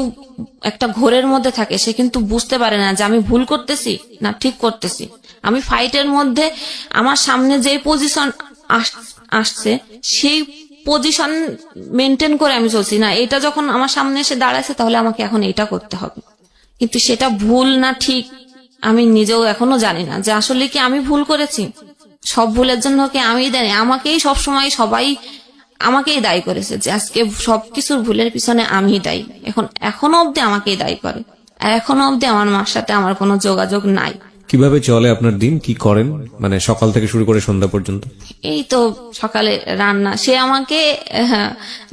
A: একটা ঘোরের মধ্যে থাকে, সে কিন্তু বুঝতে পারে না যে আমি ভুল করতেছি না ঠিক করতেছি। আমি ফাইটের মধ্যে আমার সামনে যে পজিশন আসছে সেই পজিশন মেনটেন করে আমি চলছি না, এটা যখন আমার সামনে এসে দাঁড়াচ্ছে তাহলে আমাকে এখন এটা করতে হবে, কিন্তু সেটা ভুল না ঠিক আমি নিজেও এখনো জানি না, যে আসলে কি আমি ভুল করেছি। সব ভুলের জন্য কি আমি দায়ী? আমাকেই সবসময় সবাই আমাকেই দায়ী করেছে, যে আজকে সবকিছুর ভুলের পিছনে আমি দায়ী, এখনো অব্দি আমাকেই দায়ী করে। আর এখনো অবধি আমার মার সাথে আমার কোনো যোগাযোগ নাই।
B: কিভাবে চলে আপনার দিন, কি করেন, মানে সকাল থেকে শুরু করে সন্ধ্যা পর্যন্ত?
A: এই তো সকালে রান্না, সে আমাকে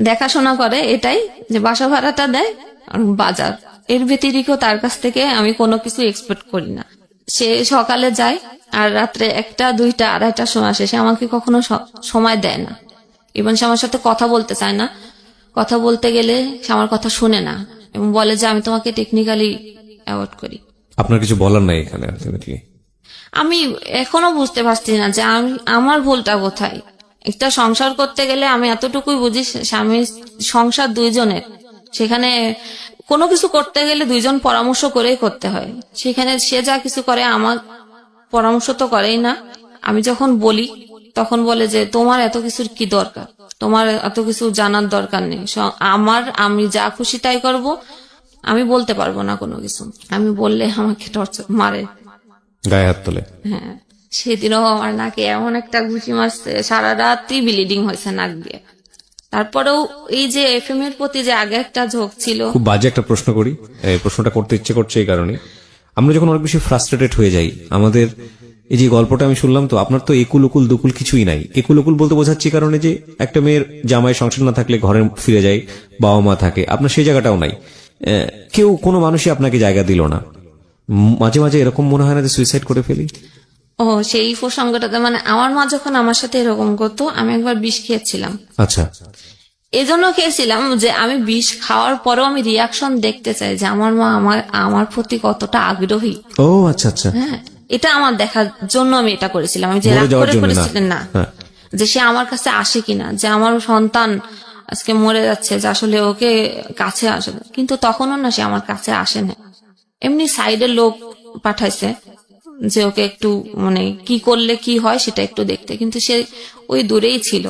A: দেখাশোনা করে, এটাই যে বাসা ভাড়াটা দেয় আর বাজার, এর ব্যতিরিক্ত তার কাছ থেকে আমি কোনো কিছু এক্সপেক্ট করি না। সে সকালে যায় আর রাত্রে 1টা 2টা 2:30টার সময় আসে। সে আমাকে কখনো সময় দেয় না, ইভেন সে আমার সাথে কথা বলতে চায় না। কথা বলতে গেলে সে আমার কথা শুনে না এবং বলে যে আমি তোমাকে টেকনিক্যালি অ্যাভয়েড করি।
B: আপনার কিছু বলার নাই এখানে আলটিমেটলি?
A: আমি এখনো বুঝতে পারছি না যে আমার ভুলটা কোথায়। একটা সংসার করতে গেলে আমি এতটুকুই বুঝি, স্বামী সংসার 2 জনের, সেখানে কোনো কিছু করতে গেলে 2 জন পরামর্শ করেই করতে হয়। সেখানে সে যা কিছু করে আমার পরামর্শ তো করেই না। আমি যখন বলি তখন বলে যে তোমার এত কিছুর কি দরকার, তোমার এত কিছু জানার দরকার নেই, আমি যা খুশি তাই করব, আমি বলতে পারবো না কোনো কিছু। আমি বললে আমাকে টর্চার মারে,
B: গায়ে হাত তোলে।
A: হ্যাঁ, সেদিনও আমার নাকে এমন একটা ঘুষি মারছে, সারা রাতই ব্লিডিং হয়েছে নাক দিয়ে। তারপরেও এই যে এফএম এর প্রতি যে আগে একটা ঝোঁক ছিল।
B: খুব বাজে একটা প্রশ্ন করি, এই প্রশ্নটা করতে ইচ্ছে করছে এই কারণে, আমরা যখন অনেক বেশি ফ্রাস্ট্রেটেড হয়ে যাই, আমাদের এই যে গল্পটা আমি শুনলাম, তো আপনার তো একুল উকুল দুকুল কিছুই নাই। একুল উকুল বলতে বোঝাচ্ছি কারণে যে একটা মেয়ের জামাই সংসার না থাকলে ঘরে ফিরে যায়, বাবা মা থাকে, আপনার সেই জায়গাটাও নাই। কেউ কোনো মানুষই আপনাকে জায়গা দিল না। মাঝে মাঝে এরকম মনে হয় না যে সুইসাইড করে ফেলি?
A: ও, সেই প্রসঙ্গটাতে মানে আমার মা যখন আমার সাথে এরকম করতো, আমি একবার বিষ খেয়েছিলাম।
B: আচ্ছা,
A: এজন্য খেয়েছিলাম যে আমি বিষ খাওয়ার পরেও আমি রিয়াকশন দেখতে চাই যে আমার মা আমার প্রতি কতটা আগ্রহী।
B: ও আচ্ছা আচ্ছা,
A: হ্যাঁ, এটা আমার দেখার জন্য আমি এটা করেছিলাম। আমি যে
B: মরে
A: রাগ
B: যাওয়ার
A: করে
B: জন্য না।
A: করেছিলেন না,
B: হ্যাঁ।
A: যে সে আমার কাছে আসে কিনা, যে আমার সন্তান আজকে মরে যাচ্ছে, যে আসলে ওকে কাছে আসে। কিন্তু তখনও না সে আমার কাছে আসে না, এমনি সাইডের লোক পাঠাইছে যে ওকে একটু মানে কি করলে কি হয় সেটা একটু দেখতে, কিন্তু সে ওই দূরেই ছিল।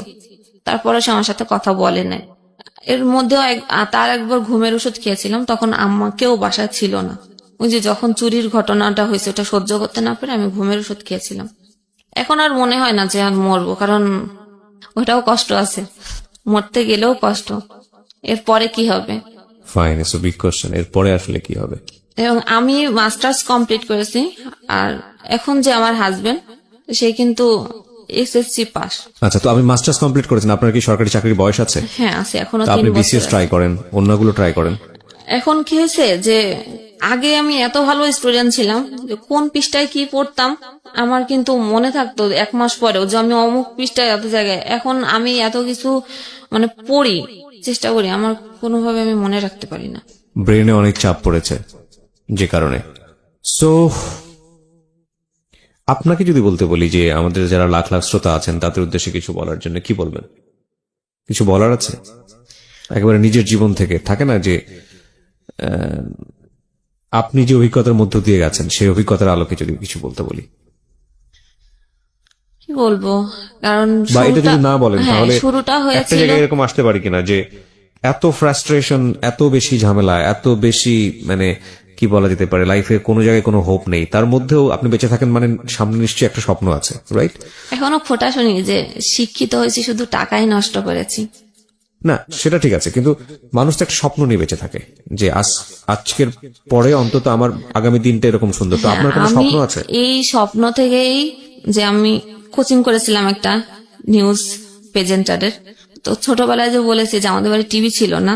A: তারপরে সে আমার সাথে কথা বলে নাই। এর মধ্যেও তার একবার ঘুমের ওষুধ খেয়েছিলাম, তখন আম্মাকেও বাসায় ছিল না। ওই যে যখন চুরির ঘটনাটা হয়েছে, ওটা সহ্য করতে না পেরে আমি ঘুমের ওষুধ খেয়েছিলাম। এখন আর মনে হয় না যে আর মরবো, কারণ ওটাও কষ্ট আছে, মরতে গেলেও কষ্ট। এরপরে কি হবে?
B: Fine, it's a big question. এরপরে আসলে কি হবে?
A: এবং আমি মাস্টার্স কমপ্লিট করেছি, আর এখন যে আমার হাজবেন্ড, সে কিন্তু এসএসসি পাস।
B: আচ্ছা, তো আপনি মাস্টার্স কমপ্লিট করেছেন, আপনার কি সরকারি চাকরির বয়স আছে?
A: হ্যাঁ আছে, এখনো
B: তো আপনি
A: 3 বছর
B: বিসিএস
A: আছে।
B: ট্রাই করেন, অন্যগুলো ট্রাই করেন।
A: এখন কি হয়েছে যে আগে আমি এত ভালো স্টুডেন্ট ছিলাম যে কোন পৃষ্ঠায় কি পড়তাম আমার কিন্তু মনে থাকতো 1 মাস পরেও, যে আমি অমুক পৃষ্ঠায় এত জায়গায়। এখন আমি এত কিছু মানে পড়ি, চেষ্টা করি, আমার কোনোভাবে আমি মনে রাখতে পারি না।
B: ব্রেনে অনেক চাপ পড়েছে যে কারণে। সো আপনাকে যদি বলতে বলি যে আমাদের যারা লাখ লাখ শ্রোতা আছেন তাদের উদ্দেশ্যে কিছু বলার জন্য, কি বলবেন? কিছু বলার আছে একেবারে নিজের জীবন থেকে? থাকে না যে আপনি যে অভিজ্ঞতার মধ্য দিয়ে গেছেন, সেই অভিজ্ঞতার আলোকে যদি কিছু বলতে বলি,
A: কি বলবো, কারণ
B: বা এটা যদি না বলেন
A: হ্যাঁ,
B: তাহলে
A: শুরুটা
B: একটা
A: হয়েছিল।
B: জায়গায় এরকম আসতে পারি কিনা যে এত ফ্রাস্ট্রেশন, এত বেশি ঝামেলা, এত বেশি মানে কি বলা যেতে পারে, লাইফে কোনো জায়গায় কোনো হোপ নেই, তার মধ্যেও আপনি বেঁচে থাকেন, মানে সামনে নিশ্চয়ই একটা স্বপ্ন আছে, রাইট?
A: এখনো খোটা শুনি যে শিক্ষিত হয়েছি শুধু টাকাই নষ্ট করেছি।
B: না, সেটা ঠিক আছে, কিন্তু মানুষ তো একটা স্বপ্ন নিয়ে বেঁচে থাকে যে আজকের পরে অন্তত আমার আগামী দিনটা এরকম সুন্দর। তো আপনার কোনো
A: আমি
B: স্বপ্ন আছে?
A: এই স্বপ্ন থেকেই যে আমি কোচিং করেছিলাম একটা নিউজ প্রেজেন্টারের। তো ছোটবেলায় যে বলেছি যে আমাদের বাড়ি টিভি ছিল না,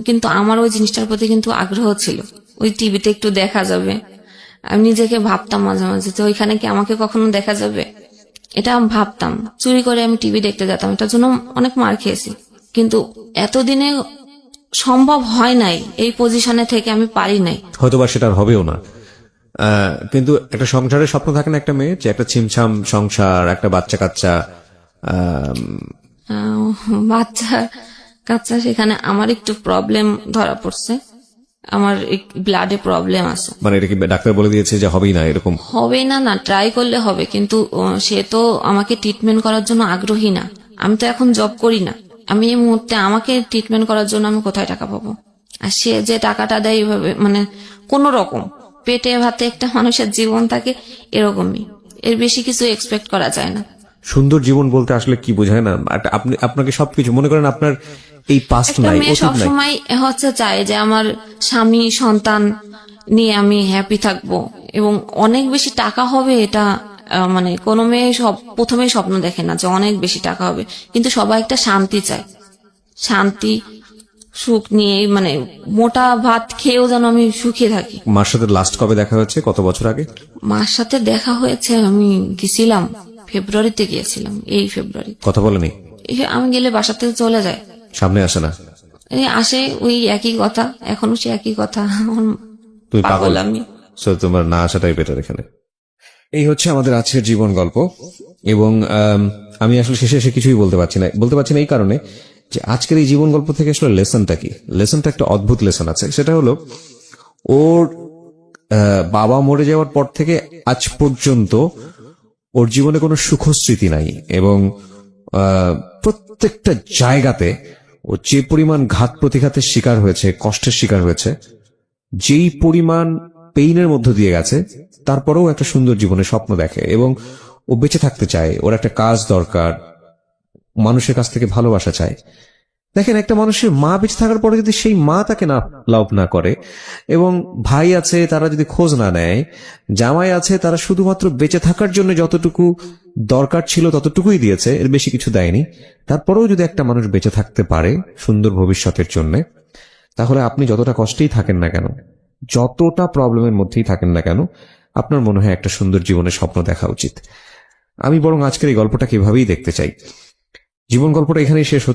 A: কিন্তু আমার ওই জিনিসটার প্রতি কিন্তু আগ্রহ ছিল, ওই টিভিতে একটু দেখা যাবে। আমি নিজেকে ভাবতাম মাঝে মাঝে যে ওইখানে কি আমাকে কখনো দেখা যাবে, এটা আমি ভাবতাম। চুরি করে আমি টিভি দেখতে যেতাম, এটার জন্য অনেক মার খেয়েছি, কিন্তু এতদিনে সম্ভব হয় নাই, এই পজিশনে থেকে আমি পারি নাই।
B: হয়তোবা সেটা আর হবেও না। কিন্তু একটা সংসারের স্বপ্ন থাকে না একটা মেয়ে, যে একটা ছিমছাম সংসার, একটা বাচ্চা কাচ্চা।
A: বাচ্চা কাচ্চা, সেখানে আমার একটু প্রবলেম ধরা পড়ছে, আমার ব্লাডে প্রবলেম আছে।
B: মানে এটা কি ডাক্তার বলে দিয়েছে যে হবেই না এরকম?
A: হবেই না, না ট্রাই করলে হবে, কিন্তু সে তো আমাকে ট্রিটমেন্ট করার জন্য আগ্রহী না। আমি তো এখন জব করি না, আমি এই মুহূর্তে আমাকে ট্রিটমেন্ট করার জন্য আমি কোথায় টাকা পাবো? আর সে যে টাকাটা দেয় এইভাবে, মানে কোন রকম পেটে ভাতে একটা মানুষের জীবন থাকে, এরকমই, এর বেশি কিছু এক্সপেক্ট করা যায় না।
B: সুন্দর জীবন বলতে আসলে কি বোঝায় না, আপনি আপনাকে সবকিছু মনে করেন আপনার এই পাস্ট
A: একটা
B: নাই,
A: মেয়ে
B: অতীত নাই।
A: সবসময় হচ্ছে চায় যে আমার স্বামী সন্তান নিয়ে আমি হ্যাপি থাকবো এবং অনেক বেশি টাকা হবে, এটা মানে কোনো মেয়ে প্রথমেই স্বপ্ন দেখে না যে অনেক বেশি টাকা হবে, কিন্তু সবাই একটা শান্তি চায়। শান্তি সুখ নিয়ে, মানে মোটা ভাত খেয়েও যেন আমি সুখে থাকি।
B: মার সাথে লাস্ট কবে দেখা হয়েছে, কত বছর আগে?
A: মার সাথে দেখা হয়েছে, আমি গেছিলাম ফেব্রুয়ারিতে, গিয়েছিলাম এই ফেব্রুয়ারি।
B: কথা বলেনি?
A: আমি গেলে বাসা থেকে চলে যায়,
B: সামনে আসে না?
A: এই আসে ওই একই কথা, এখনো সে একই কথা।
B: তুই পাগল?
A: পাগল আমি।
B: So, তোমার না আসাটাই বেটার এখানে। এই হচ্ছে আমাদের আজকের জীবন গল্প, এবং আমি আসলে শেষে এসে কিছুই বলতে পারছি না এই কারণে যে আজকের এই জীবন গল্প থেকে আসলে লেসনটা কি। লেসনটা একটা অদ্ভুত লেসন আছে, সেটা হলো ওর বাবা মরে যাওয়ার পর থেকে আজ পর্যন্ত ওর জীবনে কোনো সুখস্মৃতি নাই, এবং প্রত্যেকটা জায়গাতে ও যে পরিমাণ ঘাত প্রতিঘাতের শিকার হয়েছে, কষ্টের শিকার হয়েছে, যেই পরিমাণ পেইনের মধ্য দিয়ে গেছে, তারপরেও একটা সুন্দর জীবনের স্বপ্ন দেখে এবং ও বেঁচে থাকতে চায়। ওর একটা কাজ দরকার, মানুষের কাছ থেকে ভালোবাসা চায়। দেখেন, একটা মানুষের মা বেঁচে থাকার পরে যদি সেই মা তাকে না লাভ না করে, এবং ভাই আছে তারা যদি খোঁজ না নেয়, জামাই আছে তারা শুধুমাত্র বেঁচে থাকার জন্য যতটুকু দরকার ছিল ততটুকুই দিয়েছে, এর বেশি কিছু দেয়নি, তারপরেও যদি একটা মানুষ বেঁচে থাকতে পারে সুন্দর ভবিষ্যতের জন্য, তাহলে আপনি যতটা কষ্টেই থাকেন না কেন, যতটা প্রবলেমের মধ্যেই থাকেন না কেন, আপনার মনে হয় একটা সুন্দর জীবনের স্বপ্ন দেখা উচিত। আমি বরং আজকের এই গল্পটা কিভাবেই দেখতে চাই। জীবন গল্পটা এখানেই শেষ হচ্ছে।